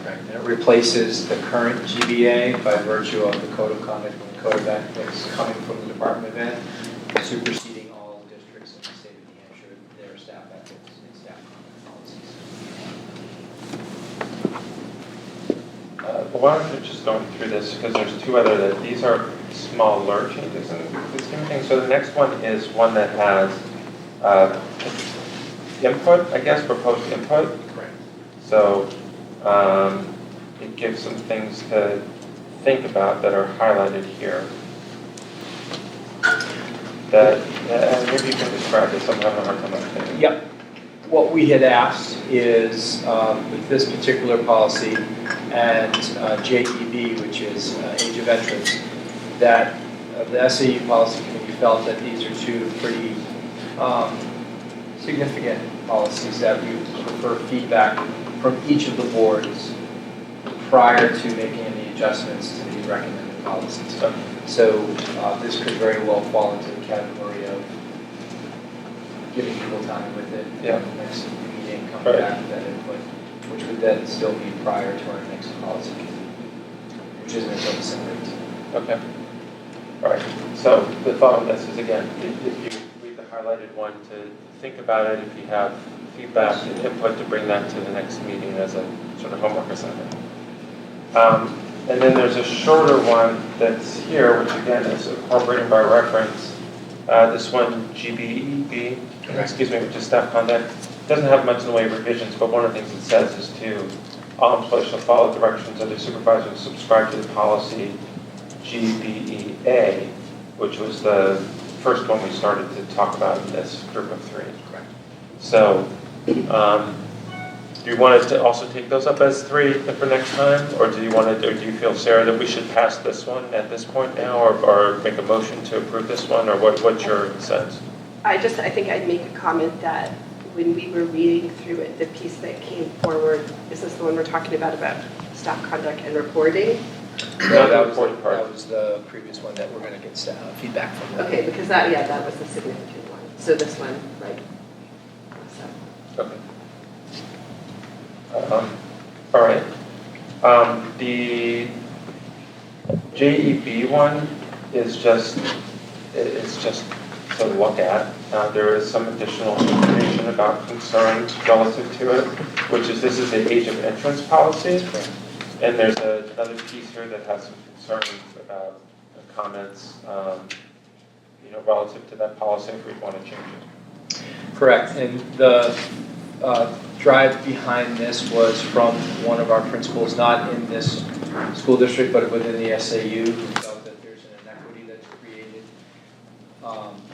Correct. And it replaces the current GBA by virtue of the Code of Conduct and the Code of Ethics coming from the Department of Ed, superseding all districts in the state of New Hampshire, their staff ethics and staff conduct policies. why don't you just going through this, because there's two other, that these are smaller changes in the scheme of things. So the next one is one that has input, I guess, proposed input. Correct. So it gives some things to think about that are highlighted here. That, maybe you can describe this, I'm having a hard time understanding. Yep. What we had asked is, with this particular policy and JEB, which is age of entrance, that the SAU policy committee felt that these are two pretty significant policies that we prefer feedback from each of the boards prior to making any adjustments to the recommended policies. So this could very well fall into the category of giving people time with it. Yeah. The next meeting, come Right. back with that input, which would then still be prior to our next policy committee, which isn't until December 18th. Okay. All right. So the thought on this is, again, if you read the highlighted one, to think about it, if you have feedback and input, to bring that to the next meeting as a sort of homework assignment. And then there's a shorter one that's here, which again is incorporating by reference. This one, GBEB, excuse me, which is staff conduct, doesn't have much in the way of revisions, but one of the things it says is to all employees shall follow directions of their supervisor and subscribe to the policy GBEA, which was the first one we started to talk about in this group of three. Correct. So, do you want to also take those up as three for next time, or do you want to, or do you feel, Sarah, that we should pass this one at this point now, or make a motion to approve this one, or what's your sense? I think I'd make a comment that when we were reading through it, the piece that came forward, is this the one we're talking about staff conduct and reporting? No, that was the previous one that we're going to get feedback from. Okay, because that was the significant one. So this one, right? Okay. All right. The JEB one is just to look at. There is some additional information about concerns relative to it, which is this is the age of entrance policy. And there's another piece here that has some concerns about the comments, relative to that policy if we want to change it. Correct. And the drive behind this was from one of our principals, not in this school district, but within the SAU, who felt that there's an inequity that's created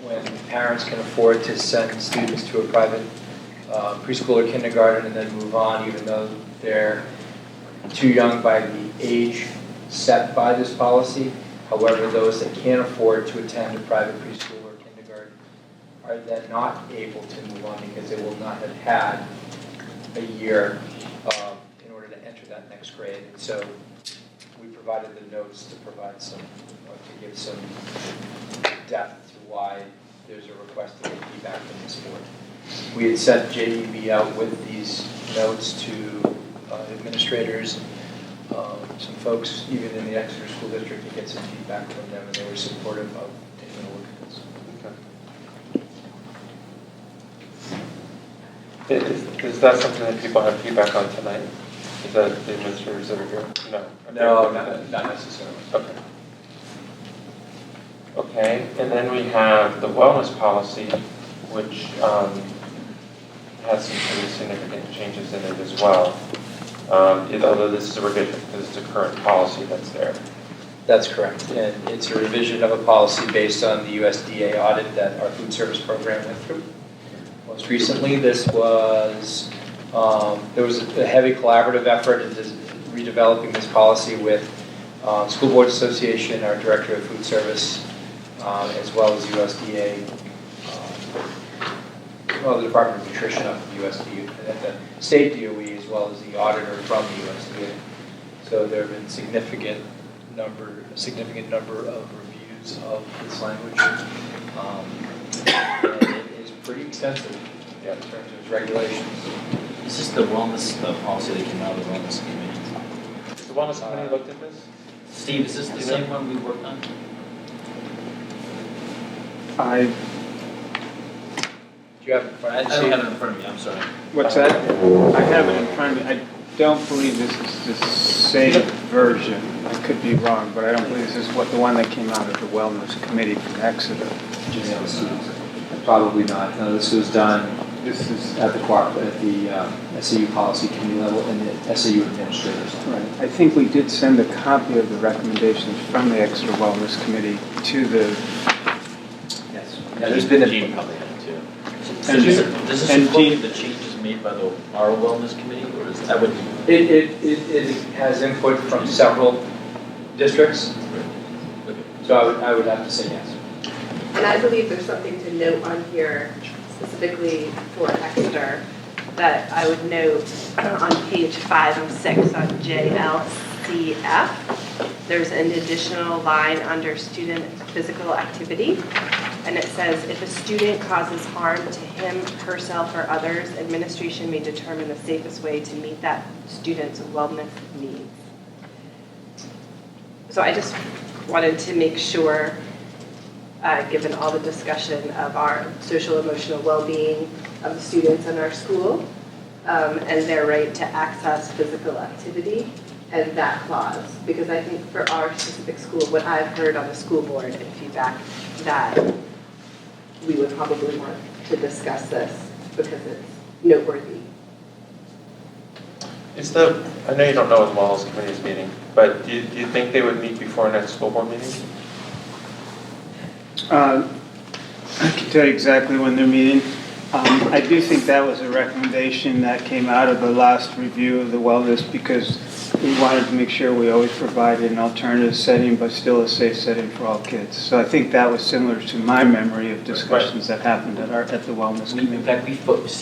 when parents can afford to send students to a private preschool or kindergarten and then move on, even though they're too young by the age set by this policy. However, those that can't afford to attend a private preschool or kindergarten are then not able to move on because they will not have had a year in order to enter that next grade. And so we provided the notes to provide some, to give some depth to why there's a request to get feedback from this board. We had sent JEB out with these notes to administrators, some folks even in the Exeter School District, to get some feedback from them, and they were supportive of taking a look at this. Okay. Is that something that people have feedback on tonight? Is that the administrators that are here? No. No, not necessarily. Okay. Okay, and then we have the wellness policy, which has some pretty significant changes in it as well. Although this is a revision, because it's a current policy that's there. That's correct, and it's a revision of a policy based on the USDA audit that our food service program went through. Most recently, this was, there was a heavy collaborative effort into redeveloping this policy with School Board Association, our Director of Food Service, as well as USDA, the Department of Nutrition up at USDA, at the state DOE, as well as the auditor from the USDA. So there have been significant number of reviews of this language. And it is pretty extensive in terms of its regulations. Is this the wellness policy that came out of the wellness committee? The wellness committee looked at this? Steve, is this the same one we worked on? I Do you have it in front of you? I don't have it in front of me, I'm sorry. What's that? I have it in front of me. don't believe this is the same version. I could be wrong, but I don't believe this is the one that came out of the Wellness Committee from Exeter. Probably not. No, this was done, this is at the SAU policy committee level and the SAU administrators. Right. I think we did send a copy of the recommendations from the Exeter Wellness Committee to the... Yes. Yeah, there's been Gene probably had it too. And Does this and incorporate the changes made by our wellness committee, or is that what? It has input from several districts, so I would have to say yes. And I believe there's something to note on here specifically for Exeter that I would note on page 5 and 6 on JLCF. There's an additional line under student physical activity, and it says, if a student causes harm to him, herself, or others, administration may determine the safest way to meet that student's wellness needs. So I just wanted to make sure, given all the discussion of our social emotional well-being of the students in our school, and their right to access physical activity, and that clause, because I think for our specific school, what I've heard on the school board and feedback, that we would probably want to discuss this because it's noteworthy. I know you don't know when the Wellness Committee's meeting, but do you think they would meet before next school board meeting? I can tell you exactly when they're meeting. I do think that was a recommendation that came out of the last review of the wellness, because we wanted to make sure we always provided an alternative setting, but still a safe setting for all kids. So I think that was similar to my memory of discussions that happened at the wellness committee. In fact, we focused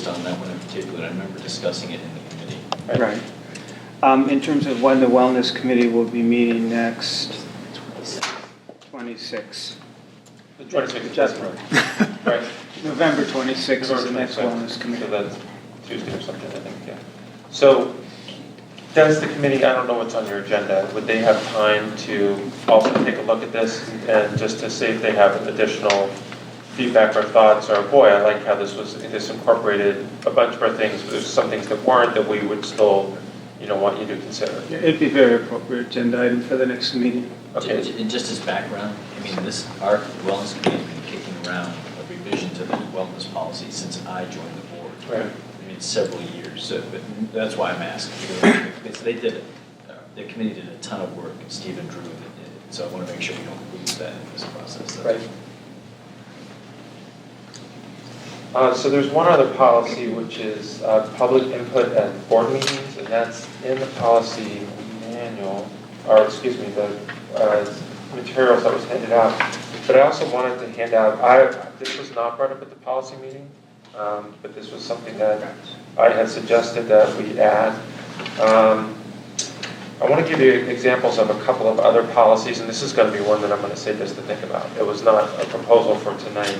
on that one in particular. I remember discussing it in the committee. Right. In terms of when the wellness committee will be meeting next, 26. The 26th, that's right. November 26th is the next wellness committee. So that's Tuesday or something, I think, yeah. So does the committee, I don't know what's on your agenda, would they have time to also take a look at this and just to see if they have additional feedback or thoughts, or boy, I like how this incorporated a bunch of our things, but there's some things that weren't that we would still, want you to consider. Yeah, it'd be a very appropriate agenda item for the next meeting. Okay. And just as background, our wellness committee has been kicking around a revision to the wellness policy since I joined the board. Right. Several years, so, but that's why I'm asking. Because the committee did a ton of work, and Stephen drew it, so I want to make sure we don't lose that in this process. Right. So there's one other policy, which is public input at board meetings, and that's in the policy manual, or excuse me, the materials that was handed out. But I also wanted to hand out, this was not brought up at the policy meeting, but this was something that I had suggested that we add. I want to give you examples of a couple of other policies, and this is going to be one that I'm going to say just to think about. It was not a proposal for tonight.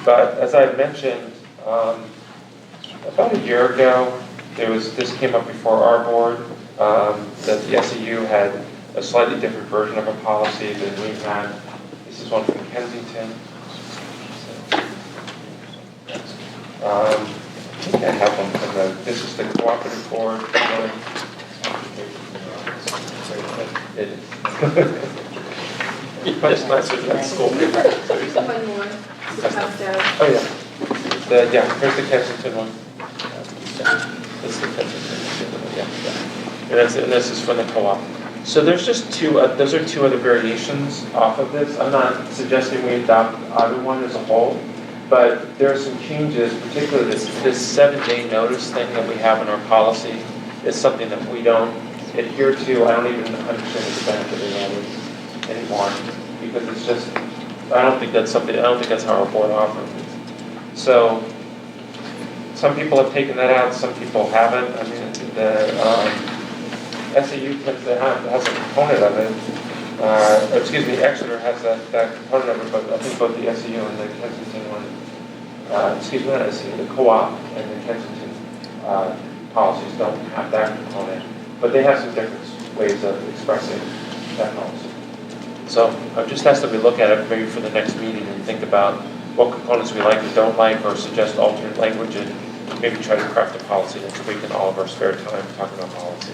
But as I mentioned, about a year ago, this came up before our board, that the SEU had a slightly different version of a policy than we had. This is one from Kensington. I think I have one from this is the cooperative board. It is. Much nicer than school. One more to pass down. Oh, yeah. Here's the Kensington one. This is the Kensington one, yeah. And this is for the co-op. So there's just those are two other variations off of this. I'm not suggesting we adopt either one as a whole. But there are some changes, particularly this 7-day notice thing that we have in our policy is something that we don't adhere to. I don't even understand the benefit of that anymore, because it's just, I don't think that's how our board operates. So some people have taken that out, some people haven't. I mean, the SAU tends to has a component of it. Exeter has that component of it, but I think both the SEU and the Kensington one, not SEU, the co-op and the Kensington policies don't have that component, but they have some different ways of expressing that policy. So I've just asked that we look at it maybe for the next meeting and think about what components we like and don't like, or suggest alternate language, and maybe try to craft a policy next week in all of our spare time talking about policy.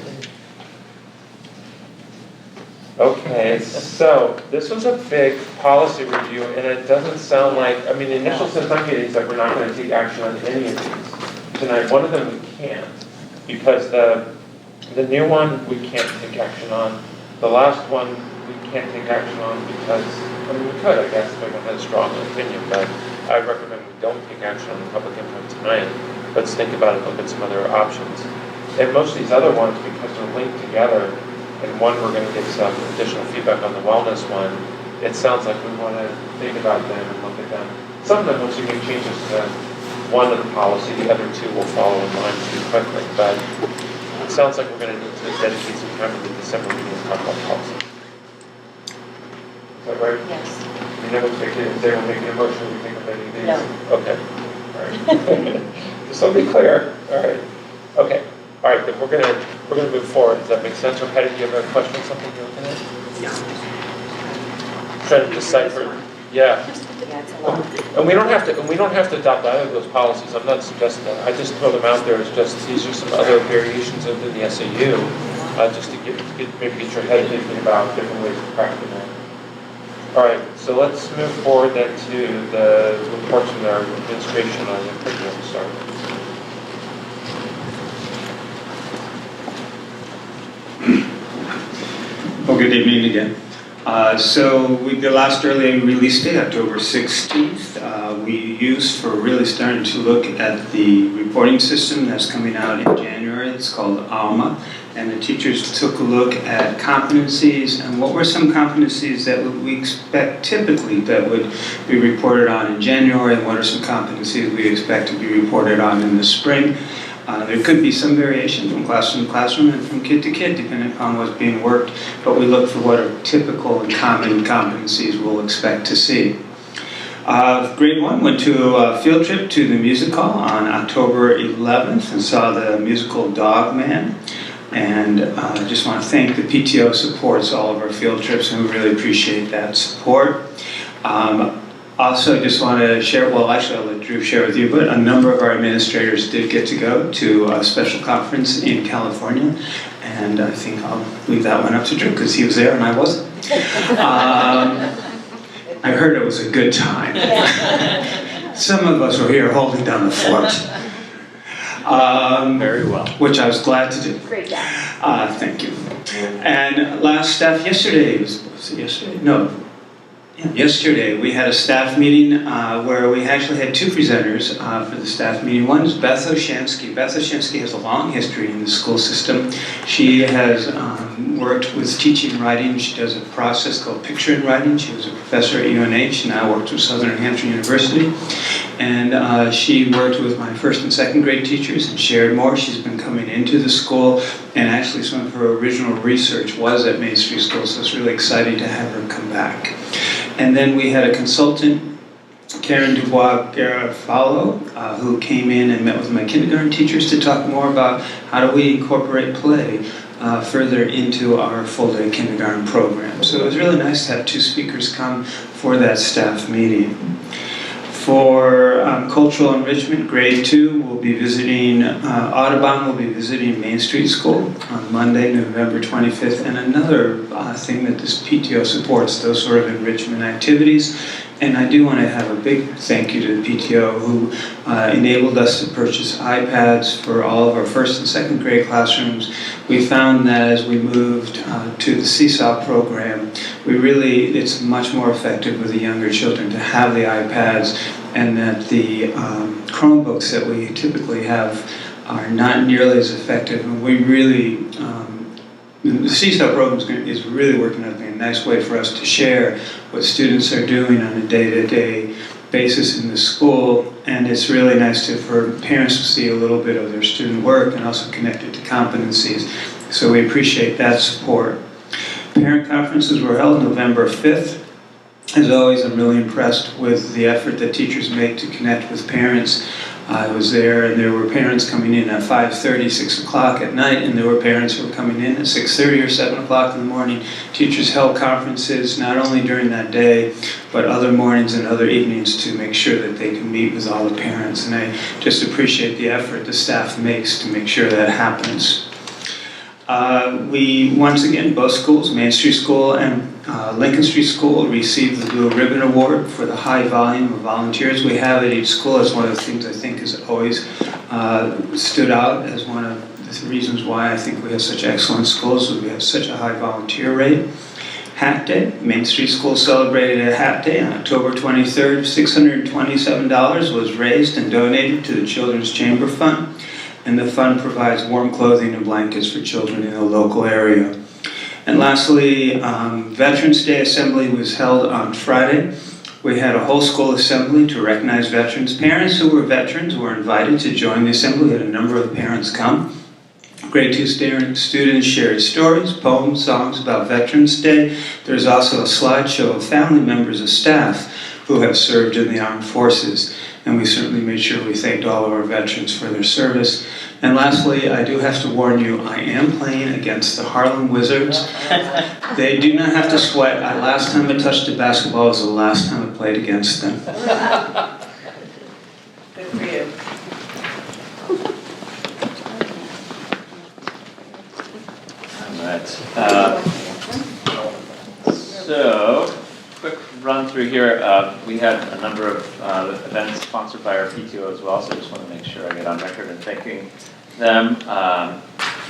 Okay, so this was a big policy review, and it doesn't sound like, I mean, the initial sense I'm getting is that we're not going to take action on any of these tonight. One of them we can't, because the new one we can't take action on. The last one we can't take action on because, I mean, we could, I guess, if everyone has a strong opinion, but I recommend we don't take action on the public input tonight. Let's think about it, look at some other options. And most of these other ones, because they're linked together, and one, we're going to get some additional feedback on the wellness one. It sounds like we want to think about them and look at them. Some of them, once you make changes to one of the policy, the other two will follow in line pretty quickly. But it sounds like we're going to need to dedicate some time to the December meeting and talk about policy. Is that right? Yes. You know, is anyone making a motion? We think of any of these? No. Okay. All right. Just so be clear. All right. Okay. All right, then we're gonna move forward. Does that make sense? Or Patty, do you have a question, something you're looking at? No. Trying to decipher. Yeah. Yeah, it's a lot. And we don't have to adopt either of those policies. I'm not suggesting that. I just throw them out there as just these are some other variations of the SAU, just to maybe get your head thinking about different ways of crafting that. All right, so let's move forward then to the reports from our administration on the curriculum start. Well, good evening again. So the last early release date, October 16th, we used for really starting to look at the reporting system that's coming out in January. It's called ALMA. And the teachers took a look at competencies and what were some competencies that we expect typically that would be reported on in January, and what are some competencies we expect to be reported on in the spring. There could be some variation from classroom to classroom and from kid to kid, depending upon what's being worked, but we look for what are typical and common competencies we'll expect to see. Grade 1 went to a field trip to the music hall on October 11th and saw the musical Dog Man. And I just want to thank the PTO supports all of our field trips, and we really appreciate that support. Also, just want to share, well, actually I'll let Drew share with you, but a number of our administrators did get to go to a special conference in California, and I think I'll leave that one up to Drew because he was there and I wasn't. I heard it was a good time. Some of us were here holding down the fort. Very well. Which I was glad to do. Great job. Thank you. And last staff yesterday, was it yesterday? No. Yeah, yesterday we had a staff meeting where we actually had two presenters for the staff meeting. One is Beth Oshansky. Beth Oshansky has a long history in the school system. She has worked with teaching writing. She does a process called picture and writing. She was a professor at UNH, now works with Southern New Hampshire University. And she worked with my first and second grade teachers and shared more. She's been coming into the school, and actually some of her original research was at Main Street School, so it's really exciting to have her come back. And then we had a consultant, Karen Dubois-Garofalo, who came in and met with my kindergarten teachers to talk more about how do we incorporate play further into our full-day kindergarten program. So it was really nice to have two speakers come for that staff meeting. For cultural enrichment, grade 2 will be visiting, Audubon will be visiting Main Street School on Monday, November 25th, and another thing that this PTO supports, those sort of enrichment activities. And I do want to have a big thank you to the PTO who enabled us to purchase iPads for all of our first and second grade classrooms. We found that as we moved to the Seesaw program, it's much more effective with the younger children to have the iPads, and that the Chromebooks that we typically have are not nearly as effective. And we really, the Seesaw program is really working out to be a nice way for us to share what students are doing on a day-to-day basis in the school, and it's really nice for parents to see a little bit of their student work and also connect it to competencies. So we appreciate that support. Parent conferences were held November 5th. As always, I'm really impressed with the effort that teachers make to connect with parents. I was there, and there were parents coming in at 5:30, 6 o'clock at night, and there were parents who were coming in at 6:30 or 7 o'clock in the morning. Teachers held conferences not only during that day, but other mornings and other evenings to make sure that they can meet with all the parents. And I just appreciate the effort the staff makes to make sure that happens. We, once again, both schools, Main Street School and Lincoln Street School, received the Blue Ribbon Award for the high volume of volunteers we have at each school. It's one of the things I think has always stood out as one of the reasons why I think we have such excellent schools, is we have such a high volunteer rate. Hat Day, Main Street School celebrated a Hat Day on October 23rd. $627 was raised and donated to the Children's Chamber Fund, and the fund provides warm clothing and blankets for children in the local area. And lastly, Veterans Day Assembly was held on Friday. We had a whole school assembly to recognize veterans. Parents who were veterans were invited to join the assembly. We had a number of parents come. Grade 2 students shared stories, poems, songs about Veterans Day. There's also a slideshow of family members of staff who have served in the armed forces. And we certainly made sure we thanked all of our veterans for their service. And lastly, I do have to warn you, I am playing against the Harlem Wizards. They do not have to sweat. Last time I touched a basketball was the last time I played against them. Good for you. All right. So, quick run through here. We had a number of events sponsored by our PTO as well, so I just want to make sure I get on record in thanking them.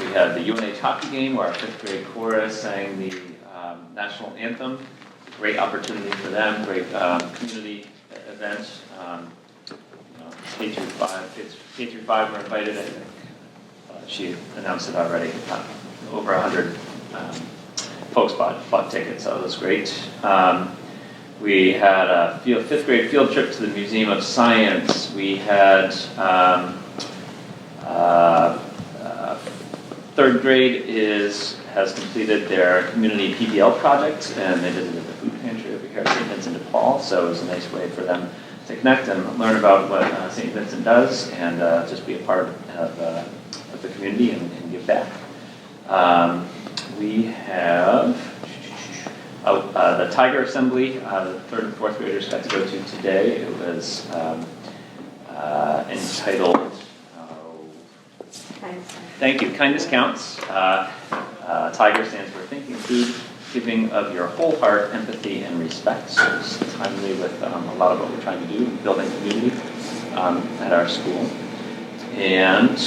We had the UNH hockey game where our 5th grade chorus sang the national anthem. Great opportunity for them, great community event. K through 5 were invited. I think she announced it already. Over 100 folks bought tickets, so it was great. We had a 5th grade field trip to the Museum of Science. We had 3rd grade has completed their community PBL project, and they visited the food pantry over here at St. Vincent de Paul, so it was a nice way for them to connect and learn about what St. Vincent does and just be a part of the community and give back. We have the Tiger Assembly, the 3rd and 4th graders got to go to today. It was entitled, thank you, Kindness Counts. Tiger stands for Thinking Food, Giving of Your Whole Heart, Empathy, and Respect. So it's timely with a lot of what we're trying to do, building community at our school. And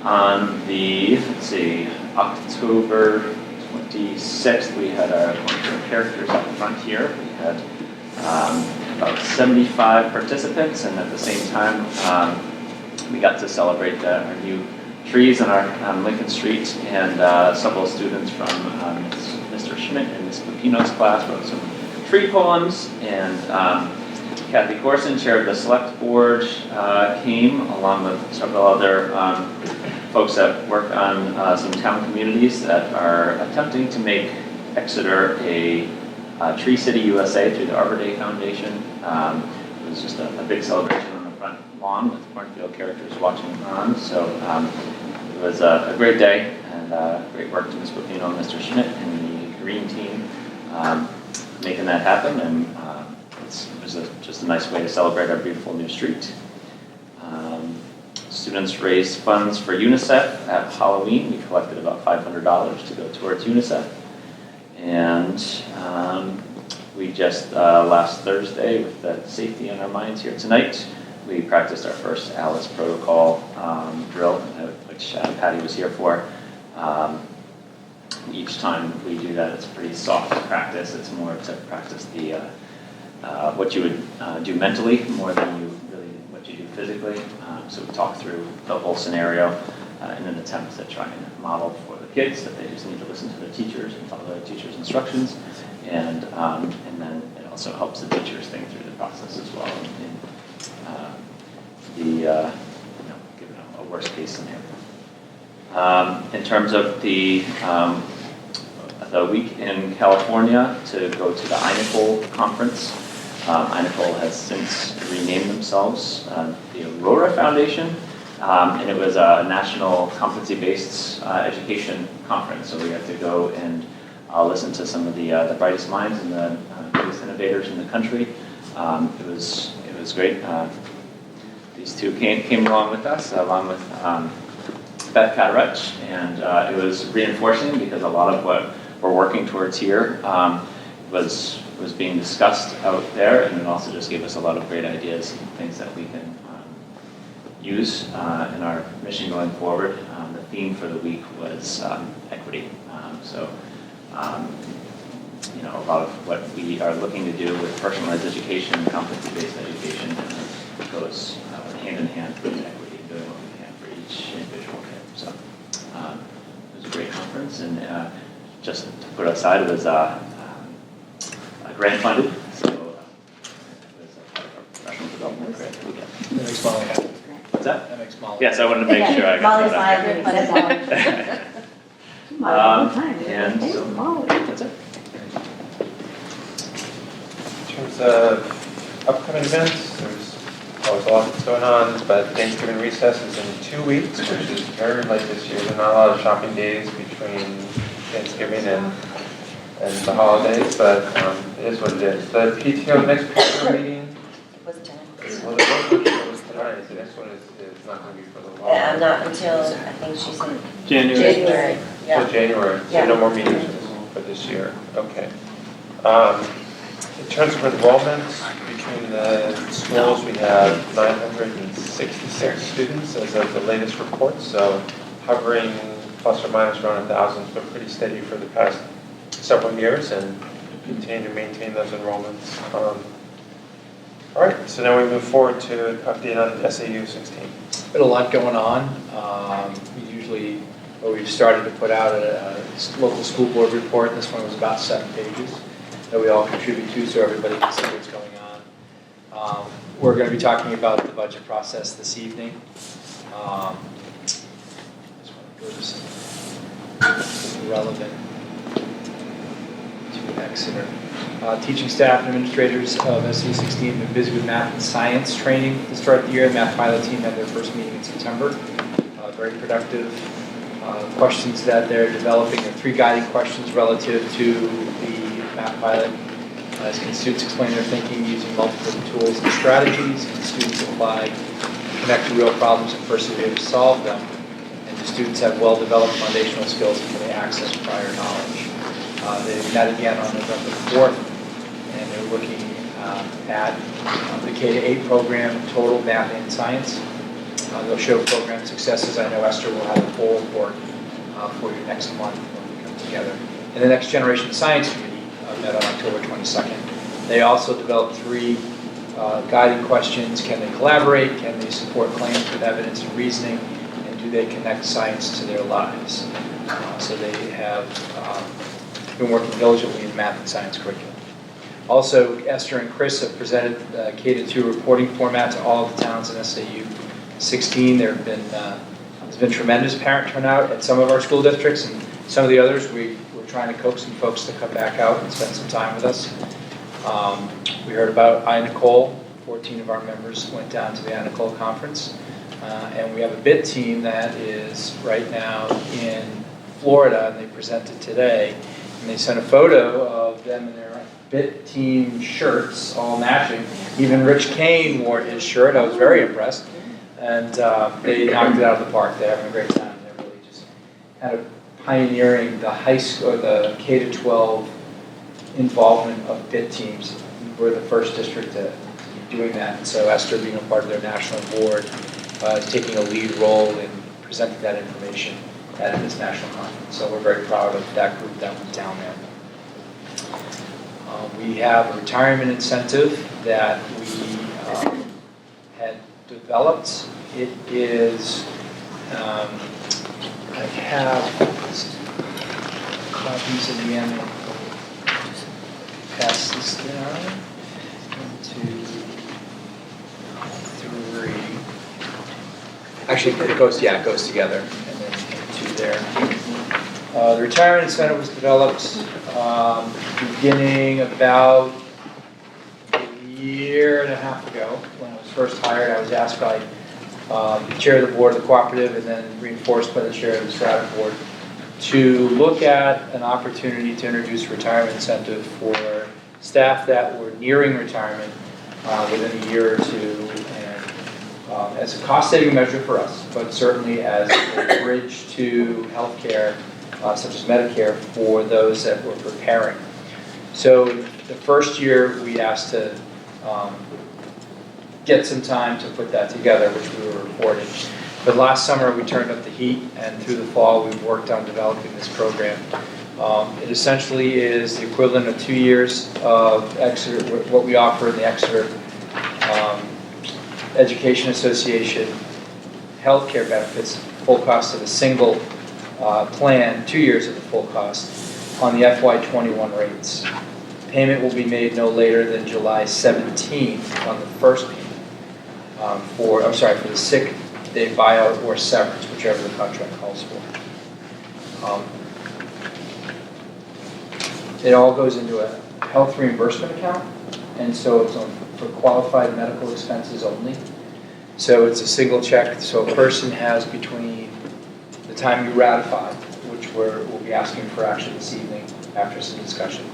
on the, October 26th, we had our characters up front here. We had about 75 participants, and at the same time, we got to celebrate our new trees on our Lincoln Street, and several students from Mr. Schmidt and Ms. Pepino's class wrote some tree poems, and Kathy Corson, chair of the select board, came along with several other folks that work on some town communities that are attempting to make Exeter a Tree City USA through the Arbor Day Foundation. It was just a big celebration on the front lawn with cornfield characters watching on. So it was a great day, and great work to Ms. Pepino and Mr. Schmidt and the green team making that happen. And it was just a nice way to celebrate our beautiful new street. Students raised funds for UNICEF at Halloween. We collected about $500 to go towards UNICEF. And we just, last Thursday, with the safety on our minds here tonight, we practiced our first Alice Protocol drill, which Patty was here for. Each time we do that, it's a pretty soft practice. It's more to practice the what you would do mentally more than you really what you do physically. So we talk through the whole scenario in an attempt to try and model for the kids that they just need to listen to the teachers and follow the teachers' instructions, and then it also helps the teachers think through the process as well in given a worst case scenario. In terms of the week in California to go to the INICOL conference, Inacole has since renamed themselves the Aurora Foundation, and it was a national competency-based education conference. So we got to go and listen to some of the brightest minds and the biggest innovators in the country. It was great. These two came along with us, along with Beth Catarach, and it was reinforcing because a lot of what we're working towards here was being discussed out there, and it also just gave us a lot of great ideas and things that we can use in our mission going forward. The theme for the week was equity. A lot of what we are looking to do with personalized education and competency-based education goes hand in hand with equity, doing what we can for each individual kid. So it was a great conference, and just to put aside, it was grant funded, so it was part of our professional development grant that we get. That makes Molly happy. What's that? That makes Molly. Yes, I wanted to make sure I got Molly's that. and so that's it. In terms of upcoming events, there's always a lot that's going on, but Thanksgiving recess is in 2 weeks, which is very late this year. There are not a lot of shopping days between Thanksgiving and the holidays, but it is what it is. The PTO next PTO meeting. Was it tonight? Well, the tonight. The next one is not going to be for the long. Not until, I think she said. January. Yeah. So January. So Yeah. no more meetings for this year. Okay. In terms of enrollment between the schools, we have 966 students as of the latest report. So hovering plus or minus around 1,000 has been pretty steady for the past several years, and continue to maintain those enrollments. All right, so now we move forward to an update on SAU 16. Been a lot going on. We've started to put out a local school board report. This one was about 7 pages that we all contribute to, so everybody can see what's going on. We're going to be talking about the budget process this evening. Just want to go to something relevant to Exeter. Teaching staff and administrators of SAU 16 have been busy with math and science training to start the year. The math pilot team had their first meeting in September. Very productive questions that they're developing. There are 3 guiding questions relative to the math pilot. As students explain their thinking using multiple tools and strategies, and students apply, connect to real problems and persevere to solve them. And the students have well-developed foundational skills and they access prior knowledge. They met again on November 4th, and they're looking at the K-8 program, total math and science. They'll show program successes. I know Esther will have a full report for you next month when we come together. And the Next Generation Science Committee met on October 22nd. They also developed 3 guiding questions. Can they collaborate? Can they support claims with evidence and reasoning? And do they connect science to their lives? So they have been working diligently in the math and science curriculum. Also, Esther and Chris have presented K-2 reporting format to all of the towns in SAU 16. There's been tremendous parent turnout at some of our school districts, and some of the others we're trying to coax some folks to come back out and spend some time with us. We heard about Inacole. 14 of our members went down to the Inacole conference, and we have a BIT team that is right now in Florida, and they presented today, and they sent a photo of them in their BIT team shirts, all matching. Even Rich Kane wore his shirt. I was very impressed. And they knocked it out of the park. They're having a great time. They're really just kind of pioneering the high school, or the K-12 involvement of BIT teams. We're the first district to be doing that. And so Esther, being a part of their national board, is taking a lead role in presenting that information at this national conference. So we're very proud of that group that went down there. We have a retirement incentive that we had developed. It is, I have copies in the end. Pass this down. 1, 2, 3. Actually, it goes together, and then 2 there. The retirement incentive was developed beginning about a year and a half ago, when I was first hired, I was asked by the chair of the board of the cooperative and then reinforced by the chair of the strata board to look at an opportunity to introduce a retirement incentive for staff that were nearing retirement within a year or two, and as a cost-saving measure for us, but certainly as a bridge to healthcare, such as Medicare, for those that were preparing. So the first year we asked to get some time to put that together, which we were reporting. But last summer we turned up the heat, and through the fall we've worked on developing this program. It essentially is the equivalent of 2 years of Exeter, what we offer in the Exeter Education Association healthcare benefits, full cost of a single plan, 2 years of the full cost on the FY21 rates. Payment will be made no later than July 17th on the first payment for the sick day buyout or severance, whichever the contract calls for. It all goes into a health reimbursement account, and so it's for qualified medical expenses only. So it's a single check, so a person has between the time you ratify, which we'll be asking for action this evening after some discussion,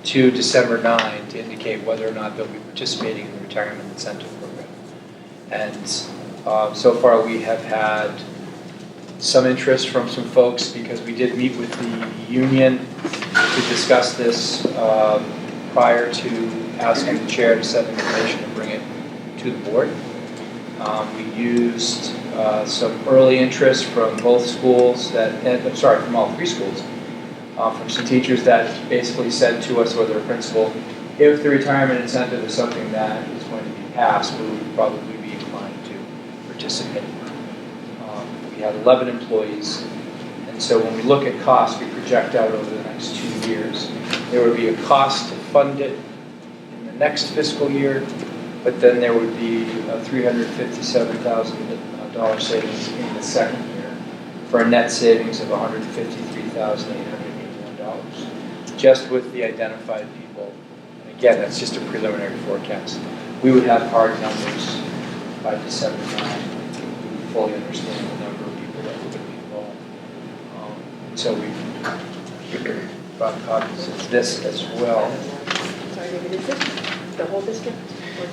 to December 9 to indicate whether or not they'll be participating in the retirement incentive program. And so far we have had some interest from some folks because we did meet with the union to discuss this prior to asking the chair to send information and bring it to the board. We used some early interest from both schools from all three schools, from some teachers that basically said to us, or their principal, if the retirement incentive is something that is going to be passed, we would probably be inclined to participate. We had 11 employees, and so when we look at costs, we project out over the next 2 years. There would be a cost to fund it in the next fiscal year, but then there would be a $357,000 savings in the second year for a net savings of $153,881, just with the identified people. And again, that's just a preliminary forecast. We would have hard numbers by December 9. We would fully understand the number of people that would be involved. So we've brought copies of this as well. Sorry, David, is this the whole district?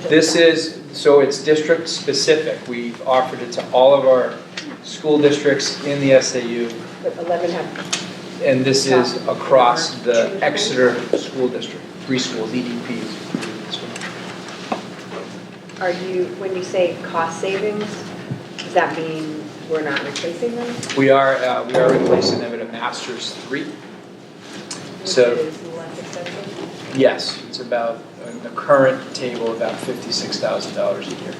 This is, so it's district specific. We've offered it to all of our school districts in the SAU. But 11 have. And this is across the Exeter school district, 3 schools, EDPs. Are you, when you say cost savings, does that mean we're not replacing them? We are replacing them at a master's 3. So, Which is less expensive? yes, it's about, in the current table, about $56,000 a year.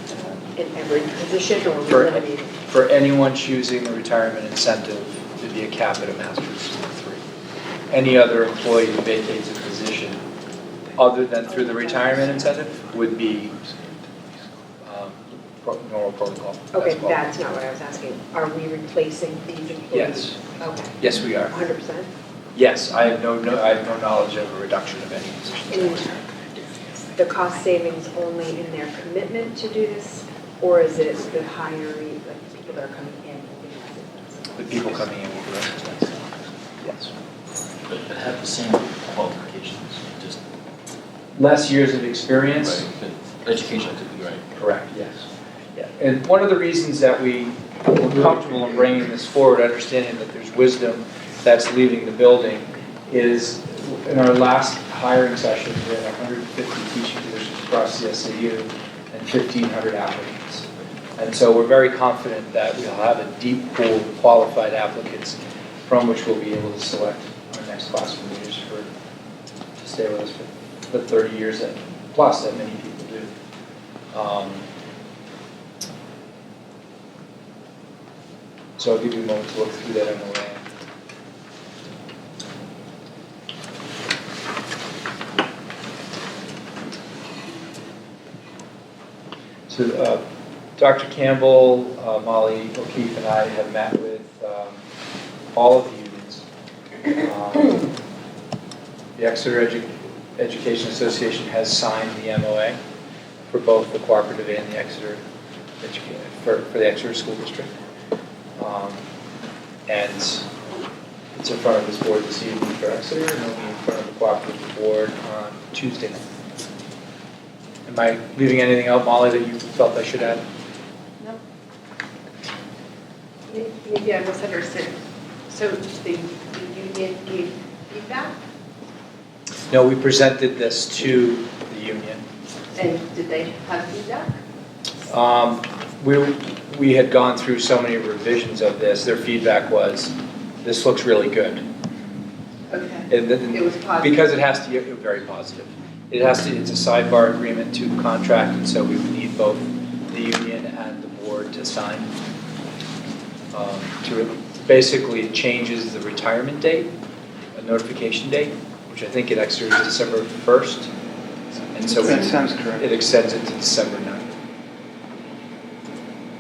In every position or For- eliminating? For anyone choosing the retirement incentive to be a cap at a master's 3. Any other employee who vacates a position other than through the retirement incentive would be normal protocol. Okay, that's not what I was asking. Are we replacing these employees? Yes. Okay. Yes, we are. 100%? Yes, I have no knowledge of a reduction of any position. And the cost savings only in their commitment to do this, or is it the hiree, like people that are coming in? The people coming in will be less expensive. Yes. But have the same qualifications, just. Less years of experience? Right, but education could be right. Correct, yes. Yeah. And one of the reasons that we were comfortable in bringing this forward, understanding that there's wisdom that's leaving the building, is in our last hiring session, we had 150 teaching positions across the SAU and 1,500 applicants. And so we're very confident that we'll have a deep pool of qualified applicants from which we'll be able to select our next class of leaders to stay with us for the 30 years that, plus that many people do. So I'll give you a moment to look through that MOA. So Dr. Campbell, Molly O'Keefe, and I have met with all of the unions. The Exeter Education Association has signed the MOA for both the cooperative and the Exeter for the Exeter School District. And it's in front of this board this evening for Exeter, and it'll be in front of the cooperative board on Tuesday night. Am I leaving anything out, Molly, that you felt I should add? No. Maybe I misunderstood. So the union gave feedback? No, we presented this to the union. And did they have feedback? We had gone through so many revisions of this. Their feedback was, this looks really good. Okay. And It was positive. because it has to be very positive. It's a sidebar agreement to the contract, and so we would need both the union and the board to sign. Basically, it changes the retirement date, a notification date, which I think at Exeter is December 1st. And so That sounds correct. it extends it to December 9th.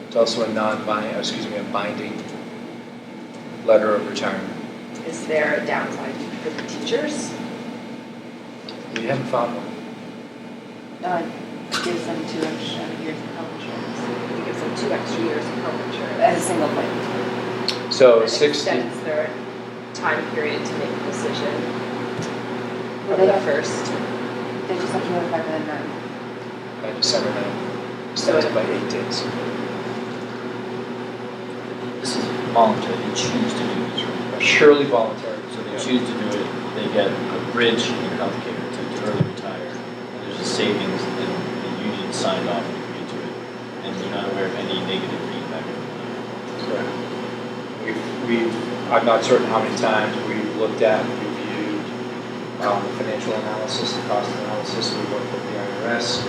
It's also a binding letter of retirement. Is there a downside for the teachers? We haven't found one. Gives them 2 extra years of health insurance. It gives them 2 extra years of health insurance. As a single plan. So And 60. extends their time period to make a decision Well, from they the have- first. They just have to notify by the 9th. By December 9th. Extends it by 8 days. This is voluntary, they choose to do this, right? Purely voluntary. So they choose to do it, they get a bridge in healthcare to early retire, and there's a savings, and the union signed off and agreed to it, and you're not aware of any negative feedback from them. I'm not certain how many times we've looked at, reviewed the financial analysis, the cost analysis. We work with the IRS.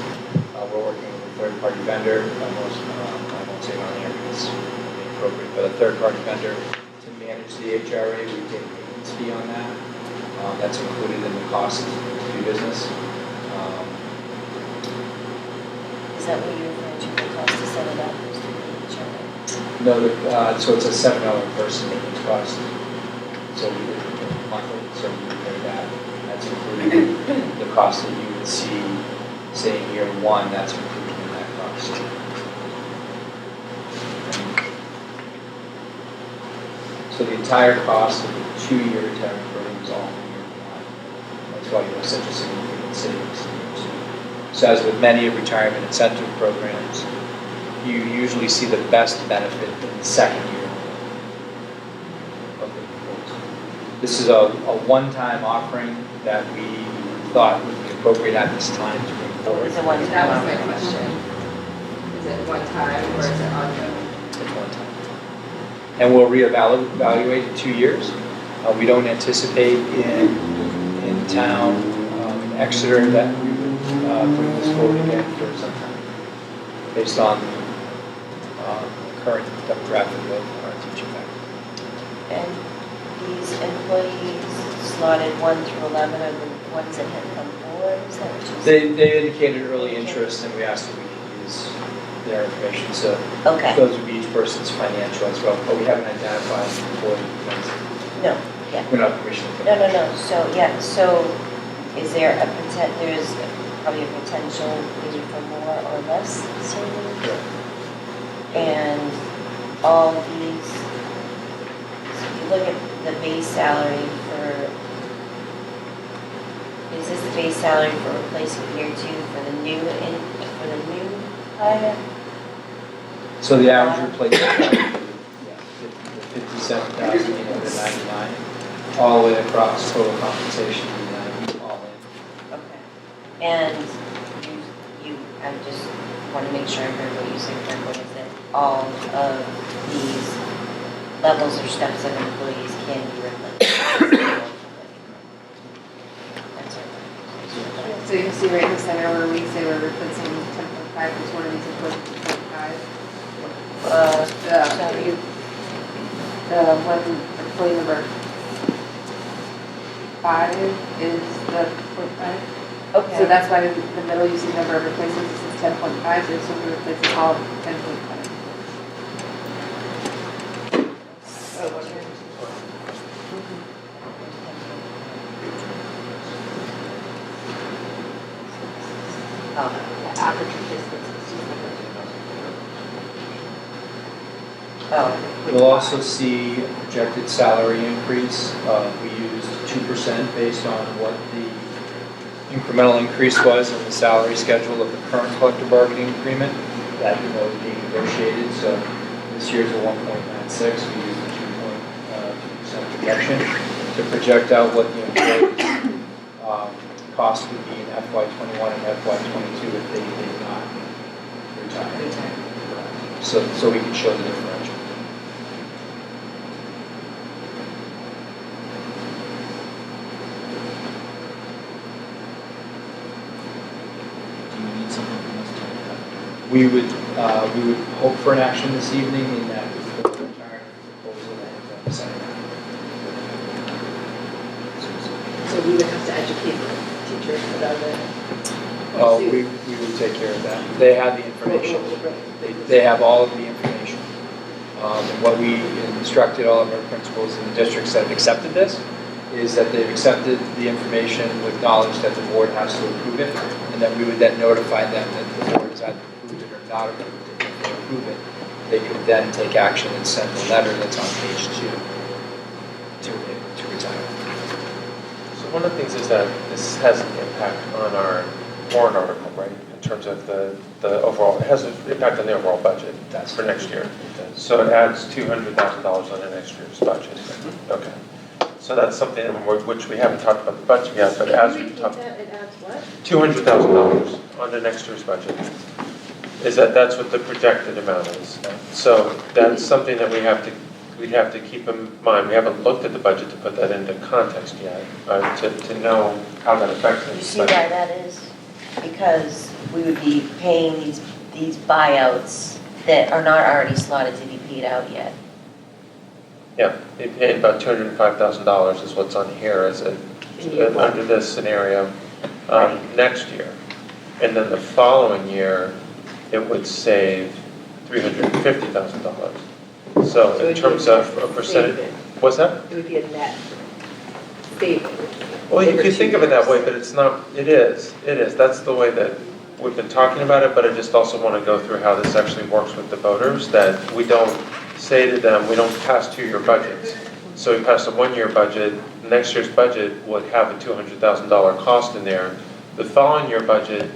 We're working with a third-party vendor. I won't say on here because it's inappropriate, but a third-party vendor to manage the HRA. We take a maintenance fee on that. That's included in the cost to do business. Is that what you're referring to, the cost to set it up, is to each other? No, so it's a $7 person maintenance cost. So we would monthly, so we would pay that. That's included in the cost that you would see, say in year 1, that's included in that cost. So the entire cost of the 2-year retirement program is all in year 1. That's why you have such a significant savings in year 2. So as with many retirement incentive programs, you usually see the best benefit in the second year of the proposal. This is a one-time offering that we thought would be appropriate at this time to bring forward. It's a one-time That was my offering. question. Is it one time or is it ongoing? It's one time. And we'll reevaluate in 2 years. We don't anticipate in town, in Exeter, that we would bring this forward again for some time, based on current demographic of our teaching faculty. And these employees slotted 1 through 11 are the ones that had come forward, is that what you said? They indicated early interest, and we asked if we could use their information. So Okay. those would be each person's financial as well, but we haven't identified an employee because No, yeah. we're not commissioned. No, so, yeah, so is there there's probably a potential maybe for more or less savings? Yeah. And all these, so if you look at the base salary is this the base salary for replacement year 2 for the new hire? So the average replacement, the 57,899, all the way across total compensation, all in. Okay. And I just want to make sure I heard what you said correctly, is that all of these levels or steps of employees can be replaced. That's right. So you see right in the center where we say we're replacing 10.5, because one of these is worth 10.5. The one, employee number 5 is the 0.5. Okay. So that's why in the middle you see the number of replacements, this is 10.5, so if we replace all 10.5. Oh, average participants in student Oh. You'll also see a projected salary increase. We used 2% based on what the incremental increase was in the salary schedule of the current collective bargaining agreement that is being negotiated. So this year's a 1.96. We used a 2% projection to project out what the employees' cost would be in FY21 and FY22 if they did not retire. So we can show the differential. We would hope for an action this evening in that we put the retirement proposal and send it out. So we would have to educate the teachers about it. Oh, we would take care of that. They have the information. They have all of the information. And what we instructed all of our principals in the districts that have accepted this is that they've accepted the information with knowledge that the board has to approve it, and that we would then notify them that the board has either approved it or not approved it. If they approve it, they could then take action and send the letter that's on page 2 to retire. So one of the things is that this has an impact on our warrant article, right? In terms of the overall, it has an impact on the overall budget for next year. So it adds $200,000 on the next year's budget. Okay. So that's something which we haven't talked about the budget yet, but as we talk, It adds what? $200,000 on the next year's budget. That's what the projected amount is. So that's something that we'd have to keep in mind. We haven't looked at the budget to put that into context yet, to know how that affects it. You see why that is? Because we would be paying these buyouts that are not already slotted to be paid out yet. Yeah, they paid about $205,000 is what's on here as under this scenario next year. And then the following year, it would save $350,000. So in terms of a percentage, what's that? It would be a net savings. Well, you could think of it that way, but it's not, it is. That's the way that we've been talking about it, but I just also want to go through how this actually works with the voters, that we don't say to them, we don't pass 2-year budgets. So we pass a 1-year budget, next year's budget would have a $200,000 cost in there. The following year budget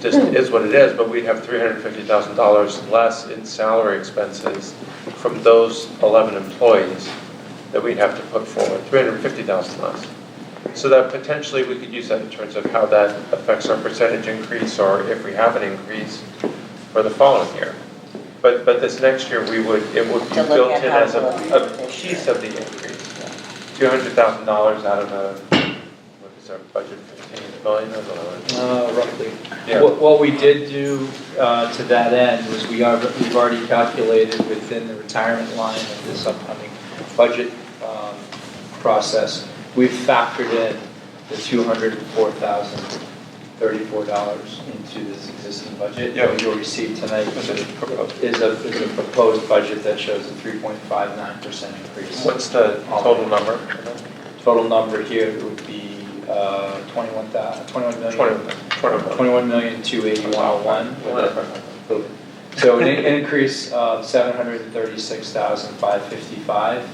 just is what it is, but we'd have $350,000 less in salary expenses from those 11 employees that we'd have to put forward, $350,000 less. So that potentially we could use that in terms of how that affects our percentage increase, or if we have an increase for the following year. But this next year, it would be built in as a piece of the increase. $200,000 out of what is our budget, 15 million? Roughly. Yeah. What we did do to that end was we've already calculated within the retirement line of this upcoming budget process, we've factored in the $204,034 into this existing budget. Yeah. What you'll receive tonight is a proposed budget that shows a 3.59% increase. What's the total number? Total number here would be 21,281,101. So an increase of 736,555.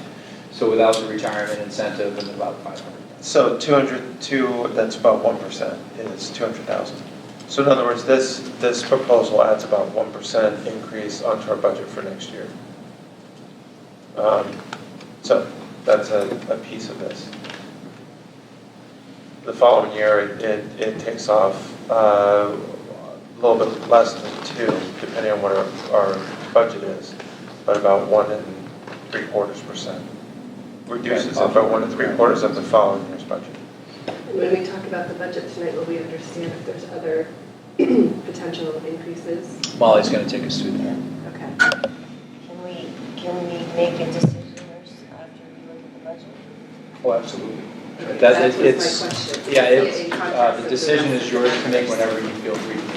So without the retirement incentive, and about 500. So 202, that's about 1%, is 200,000. So in other words, this proposal adds about 1% increase onto our budget for next year. So that's a piece of this. The following year, it takes off a little bit less than 2, depending on what our budget is, but about 1.75%. Reduces it by 1.75 of the following year's budget. And when we talk about the budget tonight, will we understand if there's other potential increases? Molly's going to take us through that. Okay. Can we make a decision after we look at the budget? Oh, absolutely. Okay, that was my question. Yeah, In it's, context the of decision rest is of yours the to make numbers. whenever you feel free to make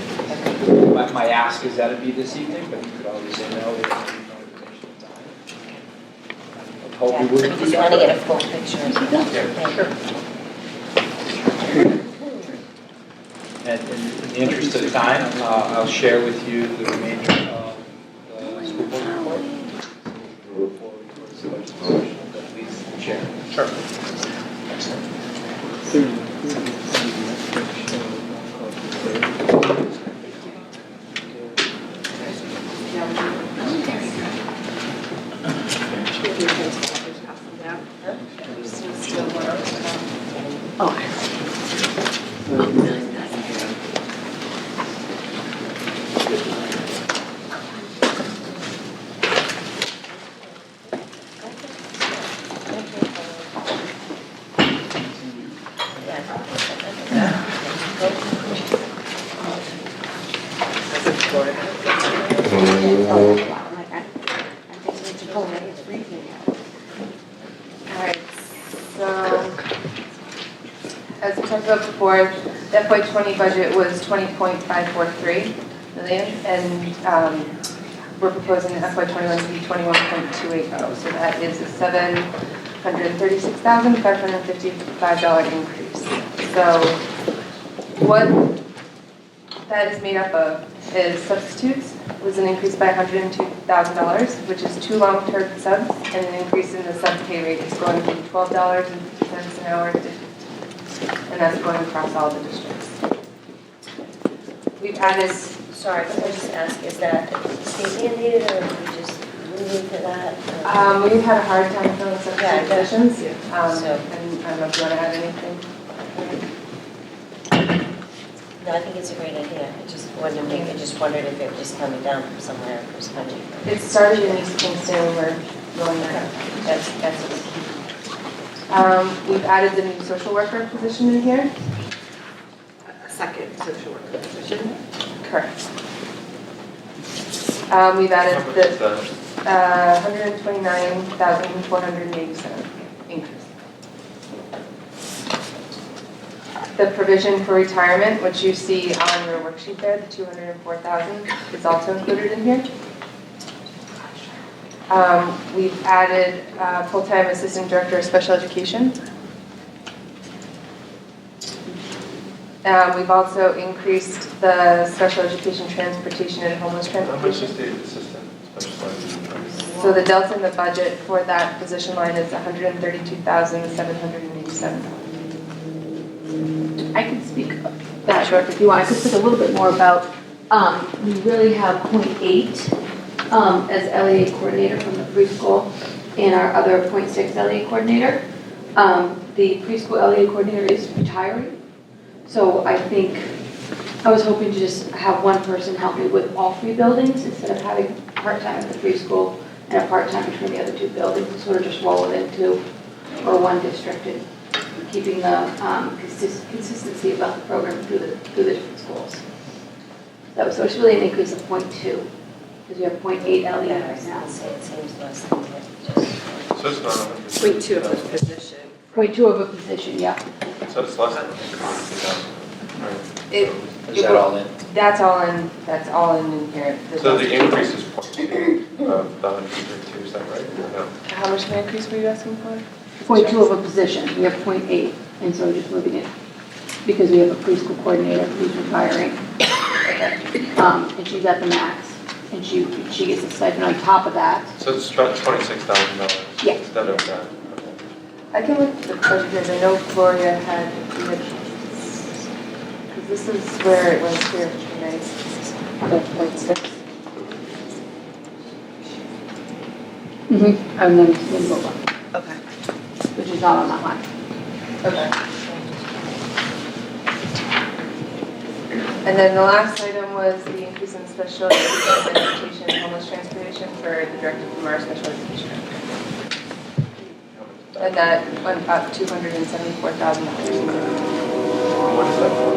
it. My ask is that it be this evening, but you could always say no if you have no information at the time. I hope we We wouldn't just do want to that. get a full picture of it. Yeah. Thank you. And in the interest of time, I'll share with you the remainder of the school board report. Before we close the budget discussion, but please share. Sure. Alright, so, as we talked about before, the FY20 budget was 20.543 million, and we're proposing the FY21 to be 21.280, so that is a $736,555 increase. So, what that is made up of is substitutes was an increase by $102,000, which is 2 long-term subs, and an increase in the sub pay rate is going from $12.50 an hour to $15, and that's going across all the districts. We've added. Sorry, can I just ask, is that state mandated or are we just moving for that? We've had a hard time filling substitute positions, So- and I don't know if you want to add anything. No, I think it's a great idea. I just wondered if it was coming down from somewhere for budget. It started in East Kingston, we're going there. That's We've added the new social worker position in here. A second social worker position. Correct. We've added the 129,487 increase. The provision for retirement, which you see on your worksheet there, the 204,000, is also included in here. We've added full-time assistant director of special education. We've also increased the special education transportation and homeless How much is transportation. the assistant special education? So the delta in the budget for that position line is 132,787. I can speak that short if you want. I could speak a little bit more about, we really have .8 as LEA coordinator from the preschool and our other .6 LEA coordinator. The preschool LEA coordinator is retiring. So I think, I was hoping to just have one person help me with all 3 buildings instead of having part-time at the preschool and a part-time between the other 2 buildings, and sort of just roll it into or one district and keeping the consistency about the program through the different schools. So it's really an increase of 0.2 because we have 0.8 LEA right now. it seems less than that. So it's not 100. 0.2 of the position. 0.2 of a position, yeah. So it's less than 150,000. Is that all in? That's all in here. So the increase is 0.2 of the 132, is that right? Or no? How much of an increase were you asking for? 0.2 of a position, we have 0.8, and so we're just moving it because we have a preschool coordinator who's retiring. And she's at the max, and she gets a stipend on top of that. So it's about $26,000 Yeah. instead of that. I can look at the budget here. I know Gloria had, because this is where it was here, right? 0.6. And then go up, Okay. which is not on that line. Okay. And then the last item was the increase in special education and homeless transportation for the director from our special education. And that went up $274,000. What is that for?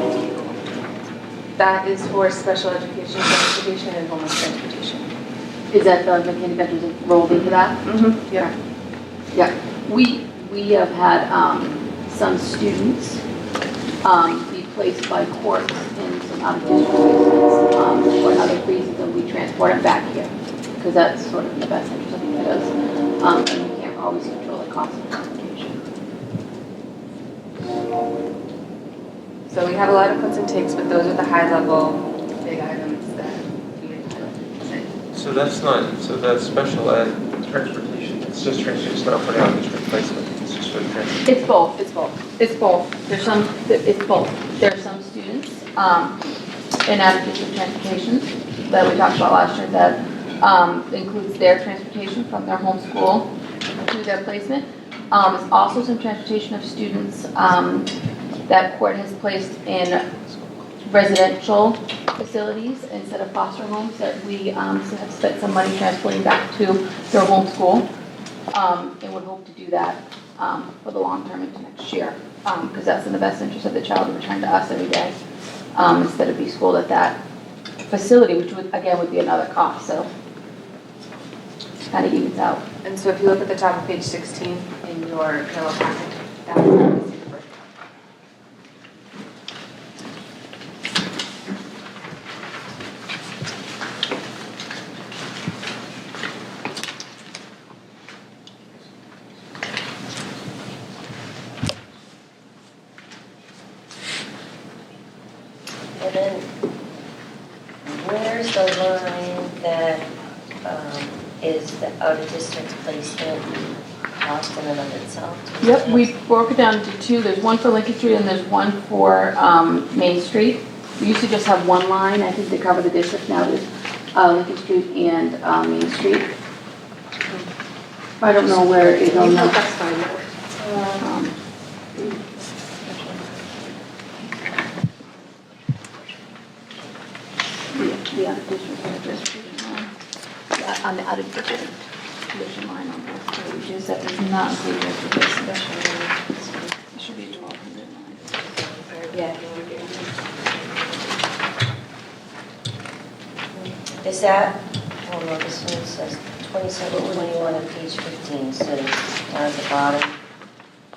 That is for special education, transportation, and homeless transportation. Is that the McKinney Veterans rolled into that? Mm-hmm, yeah. Yeah, we have had some students be placed by courts in some out-of-district placements for other reasons, and we transport them back here because that's sort of in the best interest of the kiddos, and we can't always control the cost of transportation. So So we have a lot of puts and takes, but those are the high level, big items that we had highlighted. So that's not, so that special ed transportation, it's just transportation, it's not for the out-of-district placement, it's just for the transportation? It's both, it's both, it's both. It's both. There's some students in out-of-district transportation that we talked about last year that includes their transportation from their home school to their placement. There's also some transportation of students that court has placed in residential facilities instead of foster homes that we have spent some money transporting back to their home school. And would hope to do that for the long term into next year, because that's in the best interest of the child to return to us every day instead of be schooled at that facility, which would, again, would be another cost, so kind of evens out. And so if you look at the top of page 16 in your yellow packet, that is the first. And then, where's the line that is the out-of-district placement cost in and of itself? Yep, we broke it down into two. There's one for Lincoln Street and there's one for Main Street. We used to just have one line, I think, to cover the district. Now there's Lincoln Street and Main Street. I don't know where it is on the. That's fine. The out-of-district tuition line. On the out-of-district tuition line on both pages, that does not include transportation. It should be a 1,200 line. Yeah. Is that, oh no, this one says 2721 on page 15, says down at the bottom,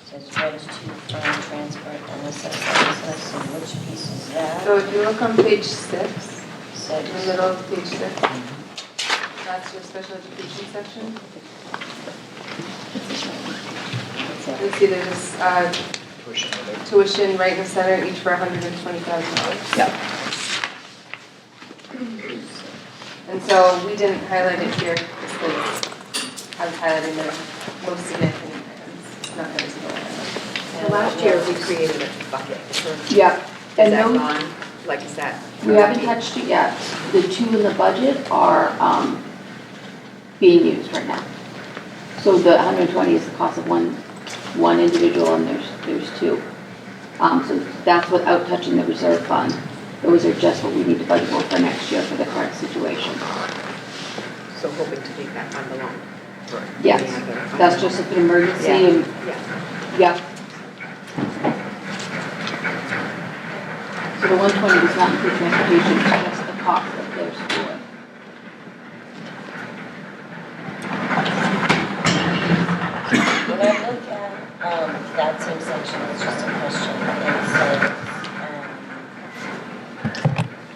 says rent to firm transport and assessments, and which piece is that? So if you look on page 6, in Six. the middle of page 6, that's your special education section. You see there's tuition right in the center, each for $120,000. Yep. And so we didn't highlight it here because I was highlighting the most significant items, not every single item. So last year, we created a bucket. Yeah. Is And that those, gone? Like, is that? we haven't touched it yet. The two in the budget are being used right now. So the 120 is the cost of one individual, and there's two. So that's without touching the reserve fund. Those are just what we need to budget for next year for the current situation. So hoping to leave that fund alone. Yes, that's just an emergency and, yeah. So the 120 does not include transportation, it's just the cost of their school. When I look at that same section, it's just a question. It says,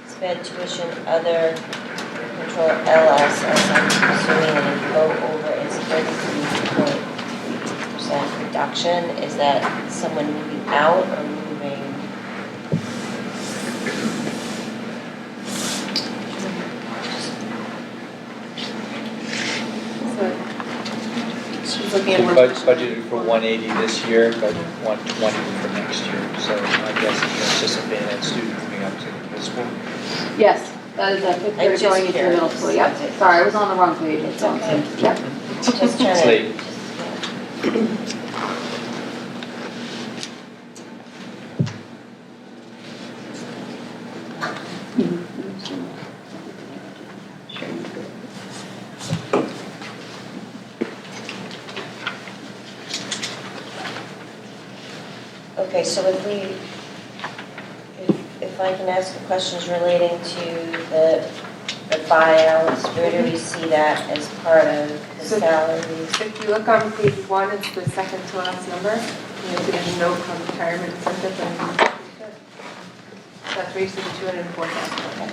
sped tuition, other control LS, as I'm assuming that if you go over it's 33.3% reduction. Is that someone moving out or moving? She's looking at Budgeted for 180 this year, but 120 for next year. So I guess if you're anticipating that student moving up to the middle school. Yes, that is a fifth grade going into the middle school, yep. Sorry, I was on the wrong page. It's on, yep. Just trying It's to. late. Okay, so if I can ask the questions relating to the buyouts, where do we see that as part of the salaries? If you look on page 1, it's the second to last number. You'll see there's a note on retirement incentive and that's where you see the $204,000.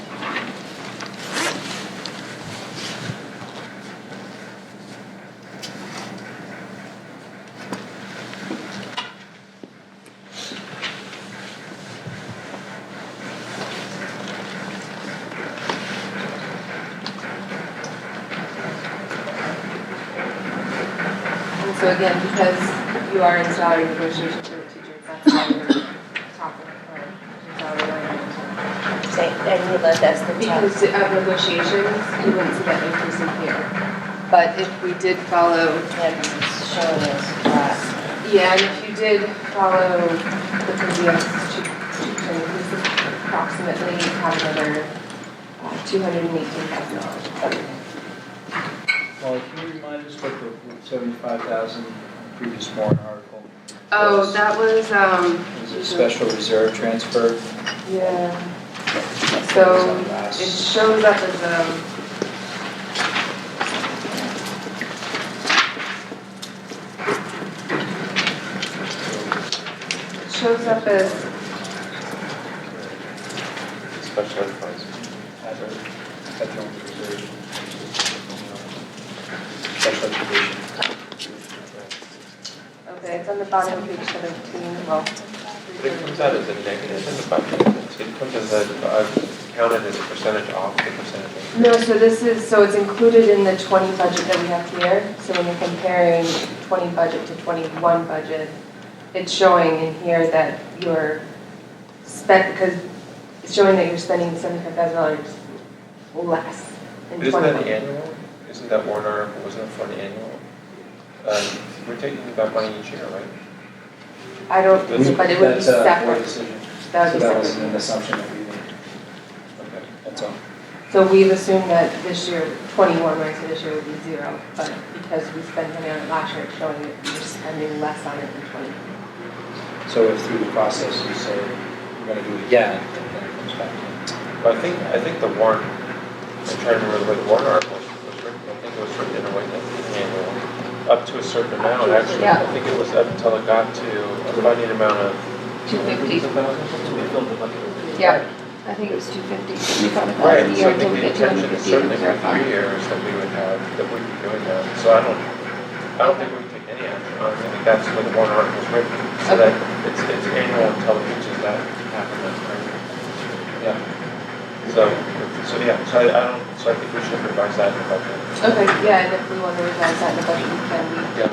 So again, because you are in salary negotiations for the teachers, that's why we're talking about salary line. Say, that's the top. Because of negotiations, you wouldn't see that increase in here. But if we did follow. Yeah, because it's showing us flat. Yeah, and if you did follow the previous two increases, approximately have another $218,000. Well, can you remind us what the 75,000 previous warrant article? Oh, was? that was, Was it a special reserve transfer? yeah. It So was on last- it shows up as, it shows up as, Special ed funds. Federal reserve. Special education. okay, it's on the bottom of page 17, well. But it comes out as a negative in the budget. It comes as counted as a percentage off the percentage. No, so this is, so it's included in the 20 budget that we have here. So when you're comparing 20 budget to 21 budget, it's showing in here that you're spent, because it's showing that you're spending $75,000 less in 21. Isn't that the annual? Isn't that warrant article, wasn't it for the annual? We're taking that money each year, right? I don't, but it would be That's a board separate. decision. That would So be that was separate. an assumption that we made. Okay, that's all. So we've assumed that this year, 21, right, so this year would be 0, but because we spent money on it last year, it's showing that you're spending less on it in 20. So if through the process you say we're going to do it again, then it comes back in. But I think the warrant, I'm trying to remember the way the warrant article was written. I think it was written in a way that the annual, up to a certain amount, actually. Yeah. I think it was up until it got to a funding amount of 250. Yeah, I think it was 250. We thought about Right, it a so year I until think we the get intention is 250 certainly in for reserve fund. 3 years that we would have, that we'd be doing that. So I don't think we would take any action on it. I think that's the way the warrant article was written, so that it's annual until it reaches that half of that time. Yeah. So yeah, so I think we should revise that in the budget. Okay, yeah, and if we want to revise that in the budget, we can. Yeah.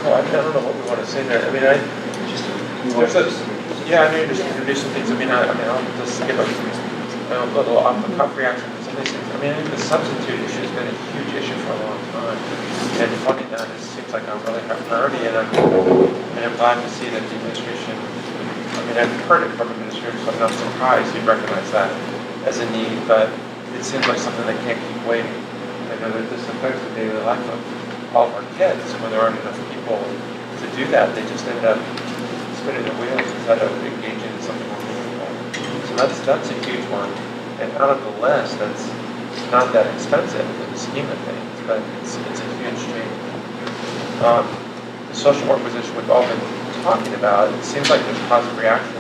So I don't know what we want to say there. I mean, there's a, yeah, I mean, just introduce some things. I mean, I'll just give a little off-the-cuff reaction to some of these things. I mean, I think the substitute issue has been a huge issue for a long time. And funding that seems like a really high priority, and I'm glad to see that the administration, I mean, I've heard it from administrators, so I'm not surprised you recognize that as a need, but it seems like something that can't keep waiting. I know that this affects the daily life of all of our kids when there aren't enough people to do that. They just end up spinning their wheels instead of engaging in something more meaningful. So that's a huge one. And out of the list, that's not that expensive in the scheme of things, but it's a huge change. The social work position we've all been talking about, it seems like there's positive reaction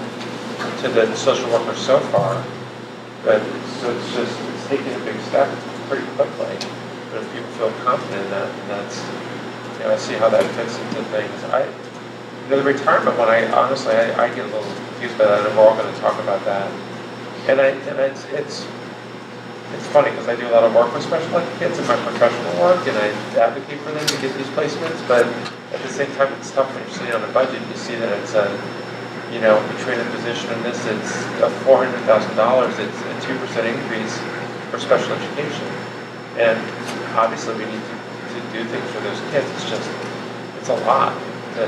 to the social worker so far, but it's taking a big step pretty quickly. But if people feel confident in that, and that's, I see how that fits into things. The retirement one, honestly, I get a little confused by that, and we're all going to talk about that. And it's funny because I do a lot of work with special ed kids in my professional work, and I advocate for them to get these placements. But at the same time, it's tough when you're sitting on a budget. You see that it's between a position and this, it's a $400,000. It's a 2% increase for special education, and obviously we need to do things for those kids. It's a lot to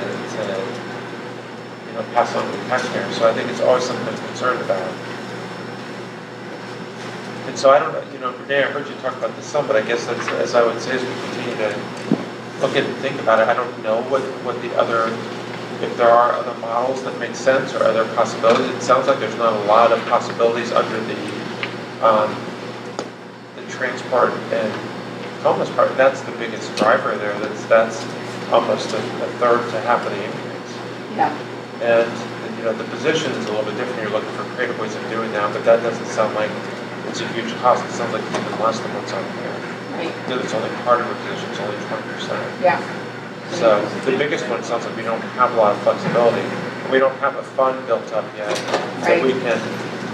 pass on to the taxpayer. So I think it's always something I'm concerned about. And so I don't know, Renee, I heard you talk about this some, but I guess that's, as I would say, as we continue to look at and think about it, I don't know what the other, if there are other models that make sense or other possibilities. It sounds like there's not a lot of possibilities under the transport and homeless part. That's the biggest driver there. That's almost a third to half of the increase. Yeah. And the position is a little bit different. You're looking for creative ways of doing that, but that doesn't sound like it's a huge cost. It sounds like it's even less than what's on here. Right. It's only part of a position. It's only 20%. Yeah. So the biggest one sounds like we don't have a lot of flexibility. we don't have a fund built up yet, that Right. we can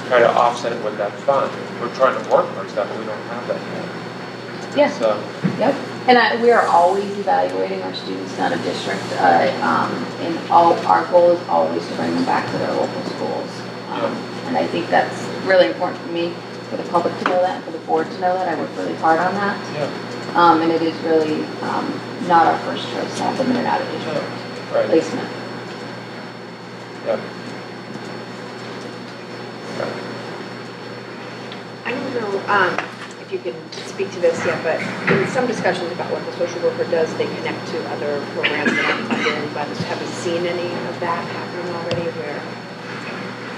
try to offset it with that fund. We're trying to work towards that, but we don't have that yet. Yeah. So, Yep, and we are always evaluating our students down a district, and our goal is always to bring them back to their local schools. And I think that's really important for me, for the public to know that, and for the board to know that. I work really hard on that. yeah, And it is really not our first choice to have them in and out of district right, placement. yeah. I don't know if you can speak to this yet, but in some discussions about what the social worker does, they connect to other programs that aren't funded, but have you seen any of that happening already where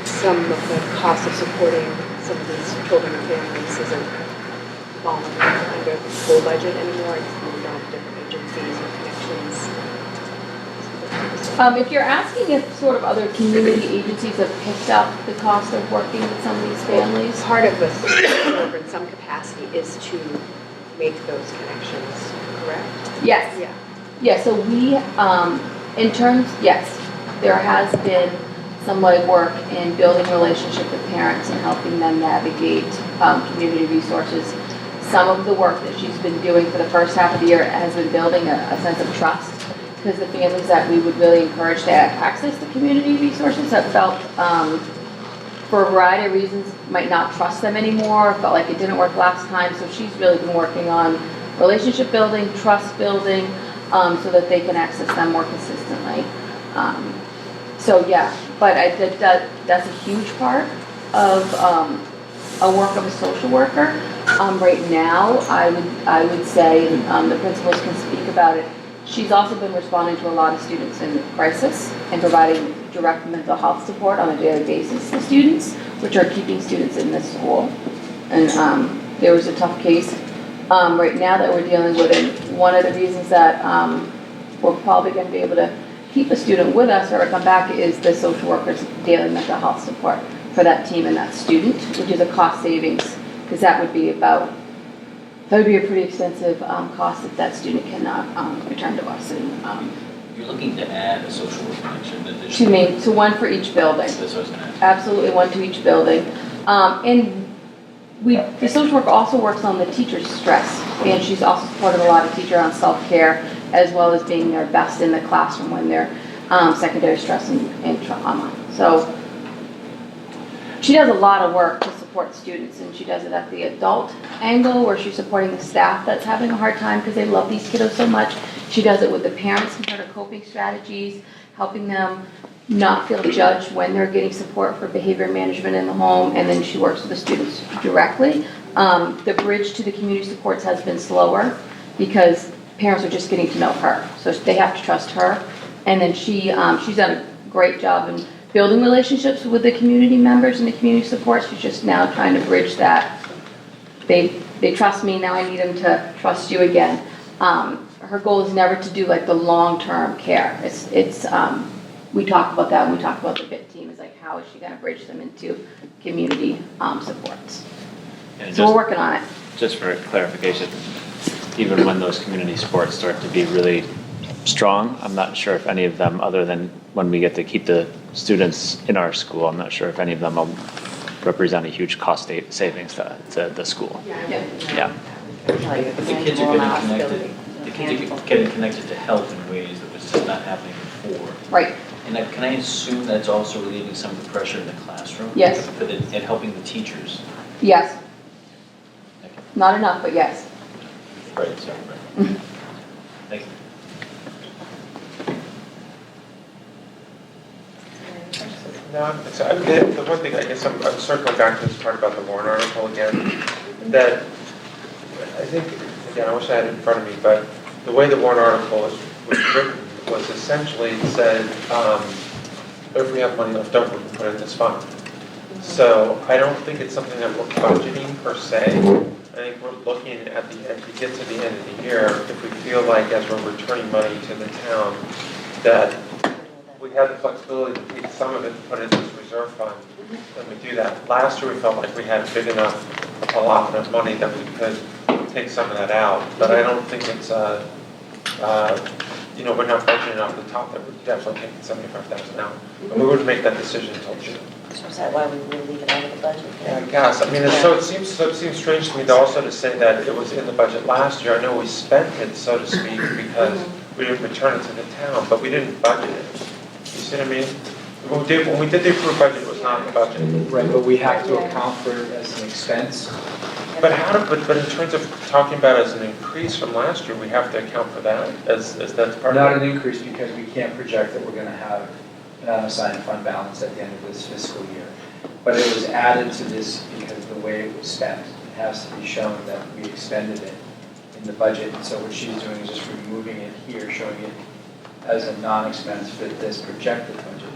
some of the cost of supporting some of these children and families isn't falling under the school budget anymore? It's moved on to different agencies and connections. If you're asking if sort of other community agencies have picked up the cost of working with some of these families? Part of the social worker in some capacity is to make those connections, correct? Yes. Yeah. Yeah, so we, in terms, yes, there has been some legwork in building relationship with parents and helping them navigate community resources. Some of the work that she's been doing for the first half of the year has been building a sense of trust, because the families that we would really encourage to access the community resources have felt, for a variety of reasons, might not trust them anymore, felt like it didn't work last time. So she's really been working on relationship building, trust building, so that they can access them more consistently. So yeah, but that's a huge part of a work of a social worker. Right now, I would say, and the principals can speak about it, she's also been responding to a lot of students in crisis and providing direct mental health support on a daily basis to students, which are keeping students in this school. And there was a tough case right now that we're dealing with, and one of the reasons that we're probably going to be able to keep a student with us or come back is the social worker's daily mental health support for that team and that student, which is a cost savings, because that would be a pretty expensive cost if that student cannot return to us. And You're looking to add a social work connection in addition? excuse me, to one for each building. That's what I was gonna ask. Absolutely, one to each building. And the social worker also works on the teacher's stress, and she's also supported a lot of teachers on self-care, as well as being their best in the classroom when they're secondary stress and trauma. So she does a lot of work to support students, and she does it at the adult angle where she's supporting the staff that's having a hard time because they love these kiddos so much. She does it with the parents in terms of coping strategies, helping them not feel judged when they're getting support for behavior management in the home, and then she works with the students directly. The bridge to the community supports has been slower because parents are just getting to know her, so they have to trust her. And then she's done a great job in building relationships with the community members and the community support. She's just now trying to bridge that. They trust me, now I need them to trust you again. Her goal is never to do like the long-term care. We talk about that when we talk about the BIT team, is like how is she going to bridge them into community supports. So we're working on it. Just for clarification, even when those community sports start to be really strong, I'm not sure if any of them, other than when we get to keep the students in our school, I'm not sure if any of them will represent a huge cost savings to the school. Yeah. But the kids are getting connected, getting connected to health in ways that was just not happening before. Right. And can I assume that's also relieving some of the pressure in the classroom? Yes. And helping the teachers? Yes. Not enough, but yes. Right, sorry, right. Thank you. No, the one thing, I guess I'm circling back to this part about the Warren article again, that I think, again, I wish I had it in front of me, but the way the Warren article was written was essentially said, if we have money left over, we can put it in this fund. So I don't think it's something that we're budgeting per se. I think we're looking at the end, to get to the end of the year, if we feel like as we're returning money to the town, that we have the flexibility to take some of it and put it in this reserve fund, then we do that. Last year we felt like we had big enough allotment of money that we could take some of that out, but I don't think it's you know, we're not budgeting off the top, that we're definitely taking 75,000 out. And we wouldn't make that decision until June. So is that why we would leave it out of the budget? Yeah, I guess. I mean, it seems strange to me to also to say that it was in the budget last year. I know we spent it, so to speak, because we didn't return it to the town, but we didn't budget it. You see what I mean? When we did the approved budget, it was not in the budget. Right, but we have to account for it as an expense. But but in terms of talking about it as an increase from last year, we have to account for that as that's part Not of it? an increase because we can't project that we're gonna have an unassigned fund balance at the end of this fiscal year. But it was added to this because the way it was spent. It has to be shown that we expended it in the budget. And so what she's doing is just removing it here, showing it as a non-expense for this projected budget.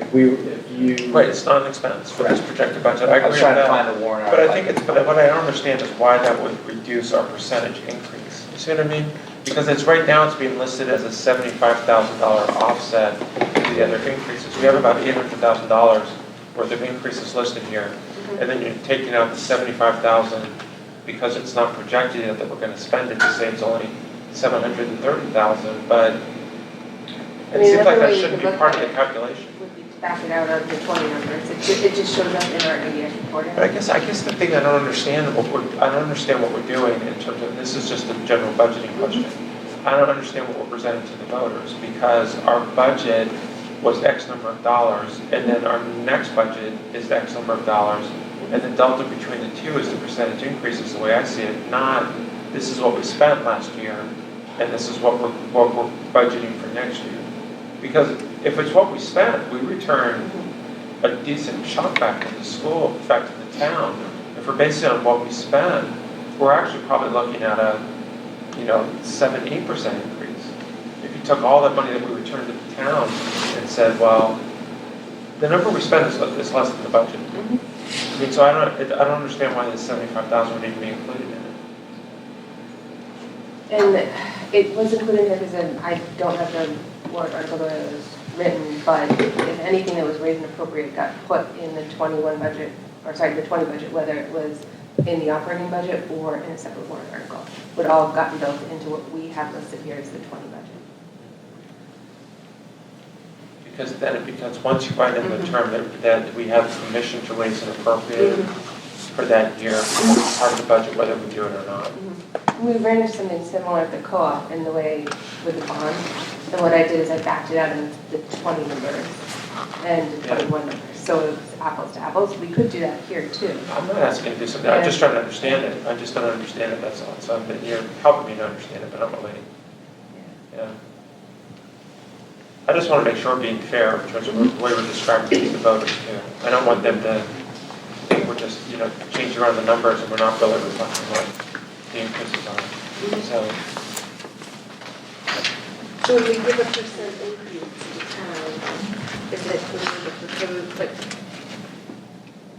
If you. Right, it's not an expense for this projected budget. I agree was with trying to that. find the warrant But I article. think but what I don't understand is why that would reduce our percentage increase. You see what I mean? Because it's right now it's being listed as a $75,000 offset to the other increases. We have about $800,000 worth of increases listed here. And then you're taking out the 75,000 because it's not projected yet that we're going to spend it to say it's only 730,000, but it seems like that shouldn't be part of the calculation. Back it out of the 20 numbers. It just shows up in our ADS reporting. But I guess the thing I don't understand what we're doing in terms of, this is just a general budgeting question. I don't understand what we're presenting to the voters because our budget was X number of dollars and then our next budget is X number of dollars and the delta between the two is the percentage increases the way I see it, not this is what we spent last year and this is what we're budgeting for next year. Because if it's what we spent, we return a decent chunk back to the school, back to the town. If we're basing it on what we spend, we're actually probably looking at a, 7-8% increase. If you took all that money that we returned to the town and said, well, the number we spend is less than the budget. I mean, so I don't understand why the 75,000 would even be included in it. And it was included in there because I don't have the warrant article that it was written, but if anything that was raised and appropriate got put in the 21 budget, or sorry, the 20 budget, whether it was in the operating budget or in a separate warrant article, would all have gotten built into what we have listed here as the 20 budget. Because then it becomes, once you write in the term that we have permission to raise and appropriate for that year, it's part of the budget whether we do it or not. We ran into something similar at the co-op in the way with the bond. And what I did is I backed it out in the 20 numbers and the 21 numbers. So it was apples to apples. We could do that here too. I'm not asking you to do something, I'm just trying to understand it. I just don't understand it, that's all. So you're helping me to understand it, but I'm really, yeah. I just want to make sure we're being fair in terms of the way we're describing it to the voters too. I don't want them to think we're just, changing around the numbers and we're not really reflecting what the increases are. So when we give a percent increase to the town, is it include the proposed, like,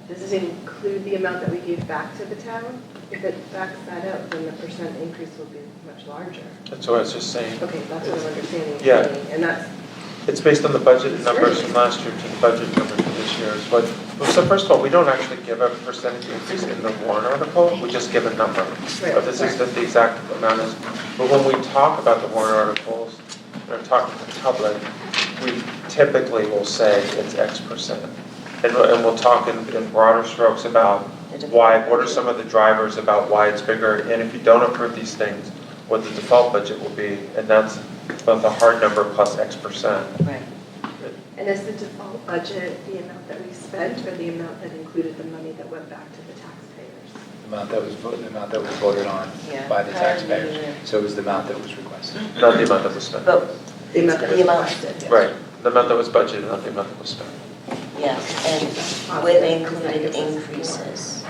does it include the amount that we give back to the town? If it backs that up, then the percent increase will be much larger. That's what I was just saying. Okay, that's what I'm understanding. Yeah. And that's. It's based on the budget numbers from last year to the budget numbers for this year. So first of all, we don't actually give a percentage increase in the warrant article, we just give a number. But this is the exact amount is. But when we talk about the warrant articles, or talk to the public, we typically will say it's X%. And we'll talk in broader strokes about why, what are some of the drivers about why it's bigger, and if you don't approve these things, what the default budget will be, and that's both a hard number plus X%. Right. And is the default budget the amount that we spent or the amount that included the money that went back to the taxpayers? The amount that was voted on by the taxpayers. So it was the amount that was requested. Not the amount that was spent. But the amount that was requested. Right, the amount that was budgeted, not the amount that was spent. yes, and with included increases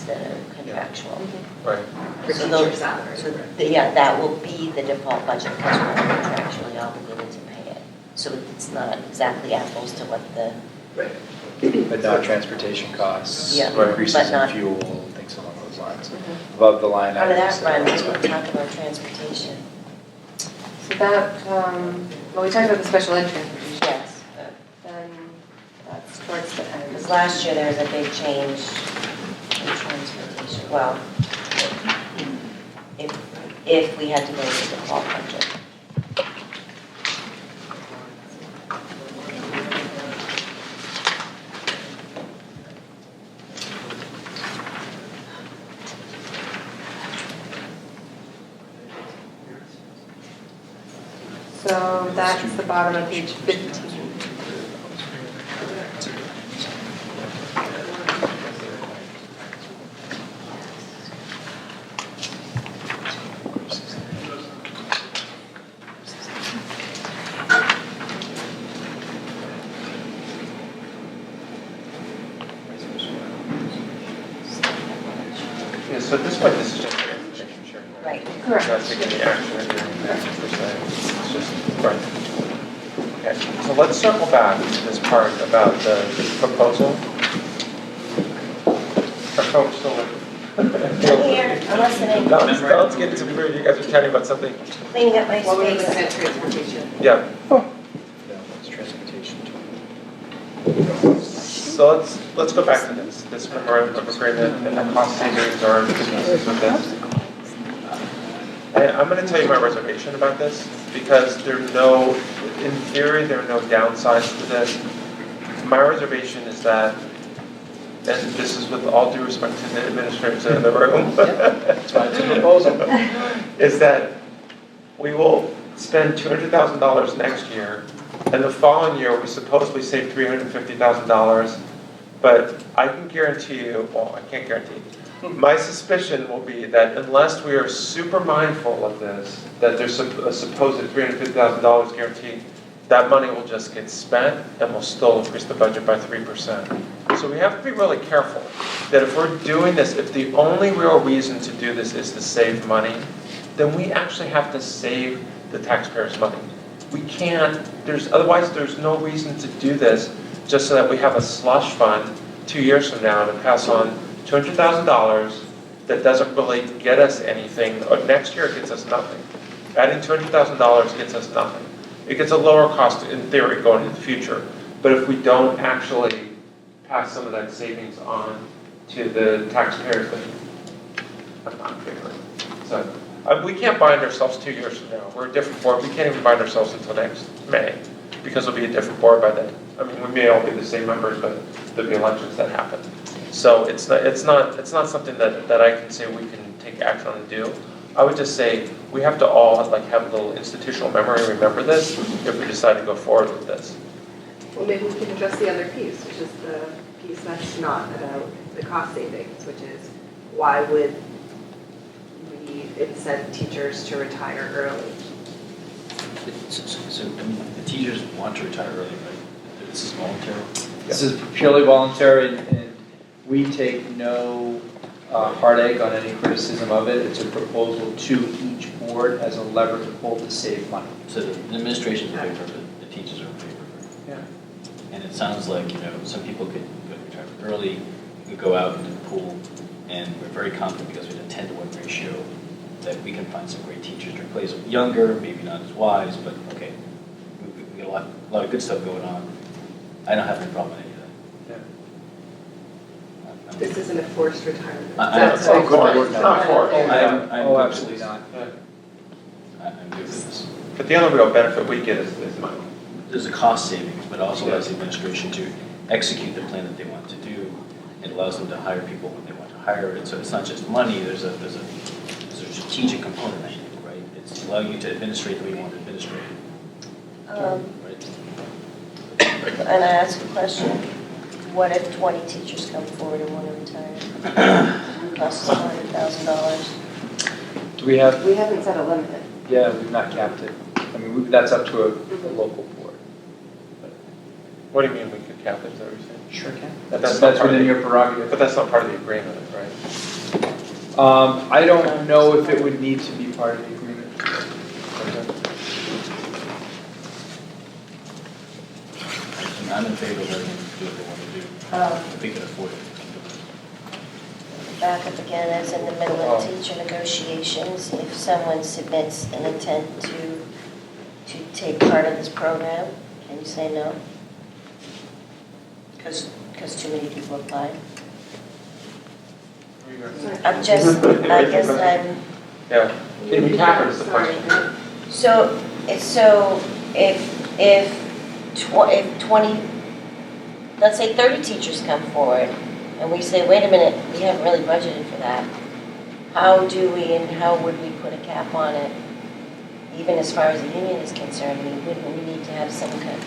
that are contractual. Right. For So teacher those- salaries. Yeah, that will be the default budget because we're contractually obligated to pay it. So it's not exactly apples to what the. But not transportation costs, Yeah, increases but in not- fuel, things along those lines. Above the line How did items. that run? We're talking about transportation. So that, well, we talked about the special ed transportation. Yes. Then that's towards the end. Because last year there was a big change in transportation. Well, if we had to go with the default budget. So that's the bottom of page 15. Yeah, so at this point, this is just information sharing. Right. Correct. Not taking any action or anything per se. It's just, right. Okay, so let's circle back to this part about the proposal. Are folks still with? I'm here, I'm listening. No, let's get into food. You guys are chatting about something. Cleaning up my Well, we're space. looking at transportation. Yeah. No, it's transportation. So let's go back to this memorandum of agreement and the cost savings or pieces of this. And I'm going to tell you my reservation about this because in theory, there are no downsides to this. My reservation is that, and this is with all due respect to the administrators in the room, That's why it's a proposal. is that we will spend $200,000 next year, and the following year we supposedly save $350,000, but I can guarantee you, well, I can't guarantee, my suspicion will be that unless we are super mindful of this, that there's a supposed $350,000 guarantee, that money will just get spent and we'll still increase the budget by 3%. So we have to be really careful that if we're doing this, if the only real reason to do this is to save money, then we actually have to save the taxpayers' money. We can't, otherwise there's no reason to do this just so that we have a slush fund 2 years from now to pass on $200,000 that doesn't really get us anything, or next year it gets us nothing. Adding $200,000 gets us nothing. It gets a lower cost in theory going into the future, but if we don't actually pass some of that savings on to the taxpayers, then I'm not in favor of it. So we can't bind ourselves 2 years from now. We're a different board. We can't even bind ourselves until next May because it'll be a different board by then. I mean, we may all be the same members, but there'll be elections that happen. So it's not something that I can say we can take action on and do. I would just say we have to all have a little institutional memory and remember this if we decide to go forward with this. Well, maybe we can address the other piece, which is the piece that's not about the cost savings, which is why would we incent teachers to retire early? So, I mean, the teachers want to retire early, right? This is voluntary? This is purely voluntary, and we take no heartache on any criticism of it. It's a proposal to each board as a lever to pull to save money. So the administration's in favor of it, the teachers are in favor of it. Yeah. And it sounds like, some people could go to retirement early, could go out into the pool, and we're very confident because we have a 10-to-1 ratio that we can find some great teachers to replace them. Younger, maybe not as wise, but okay, we got a lot of good stuff going on. I don't have any problem with any of that. This isn't a forced retirement. It's not forced. I'm Absolutely not. I'm good with this. But the only real benefit we get is money. There's a cost savings, but also allows the administration to execute the plan that they want to do. It allows them to hire people when they want to hire it. So it's not just money, there's a strategic component, I think, right? It's allowing you to administrate the way you want to administrate. Right? And I ask a question, what if 20 teachers come forward and want to retire? It costs $100,000. Do we have? We haven't set a limit. Yeah, we've not capped it. I mean, that's up to a local board. What do you mean we could cap it, is that what you're saying? Sure can. But That's not part of within the- your prerogative. But that's not part of the agreement, right? I don't know if it would need to be part of the agreement. I'm in favor of letting them do what they want to do. If they can afford it. Back up again, as in the middle of teacher negotiations, if someone submits an intent to take part of this program, can you say no? Because too many people applied? I guess I'm... Yeah, can you cap it is the question. So if 20, let's say 30 teachers come forward, and we say, wait a minute, we haven't really budgeted for that. How do we and how would we put a cap on it? even as far as the union is concerned, I mean, wouldn't we need to have some kind,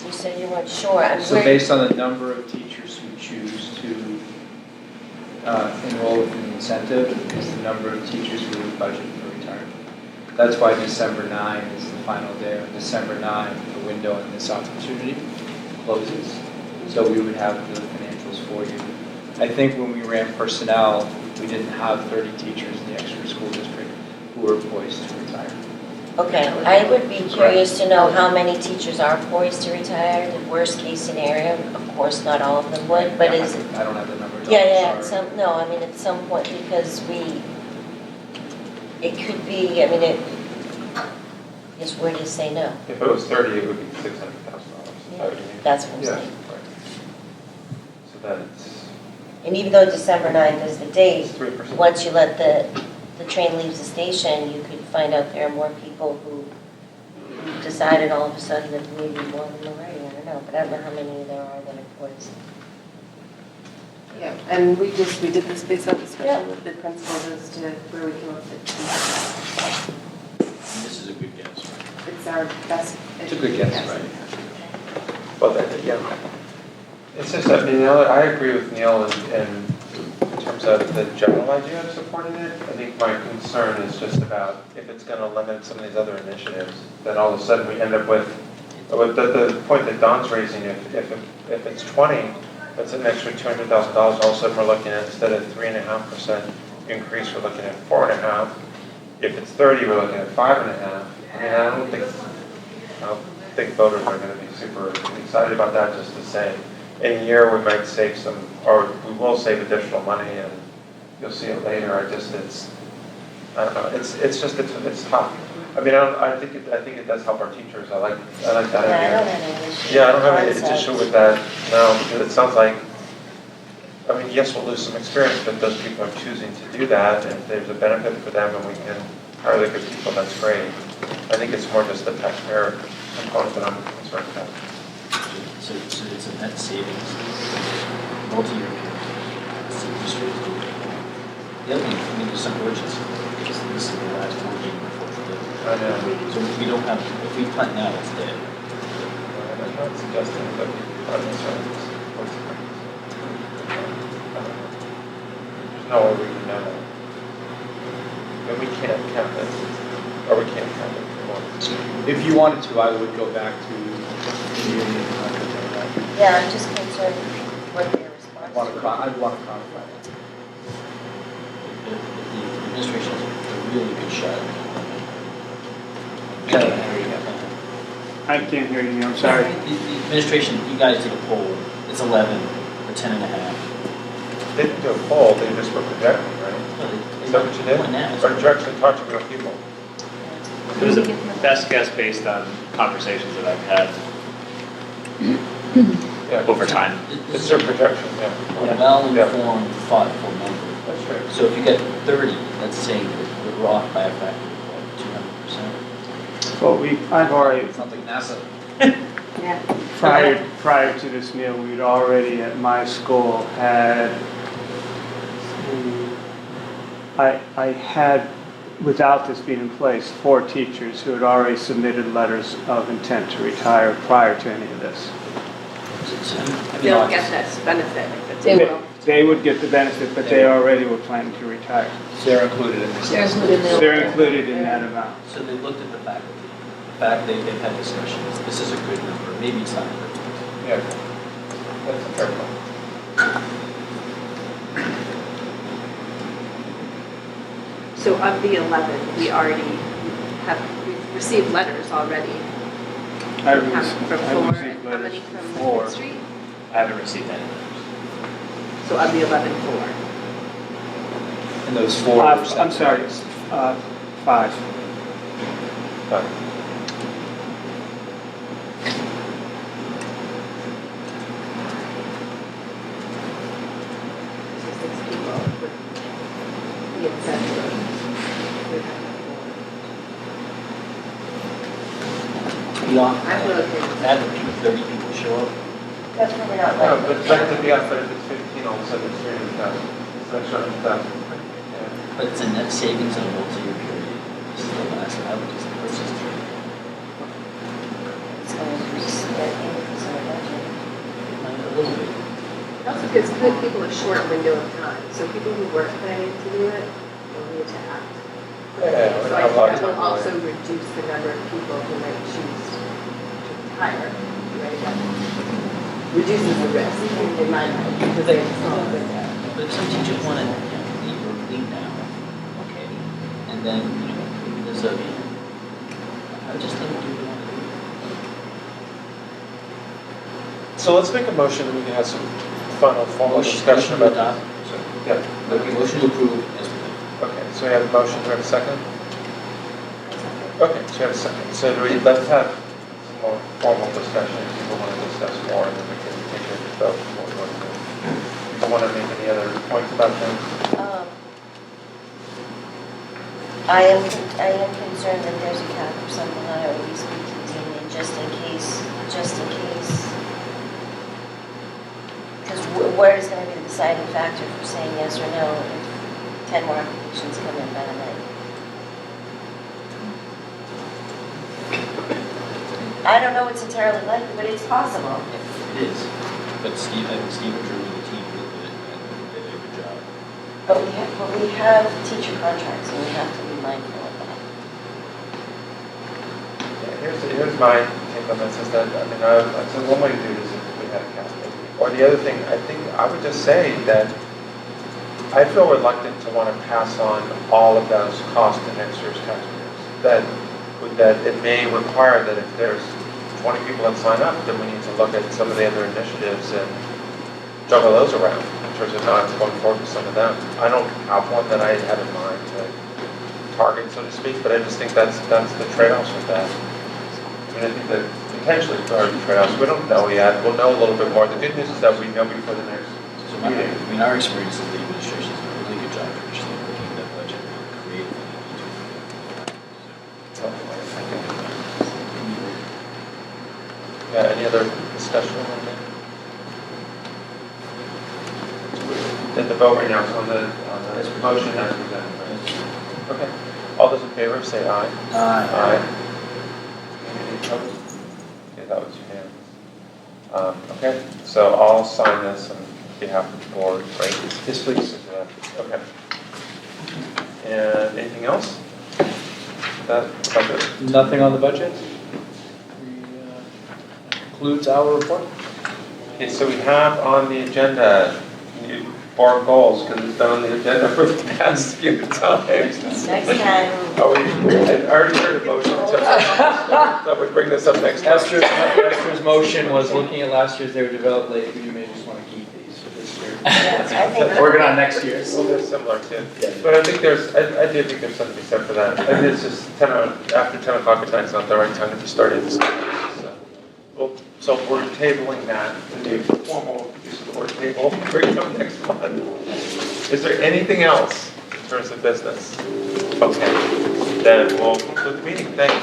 you said you weren't sure. So based on the number of teachers who choose to enroll with an incentive is the number of teachers who would budget for retirement. That's why December 9 is the final day. On December 9, the window in this opportunity closes. So we would have the financials for you. I think when we ran personnel, we didn't have 30 teachers in the Exeter School District who were poised to retire. Okay, I would be curious to know how many teachers are poised to retire. The worst case scenario, of course, not all of them would, but is it? I don't have the numbers. At some point, because it could be, I mean, where do you say no? If it was 30, it would be $600,000. That's what I'm saying. Right. So that's. And even though December 9th is the date, 3%. once you let the train leaves the station, you could find out there are more people who decided all of a sudden that maybe more than already, I don't know, but I don't know how many there are that are poised. Yeah, and we did this based on discussion with the principals as to where we came up with the This is a good guess. It's our best. It's a good guess, right? Well, yeah. It's just that, I agree with Neil in terms of the general idea of supporting it. I think my concern is just about if it's going to limit some of these other initiatives, then all of a sudden we end up with the point that Don's raising, if it's 20, that's an extra $200,000. All of a sudden we're looking at, instead of 3.5% increase, we're looking at 4.5%. If it's 30, we're looking at 5.5%. I mean, I don't think voters are going to be super excited about that, just to say. In a year, we might save some, or we will save additional money, and you'll see it later. I don't know. It's tough. I mean, I think it does help our teachers. I like that idea. I don't have any issue. Yeah, I don't have any issue with that. No, because it sounds like, I mean, yes, we'll lose some experience, but those people are choosing to do that, and if there's a benefit for them, and we can hire the good people, that's great. I think it's more just the taxpayer component that I'm concerned about. So it's a net savings, multi-year period. The other thing, I mean, there's some urgency, because this is the last board meeting before today. I know. So we don't have, if we plant now, it's dead. I'm not suggesting that we plant this or there's no way we can know that. And we can't count it, or we can't count it more. If you wanted to, I would go back to the union. Yeah, I'm just concerned what their response I'd want to quantify that. The administration has a really good shot. I can't hear you, I'm sorry. The administration, you guys did a poll, it's 11 or 10.5. They didn't do a poll, they just were projecting, right? Is that what you did? Or did you actually talk to real people? It was a best guess based on conversations that I've had over time. It's their projection, yeah. A well-informed, thoughtful number. That's right. So if you get 30, that's saying that we're off by a factor of 200%. Well, I've already, Sounds like NASA. prior to this meal, we'd already at my school had, I had, without this being in place, 4 teachers who had already submitted letters of intent to retire prior to any of this. They'll get this benefit. They would get the benefit, but they already were planning to retire. So they're included in this. They're included in that amount. So they looked at the faculty. The fact they've had discussions. This is a good number. Maybe it's not perfect. Yeah, that's a fair point. So of the 11, we've received letters already. I From received how many letters from before. Main Street? I haven't received any. So of the 11, 4. And those 4 I'm sorry, 5. That would be 30 people show up. That's probably not No, likely. but to be honest, if it's 15, all of a sudden it's 300,000. It's an extra 100,000. But it's a net savings on a multi-year period. This is the last, I would just It's going to increase the budget. A little bit. It also gives people a short window of time, so people who weren't planning to do it will need to act. Yeah, So I think that will also reduce the number of people who might choose to retire, right? That reduces the risk in my mind, because they have small window. But if some teachers want to, leave now, okay, and then, maybe there's I just think we want to do it. So let's make a motion and we can have some final formal discussion about that. Yeah. Motion to approve as presented. Okay, so we have a motion, do we have a second? Okay, so we have a second. So let's have some more formal discussion if people want to discuss more and then we can take it about what we want to do. People want to make any other points about things? I am concerned that there's a cap or something. I always speak to the union just in case. Because where is going to be the deciding factor for saying yes or no if 10 more applications come in by the night? I don't know it's entirely likely, but it's possible. It is, but Steve and Drew and the team did it, and they did a good job. But we have teacher contracts and we have to be mindful of that. Yeah, here's my take on this is that, I said one way to do this is if we had a cap. Or the other thing, I think I would just say that I feel reluctant to want to pass on all of those costs to next year's taxpayers. That it may require that if there's 20 people that sign up, then we need to look at some of the other initiatives and juggle those around in terms of not going forward with some of them. I don't have one that I had in mind to target, so to speak, but I just think that's the trade-offs with that. I think that potentially there are trade-offs. We don't know yet. We'll know a little bit more. The good news is that we know before the next meeting. Our experience is the administration has done a really good job traditionally looking at that budget and creating Yeah, any other discussion on that? Did the vote right now on the motion as presented, right? Okay. All those in favor say aye. Aye. Any opposed? Okay, that was unanimous. Okay, so I'll sign this on behalf of the board, right? Yes, please. Okay. And anything else? That budget? Nothing on the budget? Concludes our report. Okay, so we have on the agenda board goals, because it's been on the agenda for the past few times. Next time. I already heard a motion, so that would bring this up next time. Esther's motion was looking at last year's, they were developed late, you may just want to keep these for this year. Working on next year's. Well, they're similar too. But I think I do think there's something to be said for that. And it's just after 10 o'clock at night, it's not the right time to be started. So we're tabling that, the formal use of the word table, bring them next month. Is there anything else in terms of business? Okay, then we'll conclude the meeting. Thanks.